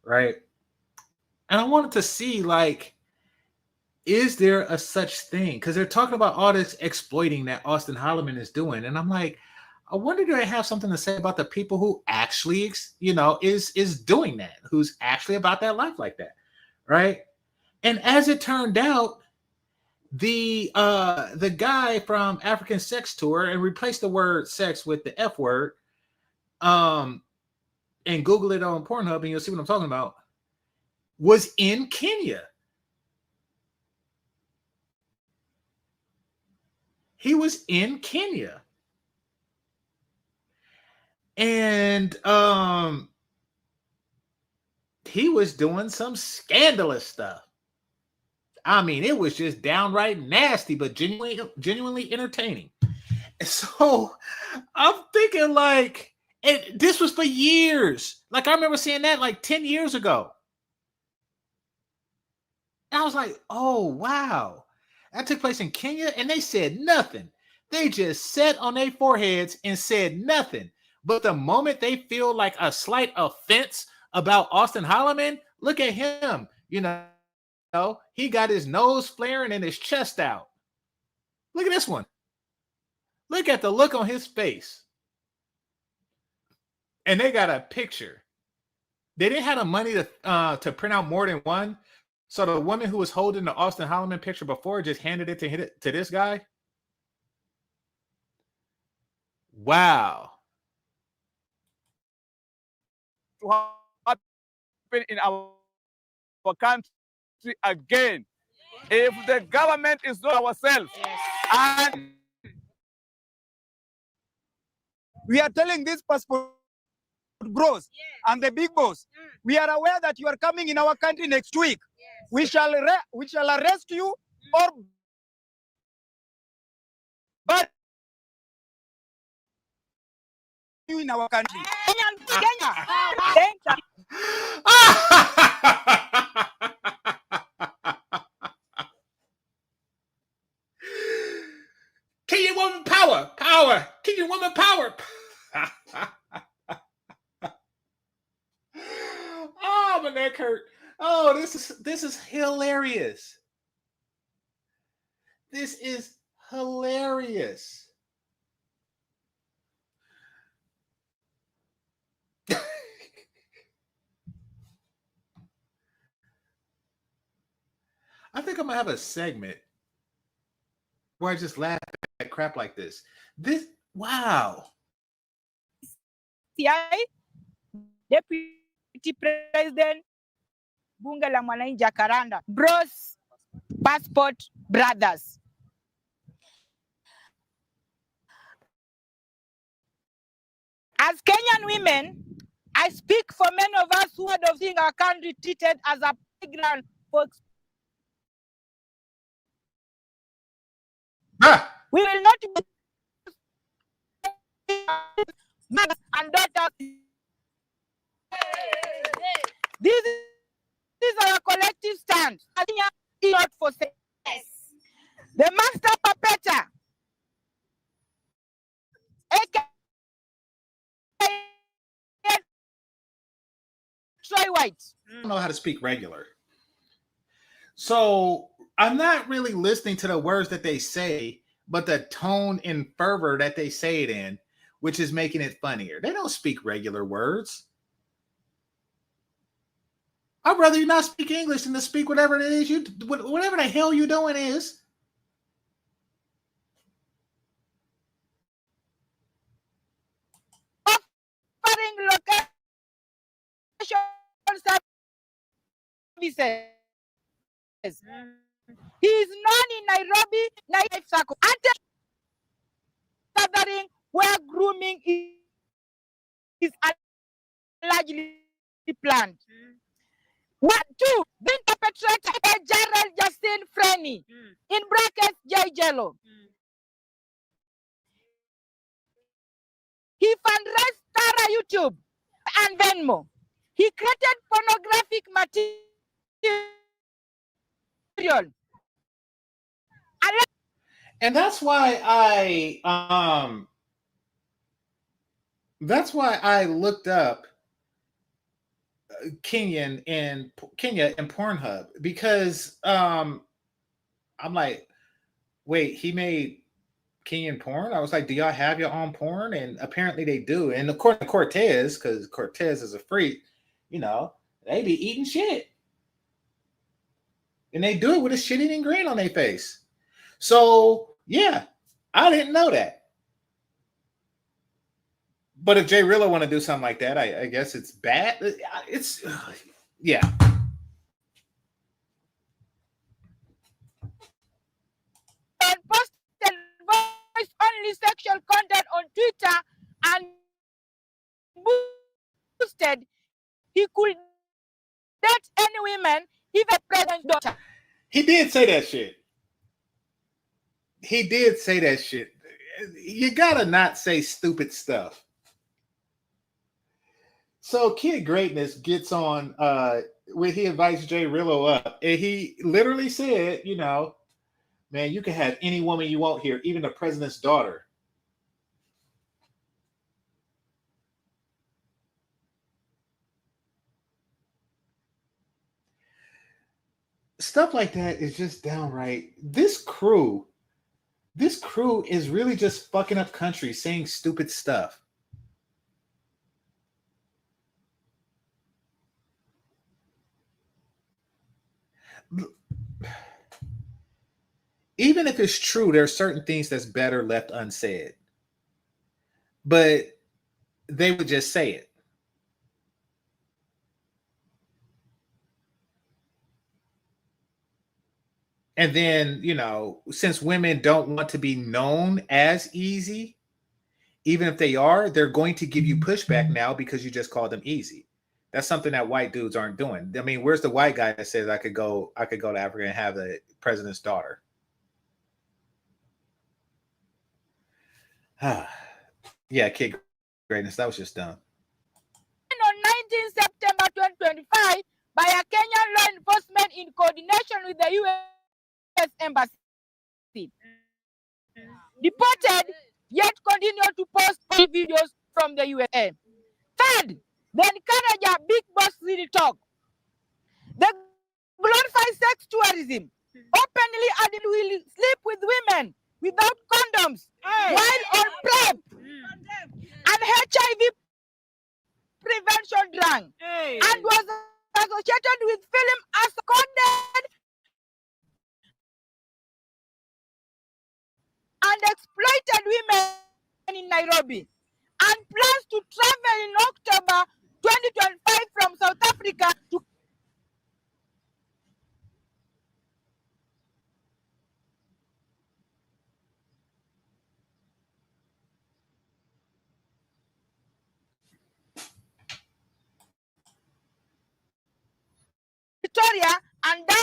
[SPEAKER 1] right? And I wanted to see, like, is there a such thing? Because they're talking about all this exploiting that Austin Holloman is doing, and I'm like, I wonder, do I have something to say about the people who actually, is doing that, who's actually about that life like that, right? And as it turned out, the guy from African Sex Tour, and replaced the word sex with the F word, and Google it on Pornhub, and you'll see what I'm talking about, was in Kenya. He was in Kenya. And he was doing some scandalous stuff. I mean, it was just downright nasty, but genuinely entertaining. And so I'm thinking, like, this was for years. Like, I remember seeing that like 10 years ago. And I was like, oh, wow. That took place in Kenya, and they said nothing. They just sat on their foreheads and said nothing. But the moment they feel like a slight offense about Austin Holloman, look at him. He got his nose flaring and his chest out. Look at this one. Look at the look on his face. And they got a picture. They didn't have the money to print out more than one. So the woman who was holding the Austin Holloman picture before just handed it to this guy. Wow.
[SPEAKER 7] To happen in our country again. If the government is not ourselves, and we are telling this passport bros and the big boss, we are aware that you are coming in our country next week. We shall arrest you or but you in our country.
[SPEAKER 1] Kenyan woman power. Kenyan woman power. Oh, my neck hurt. Oh, this is hilarious. This is hilarious. I think I'm gonna have a segment where I just laugh at crap like this. Wow.
[SPEAKER 6] CI, Deputy President, Bunge la Mwananchi Jacaranda, Bros Passport Brothers. As Kenyan women, I speak for many of us who have seen our country treated as a playground for. We will not be mothers and daughters. This is our collective stand. Not for sex. The master perpetrator, Troy White.
[SPEAKER 1] I don't know how to speak regular. So I'm not really listening to the words that they say, but the tone and fervor that they say it in, which is making it funnier. They don't speak regular words. I'd rather you not speak English than to speak whatever it is whatever the hell you're doing is.
[SPEAKER 6] Offering location services. He is known in Nairobi, Nairobi Circle, gathering where grooming is largely planned. What two? Being perpetrated by Gerald Justin Frenny, in brackets J Jello. He fundraised Tara YouTube and Venmo. He created pornographic material.
[SPEAKER 1] And that's why I looked up Kenya and Pornhub, because I'm like, wait, he made Kenyan porn? I was like, do y'all have your own porn? And apparently they do. And according to Cortez, because Cortez is a freak, you know, they be eating shit. And they do it with a shit-eating grin on their face. So, yeah, I didn't know that. But if Jay Rillo want to do something like that, I guess it's bad. It's, yeah.
[SPEAKER 6] And posted voice-only sexual content on Twitter and boosted he could date any women, even president's daughter.
[SPEAKER 1] He did say that shit. He did say that shit. You gotta not say stupid stuff. So Kid Greatness gets on when he invites Jay Rillo up, and he literally said, you know, man, you can have any woman you want here, even the president's daughter. Stuff like that is just downright. This crew is really just fucking up country, saying stupid stuff. Even if it's true, there are certain things that's better left unsaid. But they would just say it. And then, you know, since women don't want to be known as easy, even if they are, they're going to give you pushback now because you just called them easy. That's something that white dudes aren't doing. I mean, where's the white guy that says I could go to Africa and have the president's daughter? Yeah, Kid Greatness, that was just dumb.
[SPEAKER 6] On 19 September 2025, by a Kenyan law enforcement in coordination with the U.S. Embassy. Deported, yet continue to post videos from the USA. Third, they encourage a big boss really talk. They glorify sex tourism, openly adding will sleep with women without condoms, while on PrEP and HIV prevention drug, and was associated with film as coded and exploited women in Nairobi, and plans to travel in October 2025 from South Africa to Victoria and ban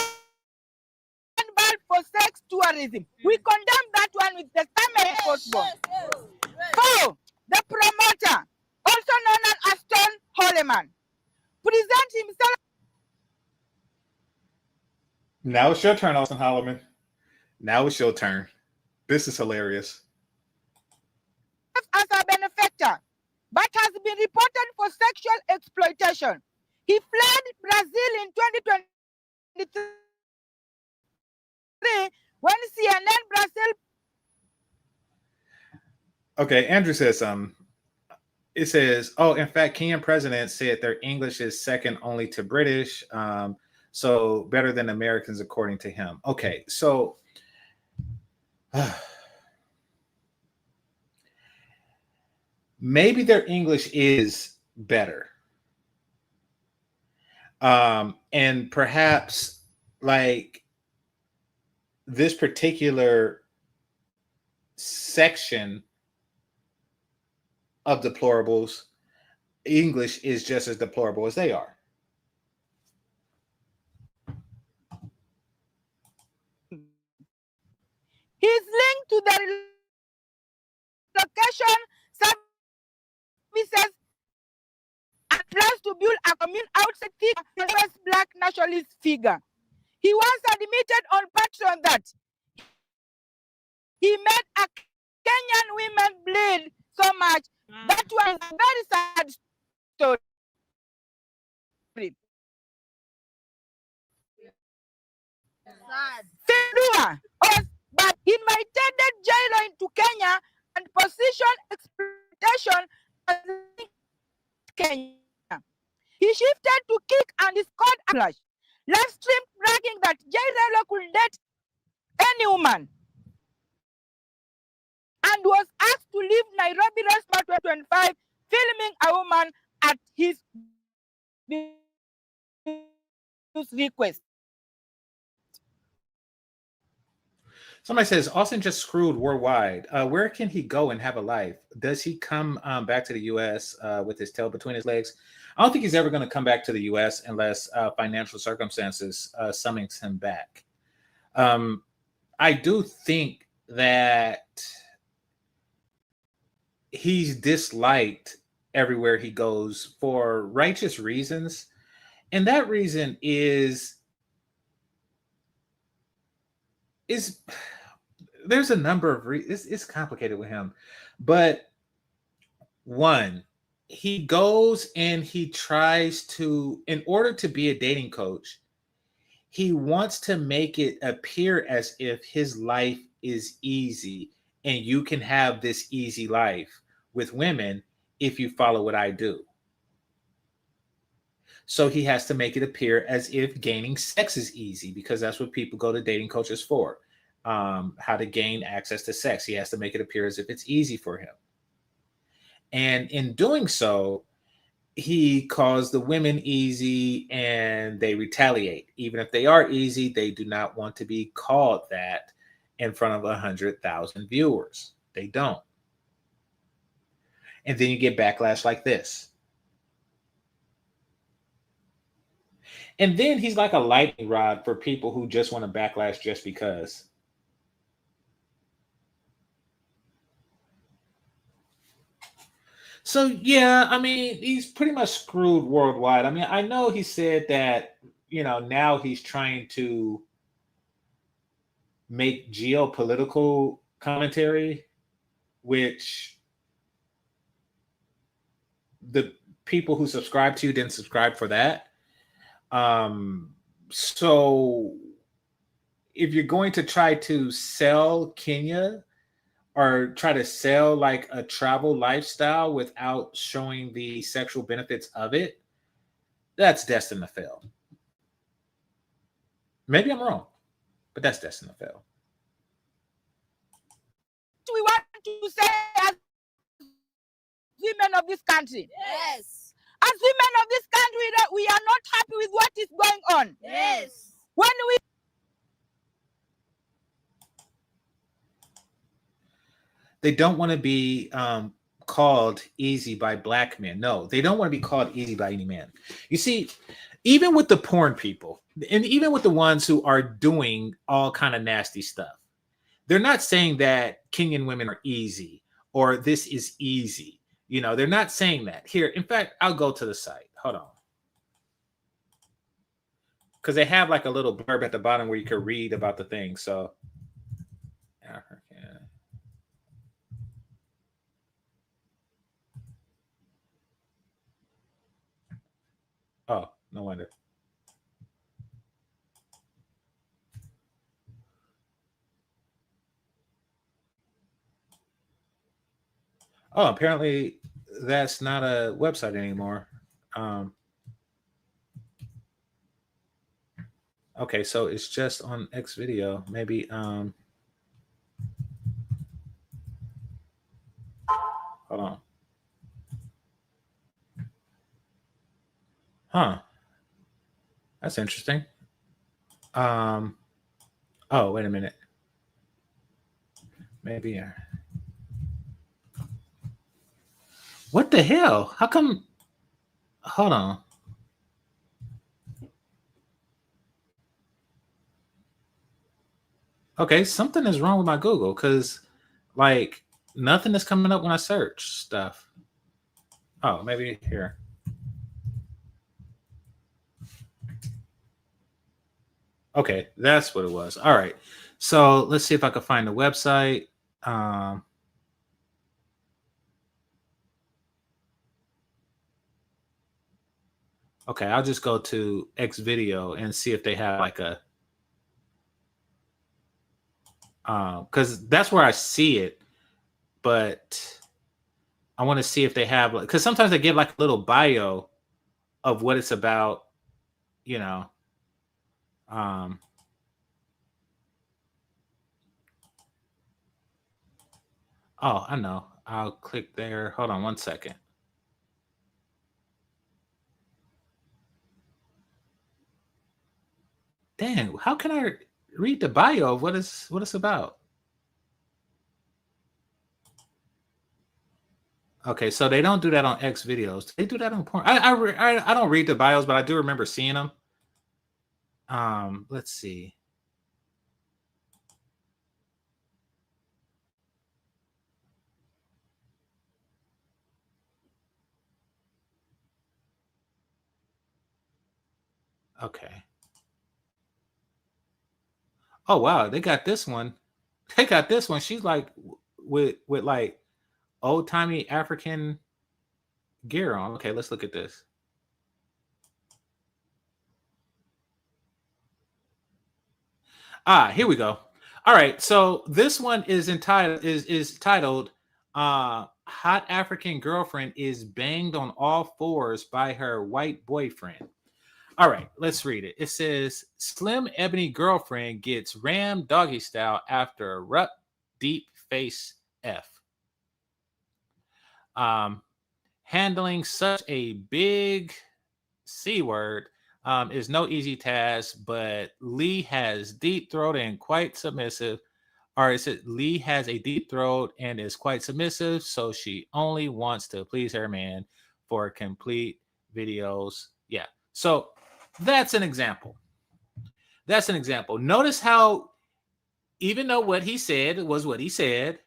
[SPEAKER 6] for sex tourism. We condemn that one with the same postbone. 4. The promoter, also known as Aston Holleman, presents himself
[SPEAKER 1] Now it's your turn, Austin Holloman. Now it's your turn. This is hilarious.
[SPEAKER 6] as a benefactor, but has been reported for sexual exploitation. He fled Brazil in 2023 when CNN Brazil.
[SPEAKER 1] Okay, Andrew says something. It says, oh, in fact, Kenyan president said their English is second only to British, so better than Americans, according to him. Okay, so maybe their English is better. And perhaps like this particular section of deplorables, English is just as deplorable as they are.
[SPEAKER 6] He's linked to the relocation, service, and training of Kenyan military personnel. He has been accused of sexual harassment, bullying, and exploitation of women. He has been services and plans to build a commune outside the US black nationalist figure. He once admitted on Patreon that he made a Kenyan women bleed so much. That was a very sad story. Fedua was but invited Jailo into Kenya and position exploitation as Kenya. He shifted to kick and scored a flash. Live stream bragging that Jailo could date any woman and was asked to leave Nairobi Restaurant 2025, filming a woman at his request.
[SPEAKER 1] Somebody says Austin just screwed worldwide. Where can he go and have a life? Does he come back to the U.S. With his tail between his legs? I don't think he's ever going to come back to the U.S. unless financial circumstances summons him back. I do think that he's disliked everywhere he goes for righteous reasons. And that reason is there's a number of reasons. It's complicated with him. But one, he goes and he tries to, in order to be a dating coach, he wants to make it appear as if his life is easy and you can have this easy life with women if you follow what I do. So he has to make it appear as if gaining sex is easy, because that's what people go to dating coaches for. How to gain access to sex. He has to make it appear as if it's easy for him. And in doing so, he calls the women easy and they retaliate. Even if they are easy, they do not want to be called that in front of 100,000 viewers. They don't. And then you get backlash like this. And then he's like a lightning rod for people who just want to backlash just because. So, yeah, I mean, he's pretty much screwed worldwide. I mean, I know he said that, now he's trying to make geopolitical commentary, which the people who subscribe to you didn't subscribe for that. So if you're going to try to sell Kenya or try to sell like a travel lifestyle without showing the sexual benefits of it, that's destined to fail. Maybe I'm wrong, but that's destined to fail.
[SPEAKER 6] We want to say as women of this country.
[SPEAKER 8] Yes.
[SPEAKER 6] As women of this country, that we are not happy with what is going on.
[SPEAKER 8] Yes.
[SPEAKER 6] When we
[SPEAKER 1] They don't want to be called easy by black men. No, they don't want to be called easy by any man. You see, even with the porn people, and even with the ones who are doing all kind of nasty stuff, they're not saying that Kenyan women are easy or this is easy. They're not saying that. Here, in fact, I'll go to the site. Hold on. Because they have like a little blurb at the bottom where you can read about the thing. So, oh, no wonder. Oh, apparently that's not a website anymore. Okay, so it's just on X video. Maybe hold on. Huh. That's interesting. Oh, wait a minute. Maybe what the hell? How come? Hold on. Okay, something is wrong with my Google because, like, nothing is coming up when I search stuff. Oh, maybe here. Okay, that's what it was. All right. So let's see if I can find the website. Um, okay, I'll just go to X video and see if they have like a because that's where I see it, but I want to see if they have like because sometimes they give like a little bio of what it's about, you know. Um, oh, I know. I'll click there. Hold on one second. Dang, how can I read the bio of what it's about? Okay, so they don't do that on X videos. They do that on porn. I don't read the bios, but I do remember seeing them. Let's see. Okay. Oh wow, they got this one. They got this one. She's like with like old timey African gear on. Okay, let's look at this. Here we go. All right, so this one is entitled is titled Hot African Girlfriend is Banged on All Fours by Her White Boyfriend. All right, let's read it. It says Slim Ebony Girlfriend gets rammed doggy style after a rut deep face F. Handling such a big C word is no easy task, but Lee has deep throat and quite submissive. Or is it Lee has a deep throat and is quite submissive, so she only wants to please her man for complete videos. Yeah. So that's an example. That's an example. Notice how, even though what he said was what he said,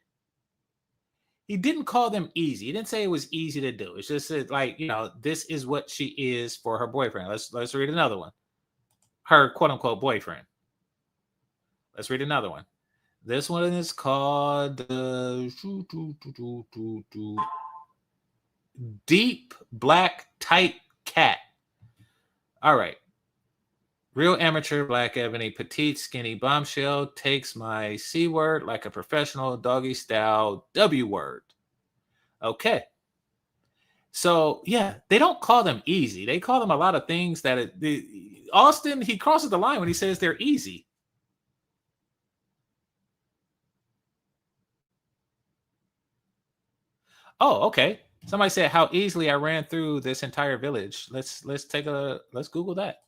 [SPEAKER 1] he didn't call them easy. He didn't say it was easy to do. It's just that, like, you know, this is what she is for her boyfriend. Let's read another one. Her quote unquote boyfriend. Let's read another one. This one is called Deep Black Tight Cat. All right. Real amateur black ebony, petite, skinny bombshell takes my C word like a professional doggy style W word. Okay. So yeah, they don't call them easy. They call them a lot of things that Austin, he crosses the line when he says they're easy. Oh, okay. Somebody said how easily I ran through this entire village. Let's Google that.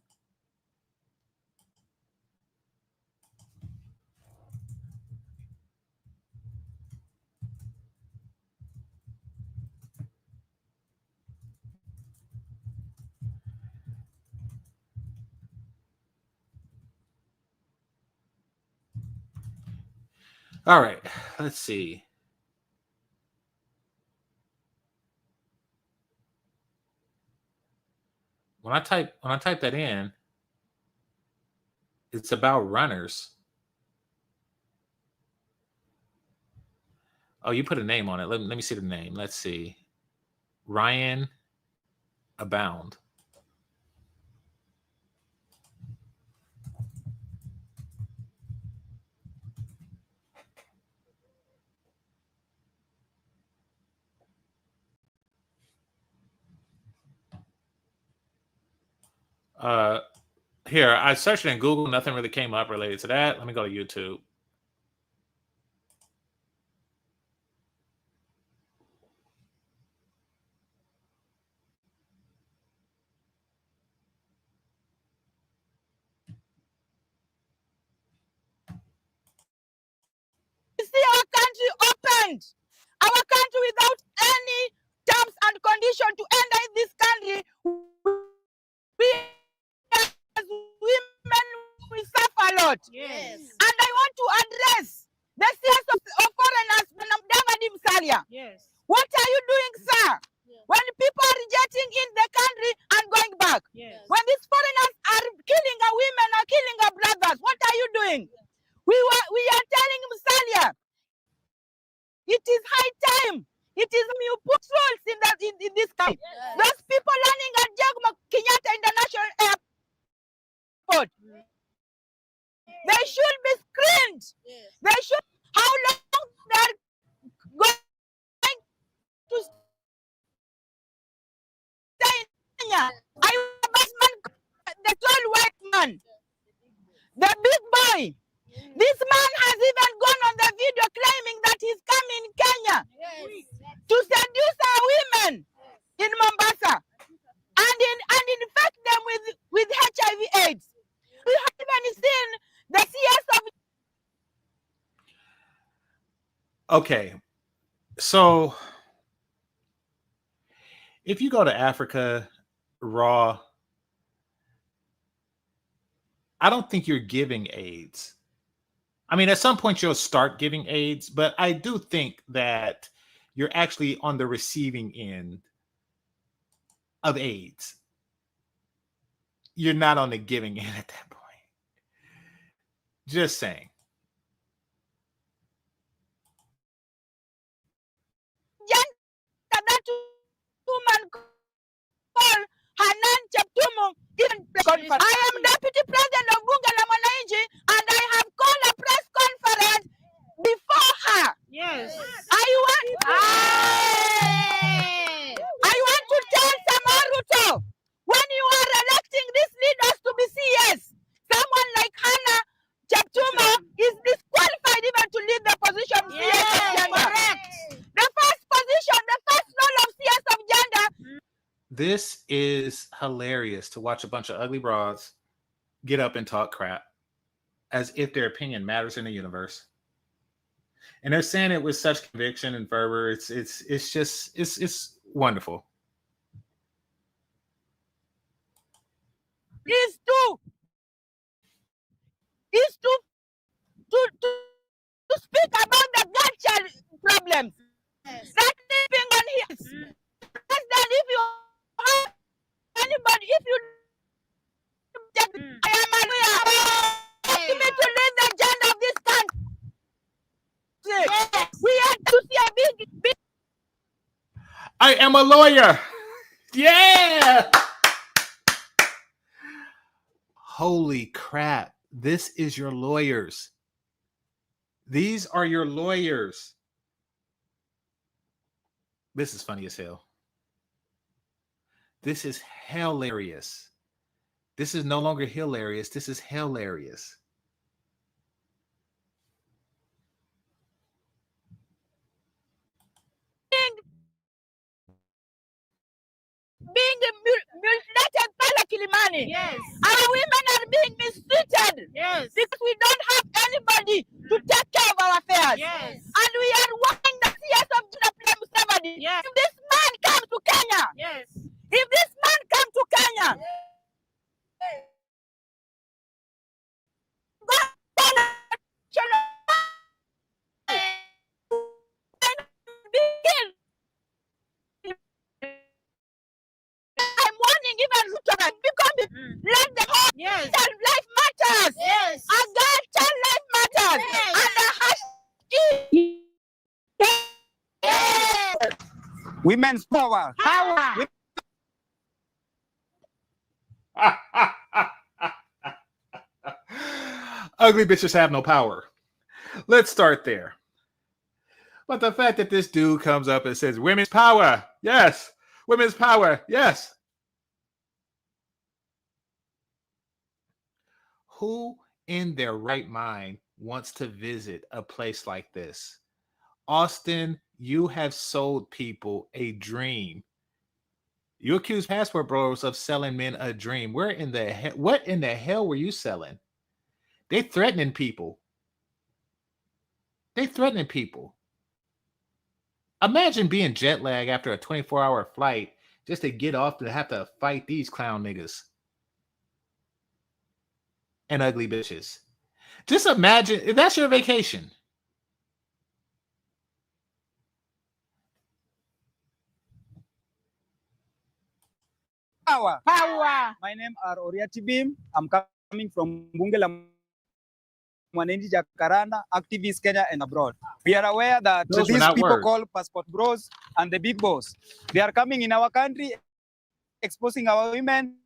[SPEAKER 1] All right, let's see. When I type that in, it's about runners. Oh, you put a name on it. Let me see the name. Let's see. Ryan Abound. Here, I searched in Google. Nothing really came up related to that. Let me go to YouTube.
[SPEAKER 6] See our country opened. Our country without any terms and condition to enter in this country. We as women, we suffer a lot.
[SPEAKER 8] Yes.
[SPEAKER 6] And I want to address the CS of foreigners, Madam Davadi Msalia.
[SPEAKER 8] Yes.
[SPEAKER 6] What are you doing, sir?
[SPEAKER 8] Yes.
[SPEAKER 6] When people are rejecting in the country and going back.
[SPEAKER 3] Yes.
[SPEAKER 6] When these foreigners are killing our women, are killing our brothers, what are you doing? We are telling Musalia, it is high time. It is you put rules in this country.
[SPEAKER 3] Yes.
[SPEAKER 6] Those people landing at Jomo Kenyatta International Airport, they should be screened.
[SPEAKER 3] Yes.
[SPEAKER 6] They should. How long they're going to stay in Kenya? I was man, the tall white man, the big boy. This man has even gone on the video claiming that he's coming in Kenya to seduce our women in Mombasa and infect them with HIV/AIDS. We have even seen the CS of
[SPEAKER 1] Okay, so if you go to Africa raw, I don't think you're giving AIDS. I mean, at some point you'll start giving AIDS, but I do think that you're actually on the receiving end of AIDS. You're not on the giving end at that point. Just saying.
[SPEAKER 6] that woman called Hanan Cheptumo. I am Deputy President of Bunge la Mwananchi, and I have called a press conference before her.
[SPEAKER 3] Yes.
[SPEAKER 6] I want to tell Samaruto, when you are electing these leaders to be CS, someone like Hannah Cheptumo is disqualified even to lead the position of CS of gender. Correct. The first position, the first role of CS of gender.
[SPEAKER 1] This is hilarious to watch a bunch of ugly broads get up and talk crap as if their opinion matters in the universe. And they're saying it with such conviction and fervor. It's just wonderful.
[SPEAKER 6] Is to speak about the girl problems. That living on his. Less than if you have anybody, if you I am asking me to lead the agenda of this country. Yes. We have to see a big
[SPEAKER 1] I am a lawyer. Yeah. Holy crap. This is your lawyers. These are your lawyers. This is funny as hell. This is hilarious. This is no longer hilarious. This is hilarious.
[SPEAKER 6] being mutilated by Kilimani.
[SPEAKER 3] Yes.
[SPEAKER 6] Our women are being mistreated.
[SPEAKER 3] Yes.
[SPEAKER 6] Because we don't have anybody to take care of our affairs.
[SPEAKER 3] Yes.
[SPEAKER 6] And we are wanting the CS of Jina Museveni.
[SPEAKER 3] Yes.
[SPEAKER 6] If this man comes to Kenya,
[SPEAKER 3] Yes.
[SPEAKER 6] if this man comes to Kenya, I'm warning even Ruto because let the whole
[SPEAKER 3] Yes.
[SPEAKER 6] child life matters.
[SPEAKER 3] Yes.
[SPEAKER 6] A girl child life matters.
[SPEAKER 3] Yes.
[SPEAKER 6] And the
[SPEAKER 7] Women's power.
[SPEAKER 6] power.
[SPEAKER 1] Ugly bitches have no power. Let's start there. But the fact that this dude comes up and says, women's power, yes. Women's power, yes. Who in their right mind wants to visit a place like this? Austin, you have sold people a dream. You accuse passport bros of selling men a dream. Where in the hell? What in the hell were you selling? They threatening people. They threatening people. Imagine being jet lag after a 24-hour flight just to get off to have to fight these clown niggas and ugly bitches. Just imagine if that's your vacation.
[SPEAKER 7] Power.
[SPEAKER 6] Power.
[SPEAKER 7] My name are Oriati Bim. I'm coming from Bunge la Mwananchi Jacaranda, activists Kenya and abroad. We are aware that
[SPEAKER 1] Those were
[SPEAKER 7] these
[SPEAKER 1] not
[SPEAKER 7] people
[SPEAKER 1] words.
[SPEAKER 7] called passport bros and the big boss, they are coming in our country, exposing our women,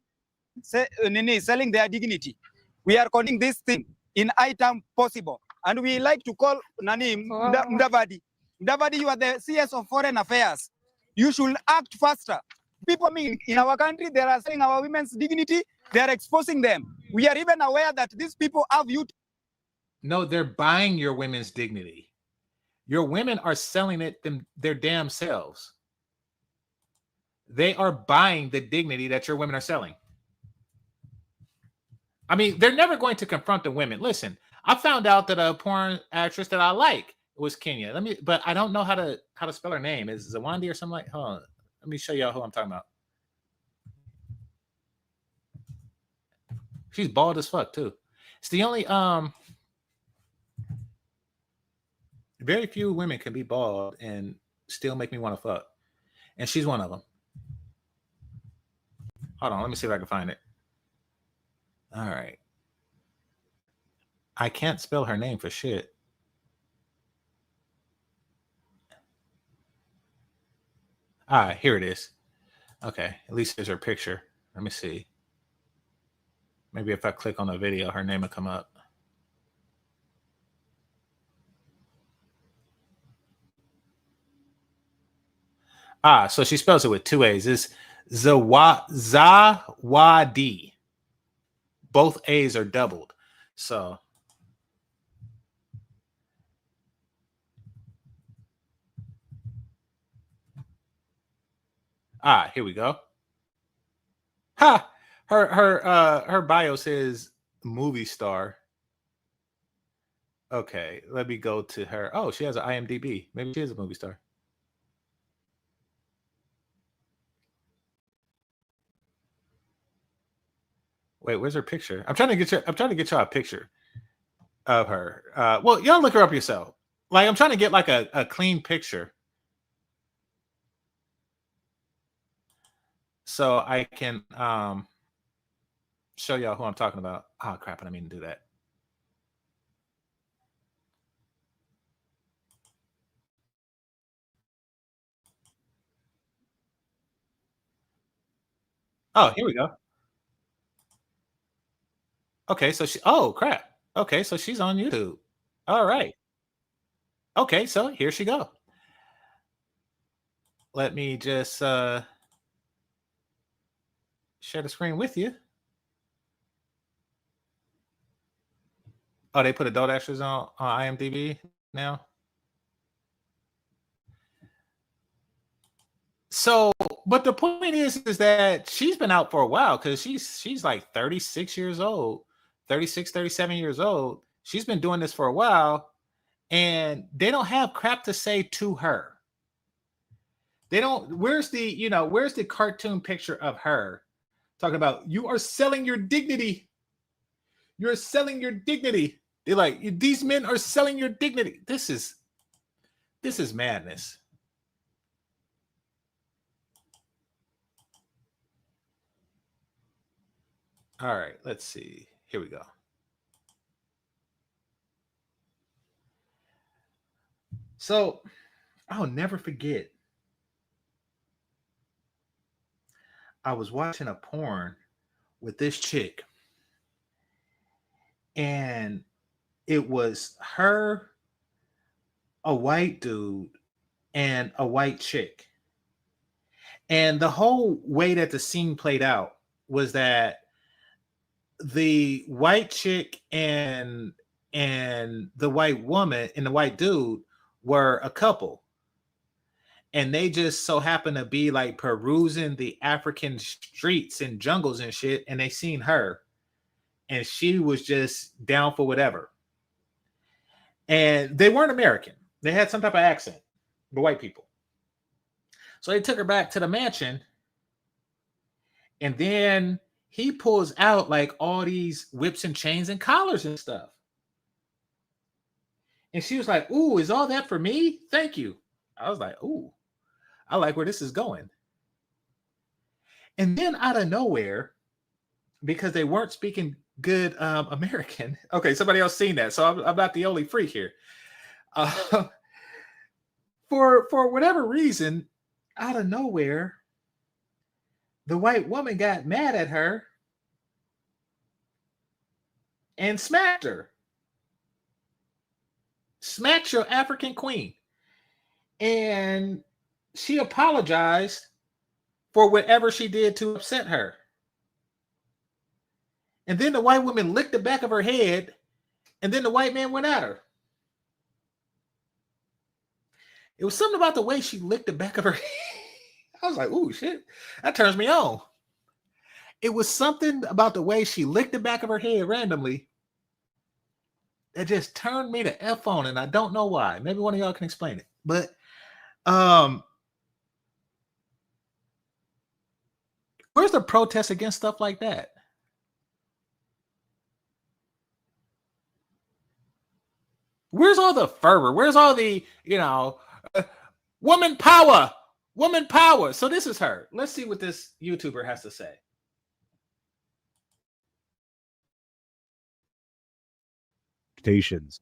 [SPEAKER 7] selling their dignity. We are condemning this thing in high time possible. And we like to call Nani Mdavadi. Mdavadi, you are the CS of Foreign Affairs. You should act faster. People in our country, they are selling our women's dignity. They are exposing them. We are even aware that these people have youth.
[SPEAKER 1] No, they're buying your women's dignity. Your women are selling it their damn selves. They are buying the dignity that your women are selling. I mean, they're never going to confront the women. Listen, I found out that a porn actress that I like was Kenya. But I don't know how to spell her name. Is Zawandi or something like? Hold on. Let me show y'all who I'm talking about. She's bald as fuck too. It's the only very few women can be bald and still make me want to fuck. And she's one of them. Hold on, let me see if I can find it. All right. I can't spell her name for shit. Ah, here it is. Okay, at least there's her picture. Let me see. Maybe if I click on the video, her name will come up. Ah, so she spells it with two A's. It's Zawadi. Both A's are doubled. So here we go. Ha! Her bio says movie star. Okay, let me go to her. Oh, she has an IMDb. Maybe she is a movie star. Wait, where's her picture? I'm trying to get y'all a picture of her. Well, y'all look her up yourself. Like, I'm trying to get like a clean picture so I can show y'all who I'm talking about. Oh crap, I didn't mean to do that. Oh, here we go. Okay, so oh crap. Okay, so she's on YouTube. All right. Okay, so here she go. Let me just share the screen with you. Oh, they put adult actors on IMDb now. So, but the point is that she's been out for a while because she's like 36 years old, 36, 37 years old. She's been doing this for a while, and they don't have crap to say to her. They don't. Where's the cartoon picture of her talking about you are selling your dignity? You're selling your dignity. They're like, these men are selling your dignity. This is madness. All right, let's see. Here we go. So I'll never forget. I was watching a porn with this chick, and it was her, a white dude, and a white chick. And the whole way that the scene played out was that the white chick and the white woman and the white dude were a couple, and they just so happened to be like perusing the African streets and jungles and shit, and they seen her, and she was just down for whatever. And they weren't American. They had some type of accent, the white people. So they took her back to the mansion, and then he pulls out like all these whips and chains and collars and stuff. And she was like, "Ooh, is all that for me? Thank you." I was like, "Ooh, I like where this is going." And then out of nowhere, because they weren't speaking good American. Okay, somebody else seen that, so I'm not the only freak here. For whatever reason, out of nowhere, the white woman got mad at her and smacked her. Smacked your African queen. And she apologized for whatever she did to upset her. And then the white woman licked the back of her head, and then the white man went at her. It was something about the way she licked the back of her head. I was like, ooh, shit, that turns me on. It was something about the way she licked the back of her head randomly that just turned me to F on, and I don't know why. Maybe one of y'all can explain it. But where's the protest against stuff like that? Where's all the fervor? Where's all the, woman power? Woman power. So this is her. Let's see what this YouTuber has to say.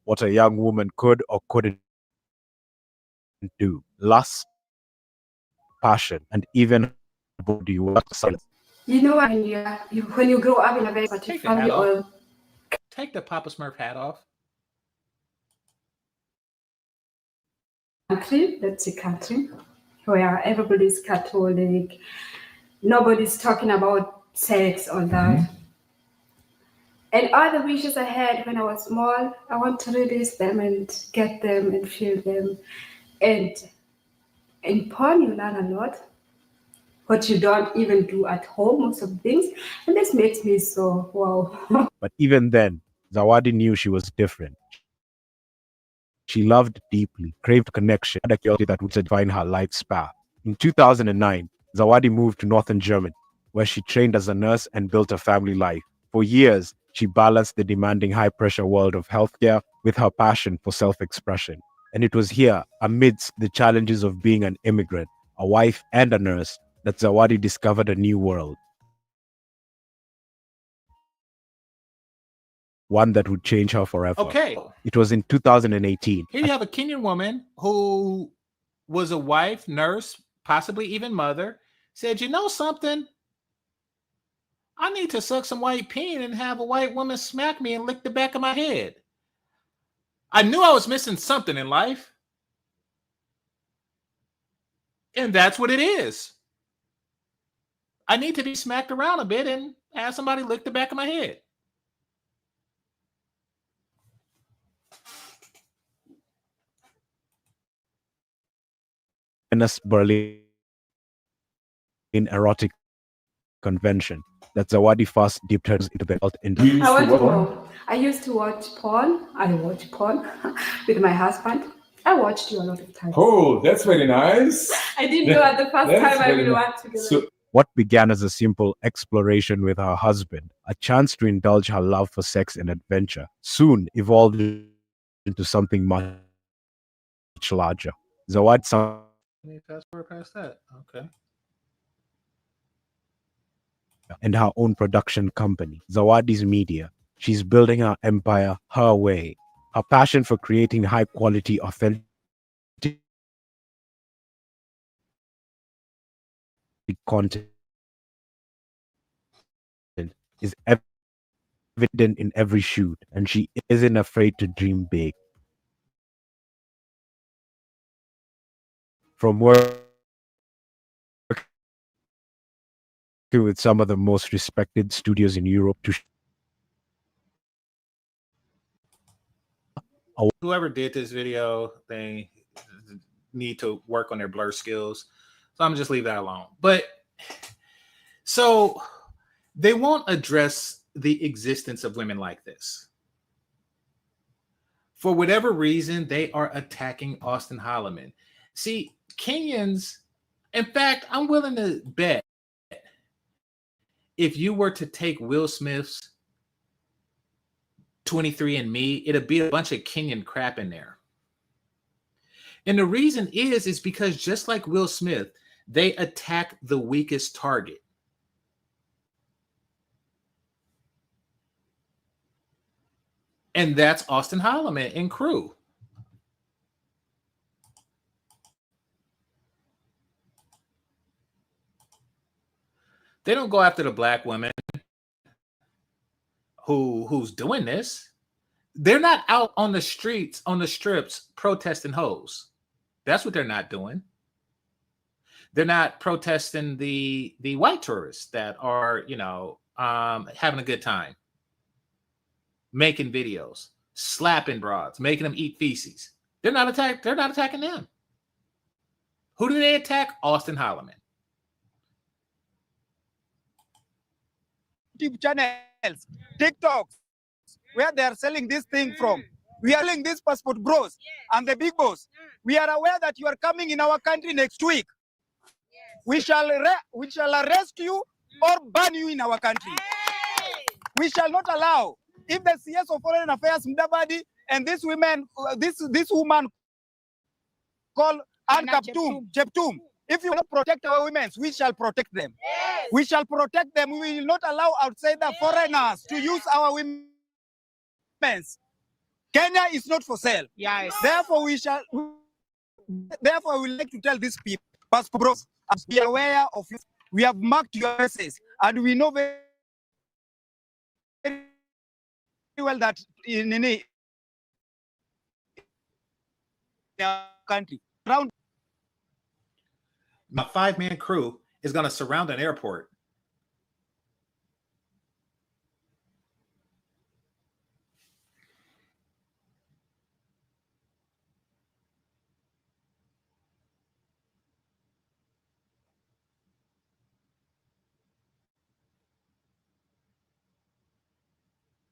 [SPEAKER 8] What a young woman could or couldn't do. Lust, passion, and even body work silence.
[SPEAKER 9] You know, when you grow up in a very
[SPEAKER 1] Take
[SPEAKER 9] supportive
[SPEAKER 1] the hat
[SPEAKER 9] family,
[SPEAKER 1] off.
[SPEAKER 9] or
[SPEAKER 1] Take the Papa Smurf hat off.
[SPEAKER 9] country, that's a country where everybody's Catholic, nobody's talking about sex or that. And all the wishes I had when I was small, I want to release them and get them and feel them. And in porn, you learn a lot, what you don't even do at home, most of the things. And this makes me so, wow.
[SPEAKER 8] But even then, Zawadi knew she was different. She loved deeply, craved connection, had a curiosity that would define her life's path. In 2009, Zawadi moved to northern Germany, where she trained as a nurse and built a family life. For years, she balanced the demanding high-pressure world of healthcare with her passion for self-expression. And it was here, amidst the challenges of being an immigrant, a wife, and a nurse, that Zawadi discovered a new world. One that would change her forever.
[SPEAKER 1] Okay.
[SPEAKER 8] It was in 2018.
[SPEAKER 1] Here you have a Kenyan woman who was a wife, nurse, possibly even mother, said, you know something? I need to suck some white peen and have a white woman smack me and lick the back of my head. I knew I was missing something in life. And that's what it is. I need to be smacked around a bit and have somebody lick the back of my head.
[SPEAKER 8] Berlin erotic convention that Zawadi first dipped her into the adult industry.
[SPEAKER 9] I used to watch porn. I watch porn with my husband. I watched you a lot of times.
[SPEAKER 10] Oh, that's very nice.
[SPEAKER 9] I didn't know at the first time I will watch together.
[SPEAKER 10] So,
[SPEAKER 8] What began as a simple exploration with her husband, a chance to indulge her love for sex and adventure, soon evolved into something much larger. Zawadi
[SPEAKER 1] Fast forward past that. Okay.
[SPEAKER 8] and her own production company, Zawadi's Media. She's building her empire her way. Her passion for creating high-quality, authentic content is evident in every shoot, and she isn't afraid to dream big. From working with some of the most respected studios in Europe to
[SPEAKER 1] Whoever did this video, they need to work on their blur skills. So I'm gonna just leave that alone. But so they won't address the existence of women like this. For whatever reason, they are attacking Austin Holloman. See, Kenyans, in fact, I'm willing to bet if you were to take Will Smith's 23andMe, it'd be a bunch of Kenyan crap in there. And the reason is because just like Will Smith, they attack the weakest target. And that's Austin Holloman and crew. They don't go after the black women who's doing this. They're not out on the streets, on the strips, protesting hoes. That's what they're not doing. They're not protesting the white tourists that are, having a good time, making videos, slapping broads, making them eat feces. They're not attacking them. Who do they attack? Austin Holloman.
[SPEAKER 7] YouTube channels, TikToks, where they are selling this thing from. We are selling this passport bros and the big boss. We are aware that you are coming in our country next week. We shall arrest you or ban you in our country. We shall not allow. If the CS of Foreign Affairs Mudavadi and this woman called Ann Cheptum, if you want to protect our women, we shall protect them. Yes. We shall protect them. We will not allow outsider foreigners to use our women. Kenya is not for sale. Yes. Therefore, we would like to tell these people, passport bros, be aware of it. We have marked your faces, and we know very well that in our country, around
[SPEAKER 1] my 5-man crew is going to surround an airport.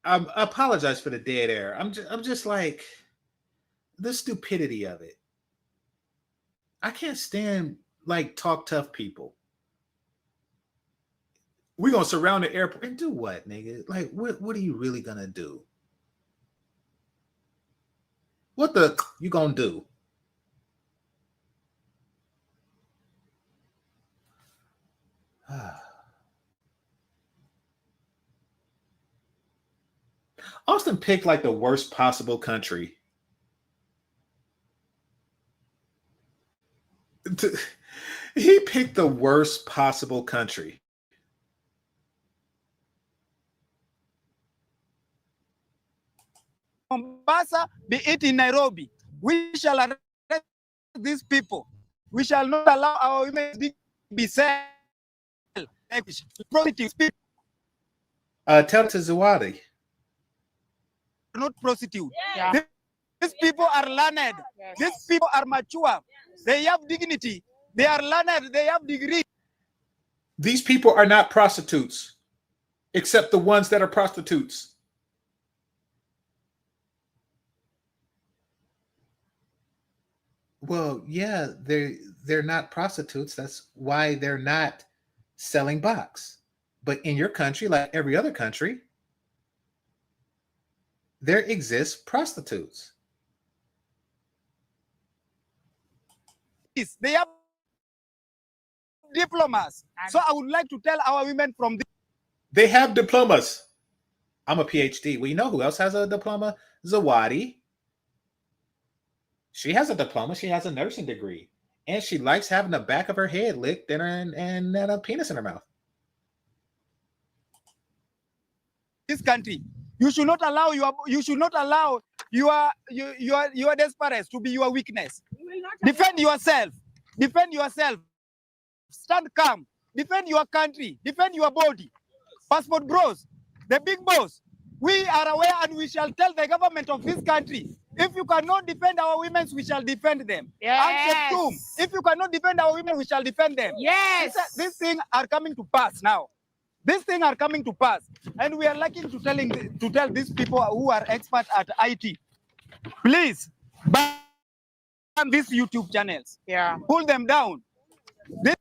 [SPEAKER 1] I apologize for the dead air. I'm just like the stupidity of it. I can't stand like talk tough people. We're gonna surround the airport and do what, nigga? Like, what are you really gonna do? What the you gonna do? Austin picked like the worst possible country. He picked the worst possible country.
[SPEAKER 7] Mombasa, be it in Nairobi. We shall arrest these people. We shall not allow our women to be sold. Prostitutes.
[SPEAKER 1] Tell it to Zawadi.
[SPEAKER 7] Not prostitute. Yeah. These people are learned. Yes. These people are mature. They have dignity. They are learned. They have degree.
[SPEAKER 1] These people are not prostitutes, except the ones that are prostitutes. Well, yeah, they're not prostitutes. That's why they're not selling box. But in your country, like every other country, there exist prostitutes.
[SPEAKER 7] They have diplomas. So I would like to tell our women from this.
[SPEAKER 1] They have diplomas. I'm a PhD. Well, you know who else has a diploma? Zawadi. She has a diploma. She has a nursing degree. And she likes having the back of her head licked and a penis in her mouth.
[SPEAKER 7] This country, you should not allow your desperate to be your weakness. Defend yourself. Defend yourself. Stand calm. Defend your country. Defend your body. Passport bros, the big boss. We are aware and we shall tell the government of this country, if you cannot defend our women, we shall defend them. Yes. If you cannot defend our women, we shall defend them. Yes. These things are coming to pass now. These things are coming to pass. And we are lucky to tell these people who are experts at IT, please ban these YouTube channels. Yeah. Pull them down.
[SPEAKER 1] This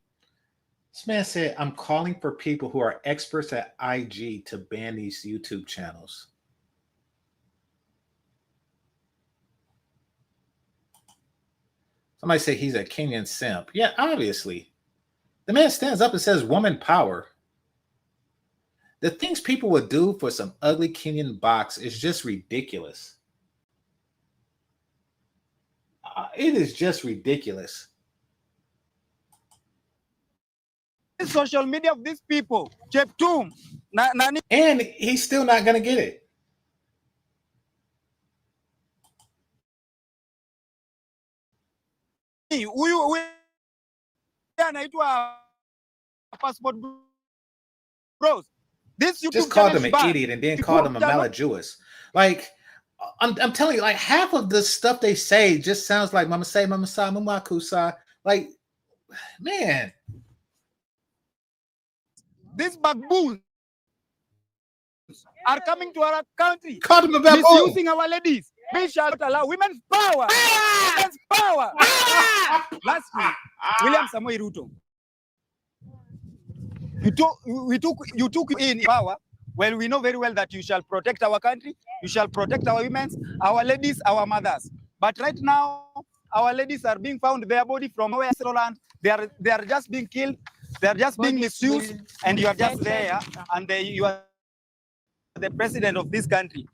[SPEAKER 1] man said, I'm calling for people who are experts at IG to ban these YouTube channels. Somebody say he's a Kenyan simp. Yeah, obviously. The man stands up and says woman power. The things people would do for some ugly Kenyan box is just ridiculous. It is just ridiculous.
[SPEAKER 7] Social media of these people, Cheptum,
[SPEAKER 1] And he's still not going to get it.
[SPEAKER 7] huyu anaitwa passport bros. This YouTube
[SPEAKER 1] just called
[SPEAKER 7] channel
[SPEAKER 1] him
[SPEAKER 7] is
[SPEAKER 1] an
[SPEAKER 7] bad.
[SPEAKER 1] idiot and then called him a Malajewis. Like, I'm telling you, like half of the stuff they say just sounds like Mama say, Mama sa, Mama kusa. Like, man.
[SPEAKER 7] These baboons are coming to our country.
[SPEAKER 1] Called him a baboon.
[SPEAKER 7] Misusing our ladies. We shall not allow women's power. Women's power. Last week, William Samoei Ruto, you took in power. Well, we know very well that you shall protect our country, you shall protect our women, our ladies, our mothers. But right now, our ladies are being found their body from nowhere. They are just being killed. They are just being misused, and you are just there, and you are the president of this country.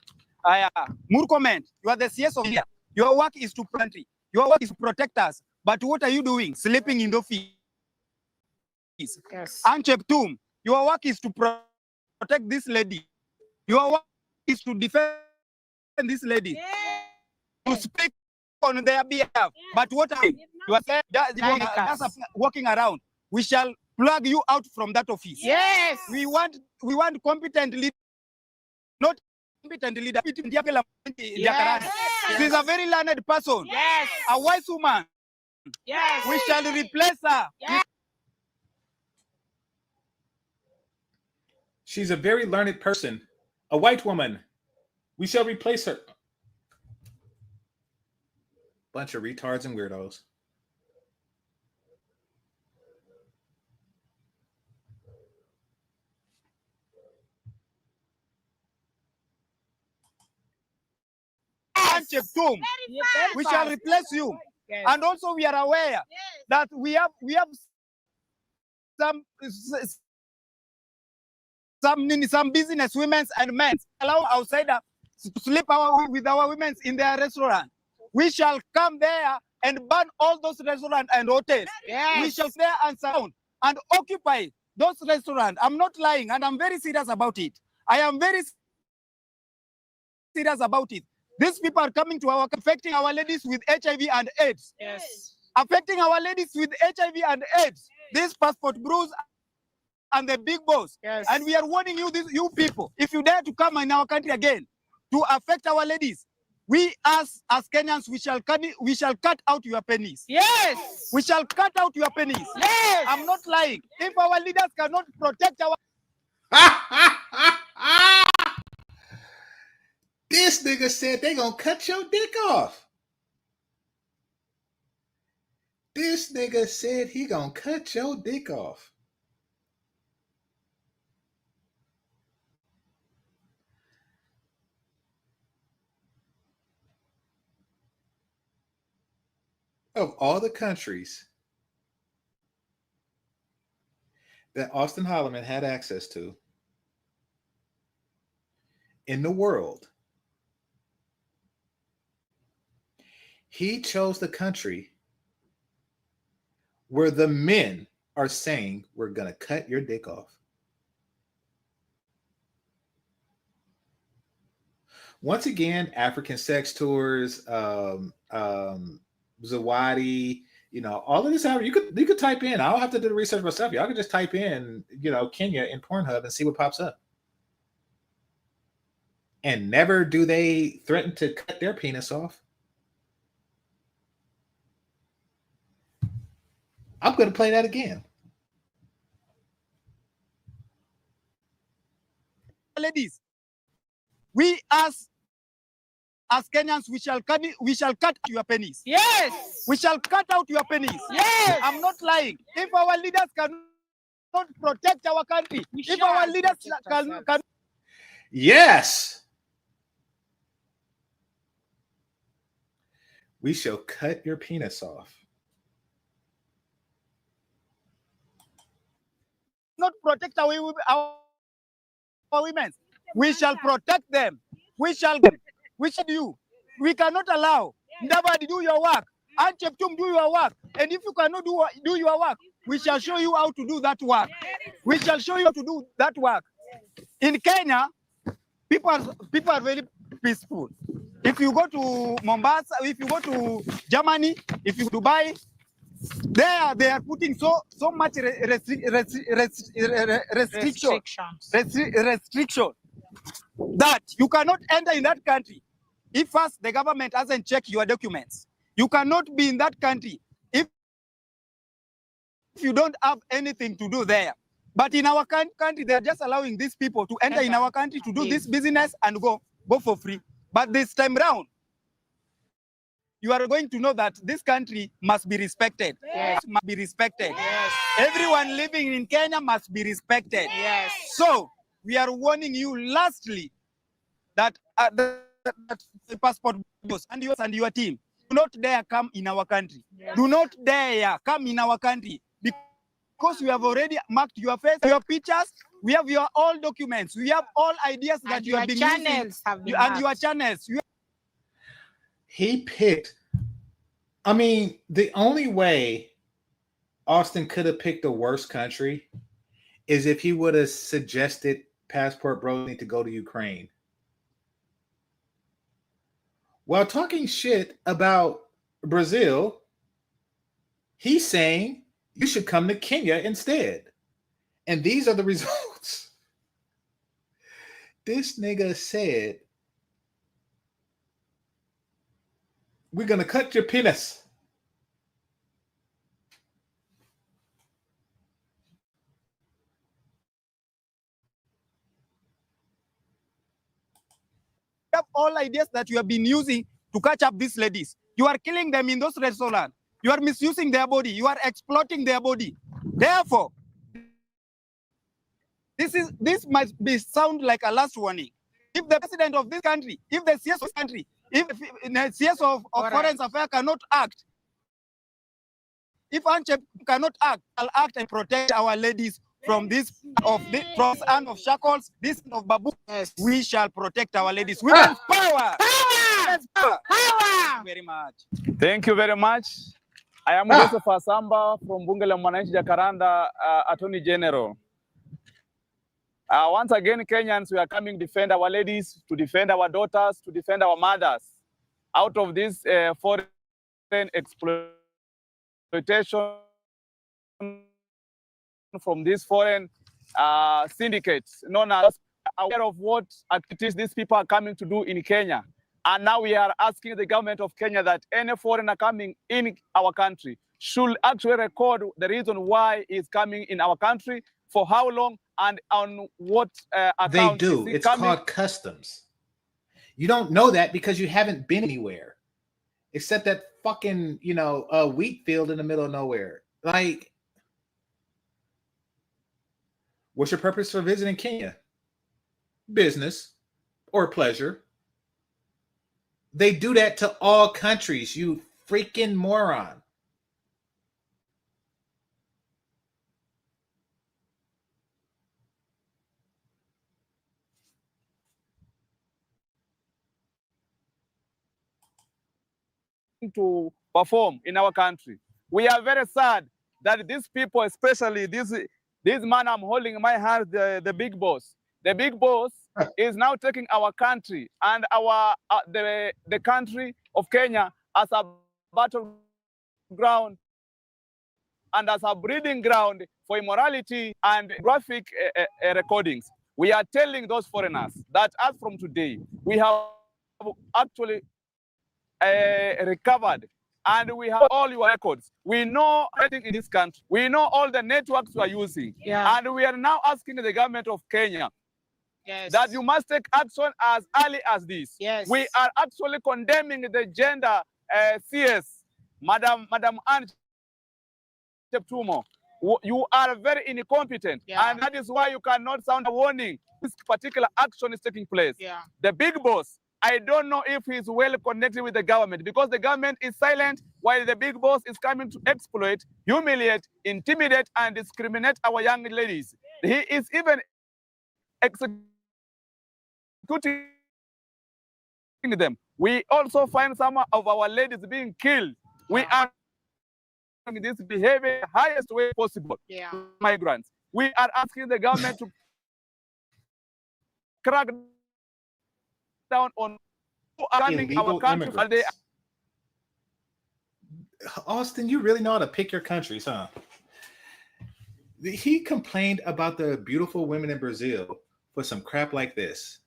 [SPEAKER 7] Murkomen, you are the CS of India. Your work is to country. Your work is to protect us. But what are you doing? Sleeping in the office. Yes. And Cheptum, your work is to protect this lady. Your work is to defend this lady. Yes. To speak on their behalf. Yes. But what are you are saying? Just walking around. We shall plug you out from that office. Yes. We want competent leaders, not competent leader. Yes. She's a very learned person. Yes. A wise woman. Yes. We shall replace her. Yes.
[SPEAKER 1] She's a very learned person, a white woman. We shall replace her. Bunch of retards and weirdos.
[SPEAKER 7] We shall replace you. Yes. And also we are aware that we have some business women and men allow outsiders to sleep with our women in their restaurant. We shall come there and burn all those restaurants and hotels. Yes. We shall stay and surround and occupy those restaurants. I'm not lying, and I'm very serious about it. I am very serious about it. These people are coming to affecting our ladies with HIV and AIDS. Yes. Affecting our ladies with HIV and AIDS. These passport bros and the big boss. Yes. And we are warning you, you people, if you dare to come in our country again to affect our ladies, we as Kenyans, we shall cut out your pennies. Yes. We shall cut out your pennies. Yes. I'm not lying. If our leaders cannot protect our
[SPEAKER 1] This nigga said they gonna cut your dick off. This nigga said he gonna cut your dick off. Of all the countries that Austin Holloman had access to in the world, he chose the country where the men are saying we're going to cut your dick off. Once again, African sex tours, Zawadi, all of this. You could type in. I don't have to do the research myself. Y'all can just type in, Kenya in Pornhub and see what pops up. And never do they threaten to cut their penis off. I'm going to play that again.
[SPEAKER 7] Ladies, we as Kenyans, we shall cut your pennies. Yes. We shall cut out your pennies. Yes. I'm not lying. If our leaders cannot protect our country, if our leaders can.
[SPEAKER 1] Yes. We shall cut your penis off.
[SPEAKER 7] Not protect our women. We shall protect them. We shall do. We cannot allow nobody do your work. And Cheptum do your work. And if you cannot do your work, we shall show you how to do that work. We shall show you how to do that work. In Kenya, people are very peaceful. If you go to Mombasa, if you go to Germany, if you go to Dubai, they are putting so much restriction that you cannot enter in that country if first the government hasn't checked your documents. You cannot be in that country if you don't have anything to do there. But in our country, they're just allowing these people to enter in our country to do this business and go for free. But this time round, you are going to know that this country must be respected.
[SPEAKER 6] Yes.
[SPEAKER 7] Must be respected.
[SPEAKER 6] Yes.
[SPEAKER 7] Everyone living in Kenya must be respected.
[SPEAKER 6] Yes.
[SPEAKER 7] So we are warning you lastly that the passport and your team, do not dare come in our country.
[SPEAKER 6] Yes.
[SPEAKER 7] Do not dare come in our country because we have already marked your face, your pictures. We have your all documents. We have all ideas that
[SPEAKER 6] And
[SPEAKER 7] you have been using.
[SPEAKER 6] have been
[SPEAKER 7] And your channels.
[SPEAKER 1] He picked. I mean, the only way Austin could have picked the worst country is if he would have suggested Passport Bros need to go to Ukraine. While talking shit about Brazil, he's saying you should come to Kenya instead. And these are the results. This nigga said, we're going to cut your penis.
[SPEAKER 7] Have all ideas that you have been using to catch up these ladies. You are killing them in those restaurants. You are misusing their body. You are exploiting their body. Therefore, this must be sound like a last warning. If the president of this country, if the CS of this country, if the CS of Foreign Affairs cannot act, if Anchep cannot act, I'll act and protect our ladies from this hand of shackles, this hand of babu.
[SPEAKER 6] Yes.
[SPEAKER 7] We shall protect our ladies. Women's power! Women's power!
[SPEAKER 6] Power!
[SPEAKER 7] Thank you very much.
[SPEAKER 11] Thank you very much. I am Joseph Asamba from Bunge la Mwananchi Jacaranda, Attorney General. Once again, Kenyans, we are coming to defend our ladies, to defend our daughters, to defend our mothers out of this foreign exploitation from these foreign syndicates, known as aware of what activities these people are coming to do in Kenya. And now we are asking the government of Kenya that any foreigner coming in our country should actually record the reason why he's coming in our country, for how long, and on what account.
[SPEAKER 1] They do. It's
[SPEAKER 11] coming.
[SPEAKER 1] called customs. You don't know that because you haven't been anywhere except that fucking, wheat field in the middle of nowhere. Like, what's your purpose for visiting Kenya? Business or pleasure. They do that to all countries, you freaking moron.
[SPEAKER 11] To perform in our country. We are very sad that these people, especially this man I'm holding in my hand, the big boss. The big boss is now taking our country and our the country of Kenya as a battleground and as a breeding ground for immorality and graphic recordings. We are telling those foreigners that as from today, we have actually recovered and we have all your records. We know everything in this country. We know all the networks you are using.
[SPEAKER 6] Yeah.
[SPEAKER 11] And we are now asking the government of Kenya
[SPEAKER 6] Yes.
[SPEAKER 11] that you must take action as early as this.
[SPEAKER 6] Yes.
[SPEAKER 11] We are actually condemning the gender CS, Madam Anne Cheptumo. You are very incompetent,
[SPEAKER 6] Yeah.
[SPEAKER 11] and that is why you cannot sound a warning. This particular action is taking place.
[SPEAKER 6] Yeah.
[SPEAKER 11] The big boss, I don't know if he's well connected with the government because the government is silent while the big boss is coming to exploit, humiliate, intimidate, and discriminate our young ladies. He is even executing shooting them. We also find some of our ladies being killed. We are doing this behavior the highest way possible to migrants. We are asking the government to crack down on who are coming our
[SPEAKER 1] Illegal
[SPEAKER 11] country. And they,
[SPEAKER 1] immigrants. Austin, you really know how to pick your countries, huh? He complained about the beautiful women in Brazil for some crap like this.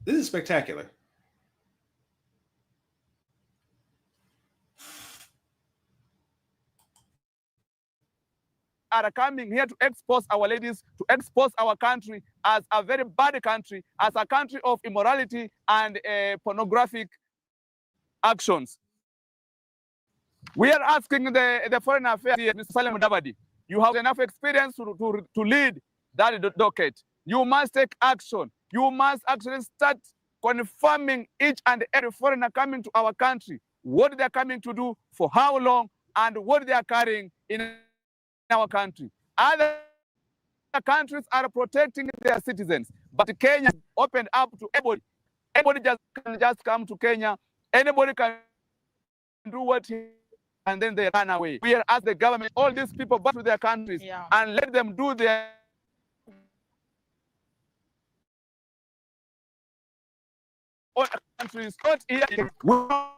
[SPEAKER 1] This is spectacular.
[SPEAKER 11] are coming here to expose our ladies, to expose our country as a very bad country, as a country of immorality and pornographic actions. We are asking the Foreign Affairs, Mr. Salem Dabadi, you have enough experience to lead that docket. You must take action. You must actually start confirming each and every foreigner coming to our country, what they're coming to do, for how long, and what they are carrying in our country. Other countries are protecting their citizens, but Kenya opened up to everybody. Everybody can just come to Kenya. Anybody can do what he, and then they run away. We are asking the government, all these people back to their countries and let them do their own countries. Not here. We want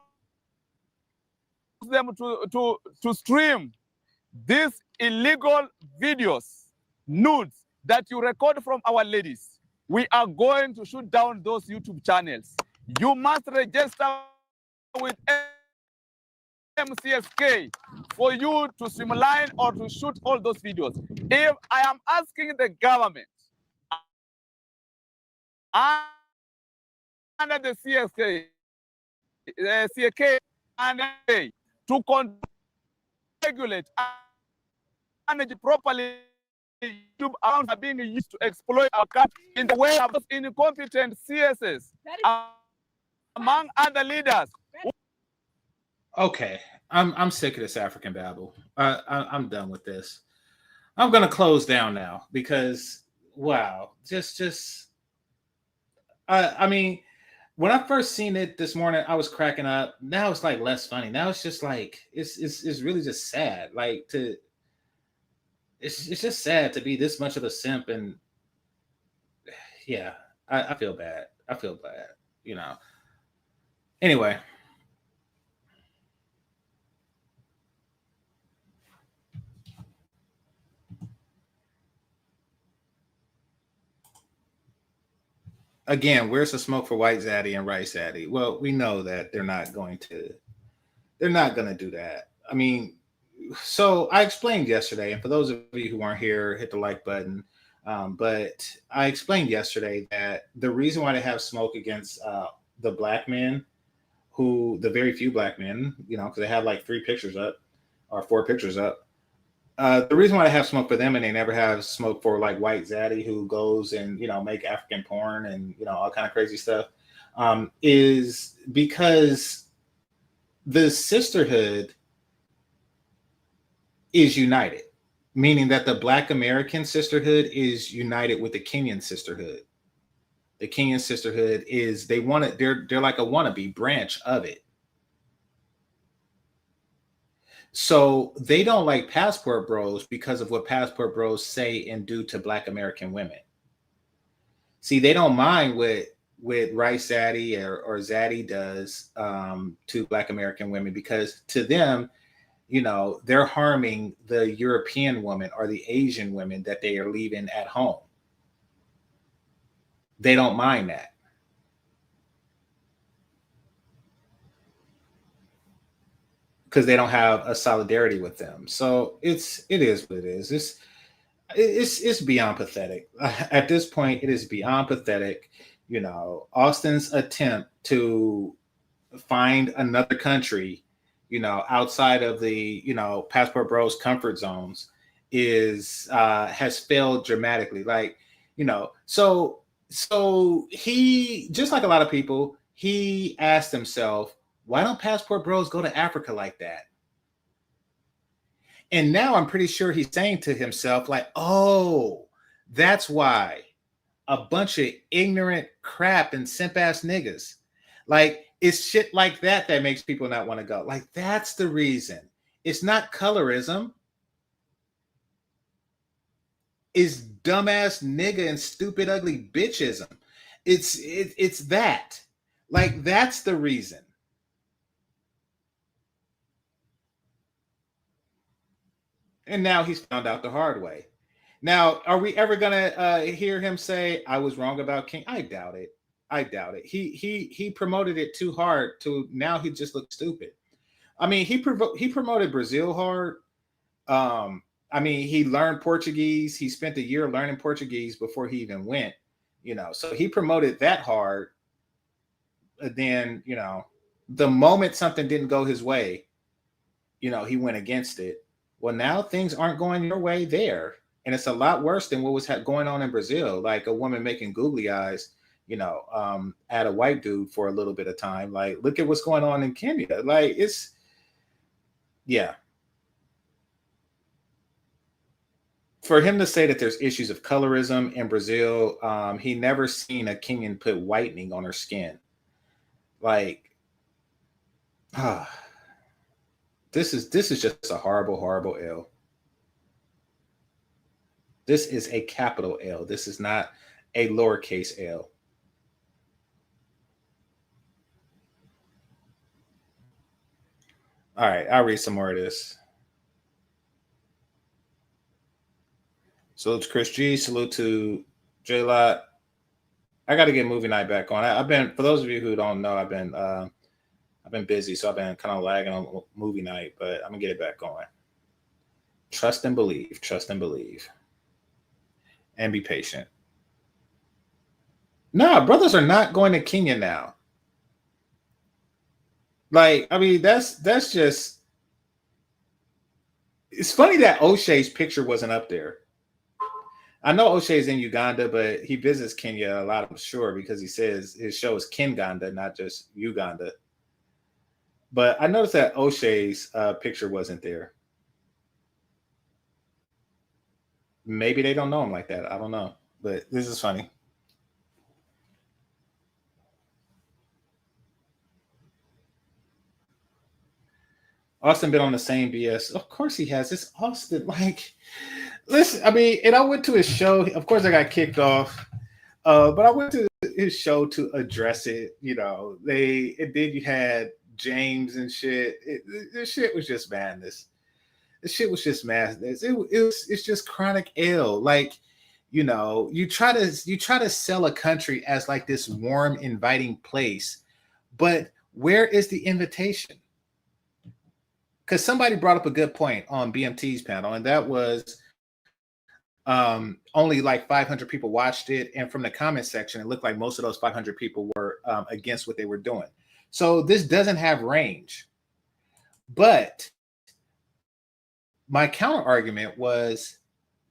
[SPEAKER 11] them to stream these illegal videos, nudes that you record from our ladies. We are going to shoot down those YouTube channels. You must register with MCSK for you to streamline or to shoot all those videos. If I am asking the government under the CSK, CSK and to regulate and manage properly, YouTube accounts are being used to exploit our country in the way of incompetent CSS among other leaders.
[SPEAKER 1] Okay, I'm sick of this African babble. I'm done with this. I'm gonna close down now because wow, I mean, when I first seen it this morning, I was cracking up. Now it's like less funny. Now it's just like it's really just sad. Like it's just sad to be this much of a simp, and yeah, I feel bad. I feel bad, you know. Anyway. Again, where's the smoke for White Zaddy and Rice Zaddy? Well, we know that they're not going to do that. I mean, so I explained yesterday, and for those of you who aren't here, hit the like button. But I explained yesterday that the reason why they have smoke against the black men, the very few black men, you know, because they have like 3 pictures up or 4 pictures up. The reason why they have smoke for them and they never have smoke for like White Zaddy, who goes and, you know, make African porn and, you know, all kind of crazy stuff, is because the sisterhood is united, meaning that the Black American sisterhood is united with the Kenyan sisterhood. The Kenyan sisterhood is, they're like a wannabe branch of it. So they don't like Passport Bros because of what Passport Bros say and do to Black American women. See, they don't mind what Rice Zaddy or Zaddy does to Black American women, because to them, you know, they're harming the European woman or the Asian women that they are leaving at home. They don't mind that. Because they don't have a solidarity with them. So it is what it is. It's beyond pathetic. At this point, it is beyond pathetic. You know, Austin's attempt to find another country, you know, outside of the, you know, Passport Bros comfort zones has failed dramatically. Like, you know, so he, just like a lot of people, he asked himself, why don't Passport Bros go to Africa like that? And now I'm pretty sure he's saying to himself, like, oh, that's why a bunch of ignorant crap and simp ass niggas. Like, it's shit like that that makes people not want to go. Like, that's the reason. It's not colorism. It's dumbass nigga and stupid ugly bitchism. It's that. Like, that's the reason. And now he's found out the hard way. Now, are we ever gonna hear him say, "I was wrong about King"? I doubt it. I doubt it. He promoted it too hard to now he just looks stupid. I mean, he promoted Brazil hard. I mean, he learned Portuguese. He spent a year learning Portuguese before he even went. You know, so he promoted that hard. Then, you know, the moment something didn't go his way, you know, he went against it. Well, now things aren't going your way there. And it's a lot worse than what was going on in Brazil. Like a woman making googly eyes, you know, at a white dude for a little bit of time. Like, look at what's going on in Kenya. Like, it's, yeah. For him to say that there's issues of colorism in Brazil, he never seen a Kenyan put whitening on her skin. Like, this is just a horrible, horrible L. This is a capital L. This is not a lowercase L. All right, I'll read some more of this. Salute to Chris G. Salute to J Lot. I got to get movie night back on. I've been, for those of you who don't know, I've been busy, so I've been kind of lagging on movie night, but I'm gonna get it back going. Trust and believe. Trust and believe. And be patient. No, brothers are not going to Kenya now. Like, I mean, that's just. It's funny that O'Shea's picture wasn't up there. I know O'Shea's in Uganda, but he visits Kenya a lot, I'm sure, because he says his show is Kinganda, not just Uganda. But I noticed that O'Shea's picture wasn't there. Maybe they don't know him like that. I don't know. But this is funny. Austin been on the same BS. Of course he has. It's Austin. Like, listen, I mean, and I went to his show. Of course, I got kicked off. But I went to his show to address it. You know, and then you had James and shit. This shit was just madness. This shit was just madness. It's just chronic ill. Like, you know, you try to sell a country as like this warm, inviting place, but where is the invitation? Because somebody brought up a good point on BMT's panel, and that was only like 500 people watched it, and from the comment section, it looked like most of those 500 people were against what they were doing. So this doesn't have range. But my counter argument was,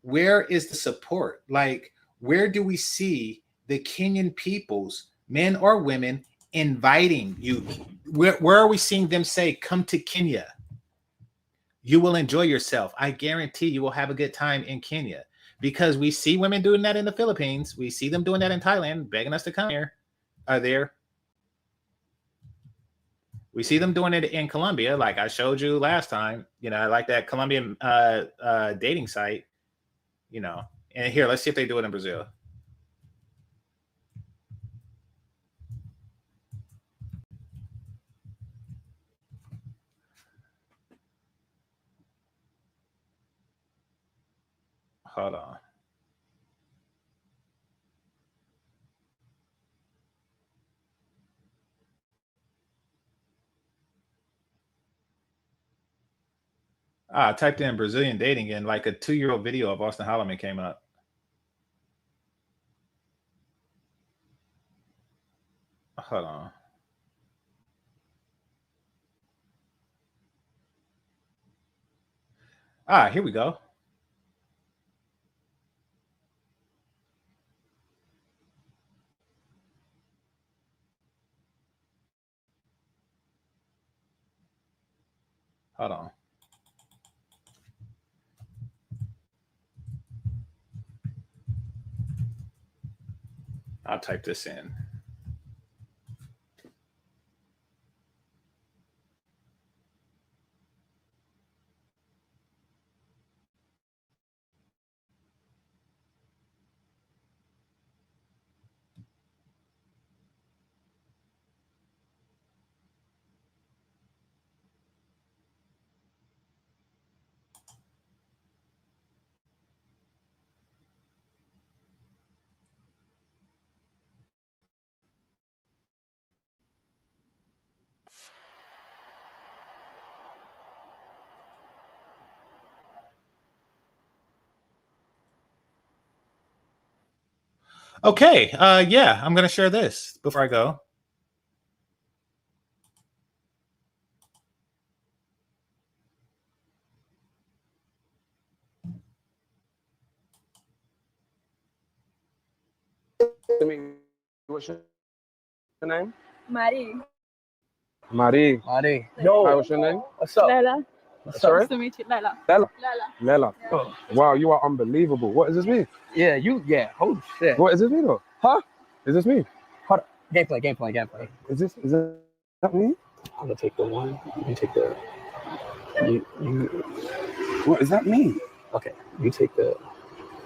[SPEAKER 1] where is the support? Like, where do we see the Kenyan peoples, men or women, inviting you? Where are we seeing them say, come to Kenya? You will enjoy yourself. I guarantee you will have a good time in Kenya, because we see women doing that in the Philippines. We see them doing that in Thailand, begging us to come here. Are there? We see them doing it in Colombia, like I showed you last time. You know, I like that Colombian dating site. You know, and here, let's see if they do it in Brazil. Hold on. I typed in Brazilian dating, and like a 2-year-old video of Austin Holloman came up. Hold on. Here we go. Hold on. I'll type this in. Okay. Yeah, I'm going to share this before I go.
[SPEAKER 12] What's your name?
[SPEAKER 6] Marie.
[SPEAKER 12] Marie.
[SPEAKER 11] Marie.
[SPEAKER 12] Yo. Hi, what's your name?
[SPEAKER 11] What's up?
[SPEAKER 6] Lela.
[SPEAKER 12] Sorry?
[SPEAKER 6] Nice to meet you, Lela.
[SPEAKER 12] Lela.
[SPEAKER 6] Lela.
[SPEAKER 12] Lela. Wow, you are unbelievable. What does this mean?
[SPEAKER 11] Yeah, holy shit.
[SPEAKER 12] What does this mean though?
[SPEAKER 11] Huh?
[SPEAKER 12] Is this me?
[SPEAKER 11] Hold on. Gameplay.
[SPEAKER 12] Is that me?
[SPEAKER 11] I'm gonna take the one. You take the. You.
[SPEAKER 12] What is that me?
[SPEAKER 11] Okay. You take the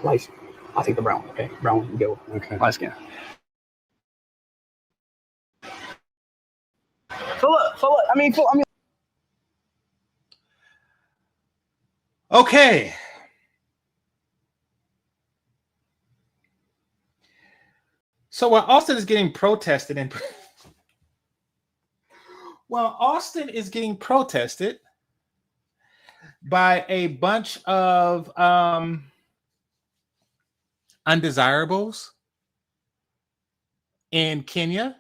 [SPEAKER 11] light skin. I'll take the brown one. Okay. Brown one. You go.
[SPEAKER 12] Okay.
[SPEAKER 11] Light skin. So look. I mean.
[SPEAKER 1] Okay. So while Austin is getting protested and by a bunch of undesirables in Kenya,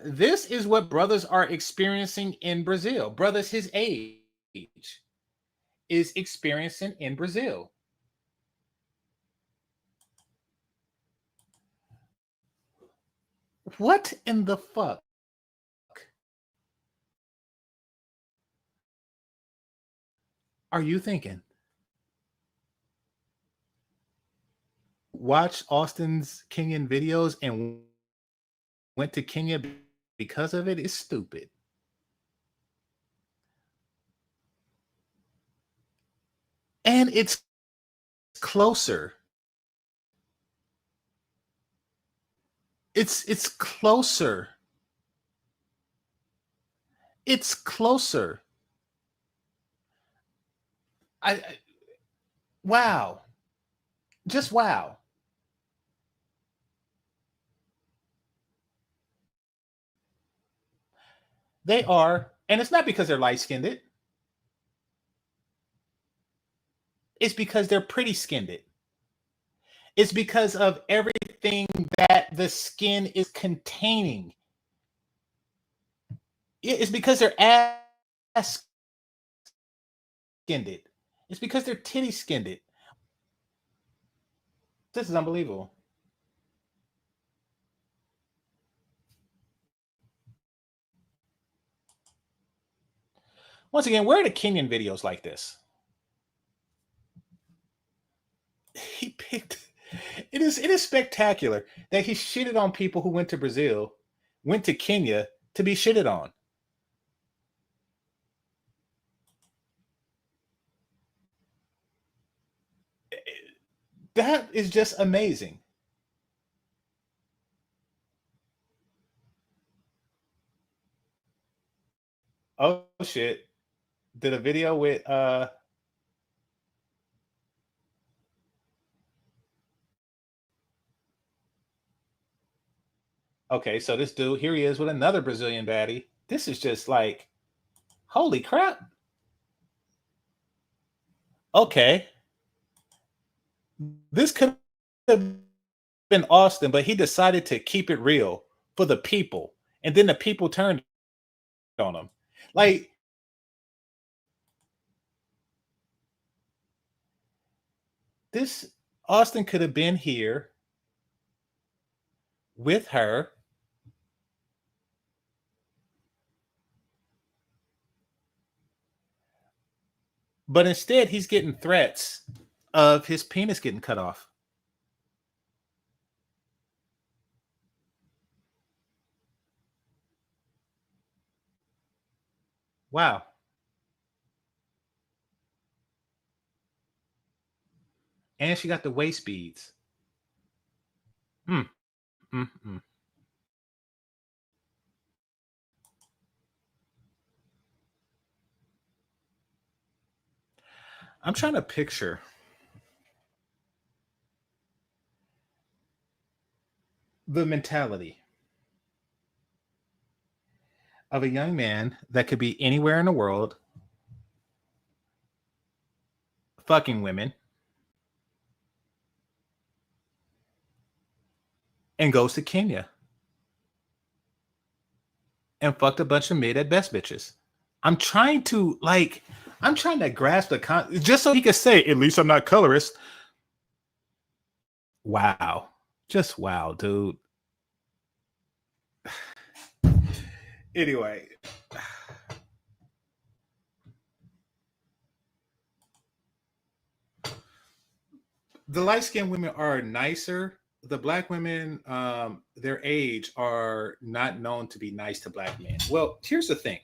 [SPEAKER 1] this is what brothers are experiencing in Brazil. Brothers his age is experiencing in Brazil. What in the fuck are you thinking? Watch Austin's Kenyan videos and went to Kenya because of it is stupid. And it's closer. It's closer. It's closer. I wow. Just wow. They are, and it's not because they're light-skinned. It's because they're pretty-skinned. It's because of everything that the skin is containing. It's because they're ass skinned. It's because they're titty skinned. This is unbelievable. Once again, where are the Kenyan videos like this? He picked. It is spectacular that he shitted on people who went to Brazil, went to Kenya to be shitted on. That is just amazing. Oh shit. Did a video with okay, so this dude, here he is with another Brazilian baddie. This is just like, holy crap. Okay. This could have been Austin, but he decided to keep it real for the people. And then the people turned on him. Like, this Austin could have been here with her. But instead, he's getting threats of his penis getting cut off. Wow. And she got the waist beads. Mm, mm, mm. I'm trying to picture the mentality of a young man that could be anywhere in the world, fucking women, and goes to Kenya and fucked a bunch of mid at best bitches. I'm trying to grasp the just so he could say, at least I'm not colorist. Wow. Just wow, dude. Anyway. The light-skinned women are nicer. The black women, their age, are not known to be nice to black men. Well, here's the thing.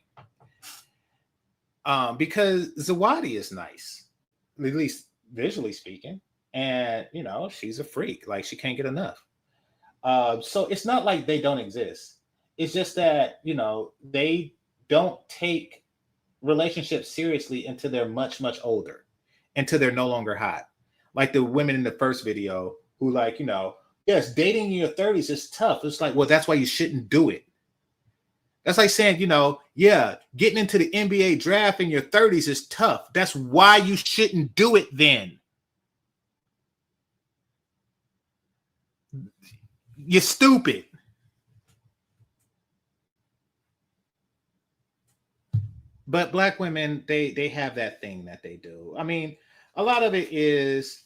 [SPEAKER 1] Because Zawadi is nice, at least visually speaking, and she's a freak. Like, she can't get enough. So it's not like they don't exist. It's just that they don't take relationships seriously until they're much, much older, until they're no longer hot. Like the women in the first video who yes, dating in your 30s is tough. It's like, well, that's why you shouldn't do it. That's like saying, yeah, getting into the NBA draft in your 30s is tough. That's why you shouldn't do it then. You're stupid. But black women, they have that thing that they do. I mean, a lot of it is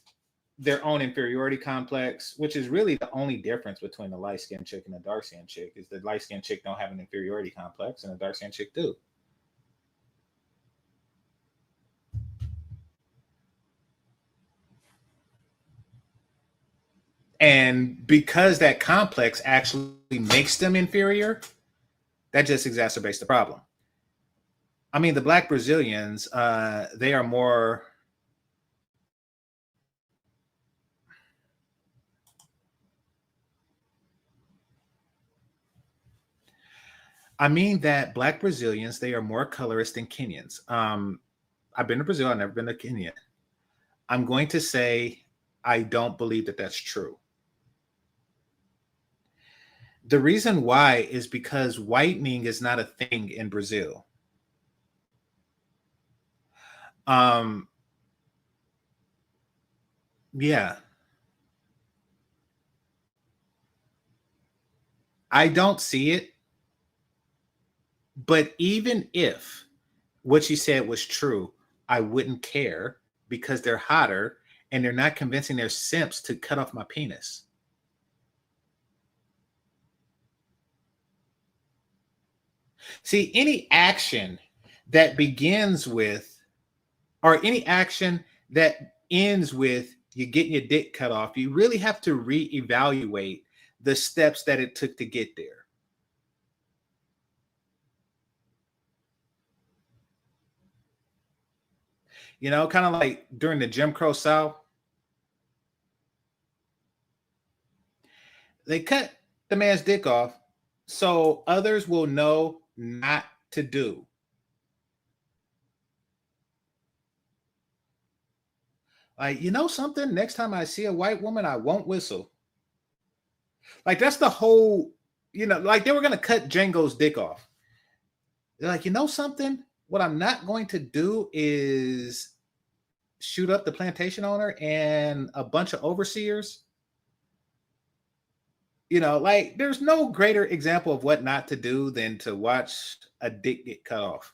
[SPEAKER 1] their own inferiority complex, which is really the only difference between the light-skinned chick and the dark-skinned chick, is the light-skinned chick don't have an inferiority complex and the dark-skinned chick do. And because that complex actually makes them inferior, that just exacerbates the problem. I mean, the black Brazilians, they are more... I mean that black Brazilians, they are more colorist than Kenyans. I've been to Brazil. I've never been to Kenya. I'm going to say I don't believe that that's true. The reason why is because whitening is not a thing in Brazil. Yeah. I don't see it. But even if what you said was true, I wouldn't care because they're hotter and they're not convincing their simps to cut off my penis. See, any action that begins with, or any action that ends with you getting your dick cut off, you really have to reevaluate the steps that it took to get there. Kind of like during the Jim Crow South, they cut the man's dick off so others will know not to do. Like, something? Next time I see a white woman, I won't whistle. Like, that's the whole, like they were going to cut Django's dick off. They're like, something? What I'm not going to do is shoot up the plantation owner and a bunch of overseers. Like there's no greater example of what not to do than to watch a dick get cut off.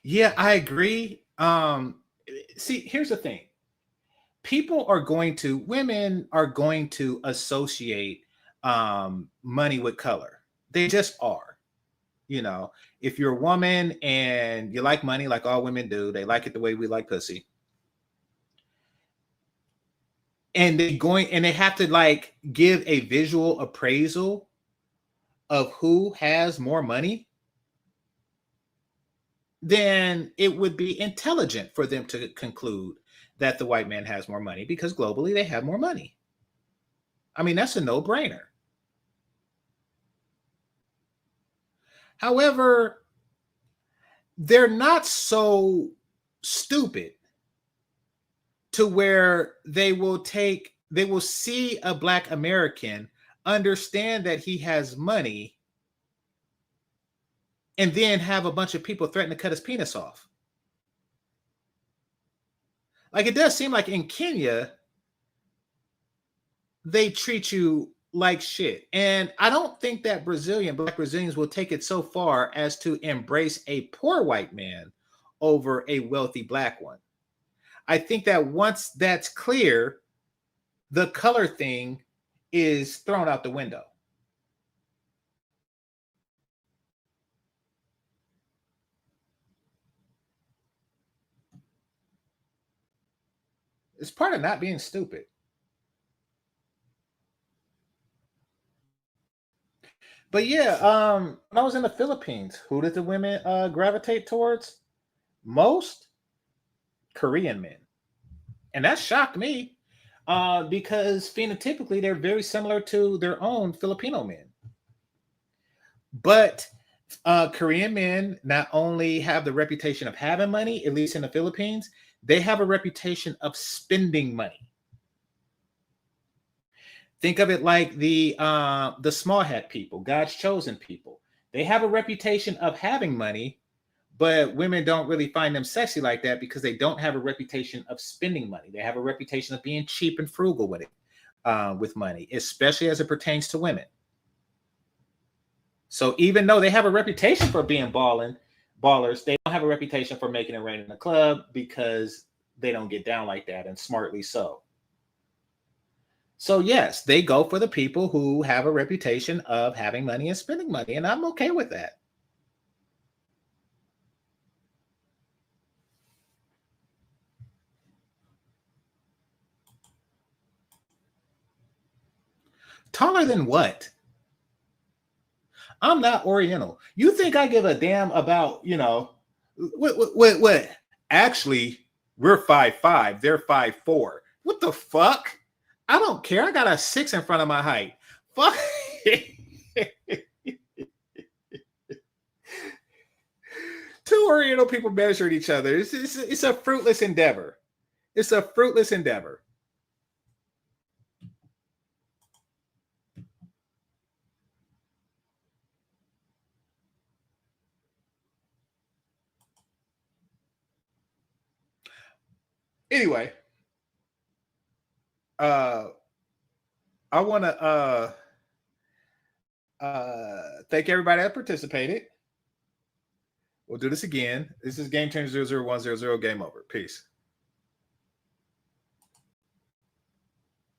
[SPEAKER 1] Yeah, I agree. See, here's the thing. Women are going to associate money with color. They just are. If you're a woman and you like money like all women do, they like it the way we like pussy. and they have to like give a visual appraisal of who has more money, then it would be intelligent for them to conclude that the white man has more money because globally they have more money. I mean, that's a no-brainer. However, they're not so stupid to where they will see a Black American, understand that he has money, and then have a bunch of people threaten to cut his penis off. Like, it does seem like in Kenya, they treat you like shit. And I don't think that Black Brazilians will take it so far as to embrace a poor white man over a wealthy Black one. I think that once that's clear, the color thing is thrown out the window. It's part of not being stupid. But yeah, when I was in the Philippines, who did the women gravitate towards most? Korean men. And that shocked me because phenotypically they're very similar to their own Filipino men. But Korean men not only have the reputation of having money, at least in the Philippines, they have a reputation of spending money. Think of it like the small hat people, God's chosen people. They have a reputation of having money, but women don't really find them sexy like that because they don't have a reputation of spending money. They have a reputation of being cheap and frugal with it, with money, especially as it pertains to women. So even though they have a reputation for being ballers, they don't have a reputation for making it rain in the club because they don't get down like that, and smartly so. So yes, they go for the people who have a reputation of having money and spending money, and I'm okay with that. Taller than what? I'm not Oriental. You think I give a damn about, what? Actually, we're 5'5", they're 5'4". What the fuck? I don't care. I got a 6 in front of my height. Fuck. Two Oriental people measured each other. It's a fruitless endeavor. It's a fruitless endeavor. Anyway, I want to thank everybody that participated. We'll do this again. This is GameChanger 00100. Game over. Peace.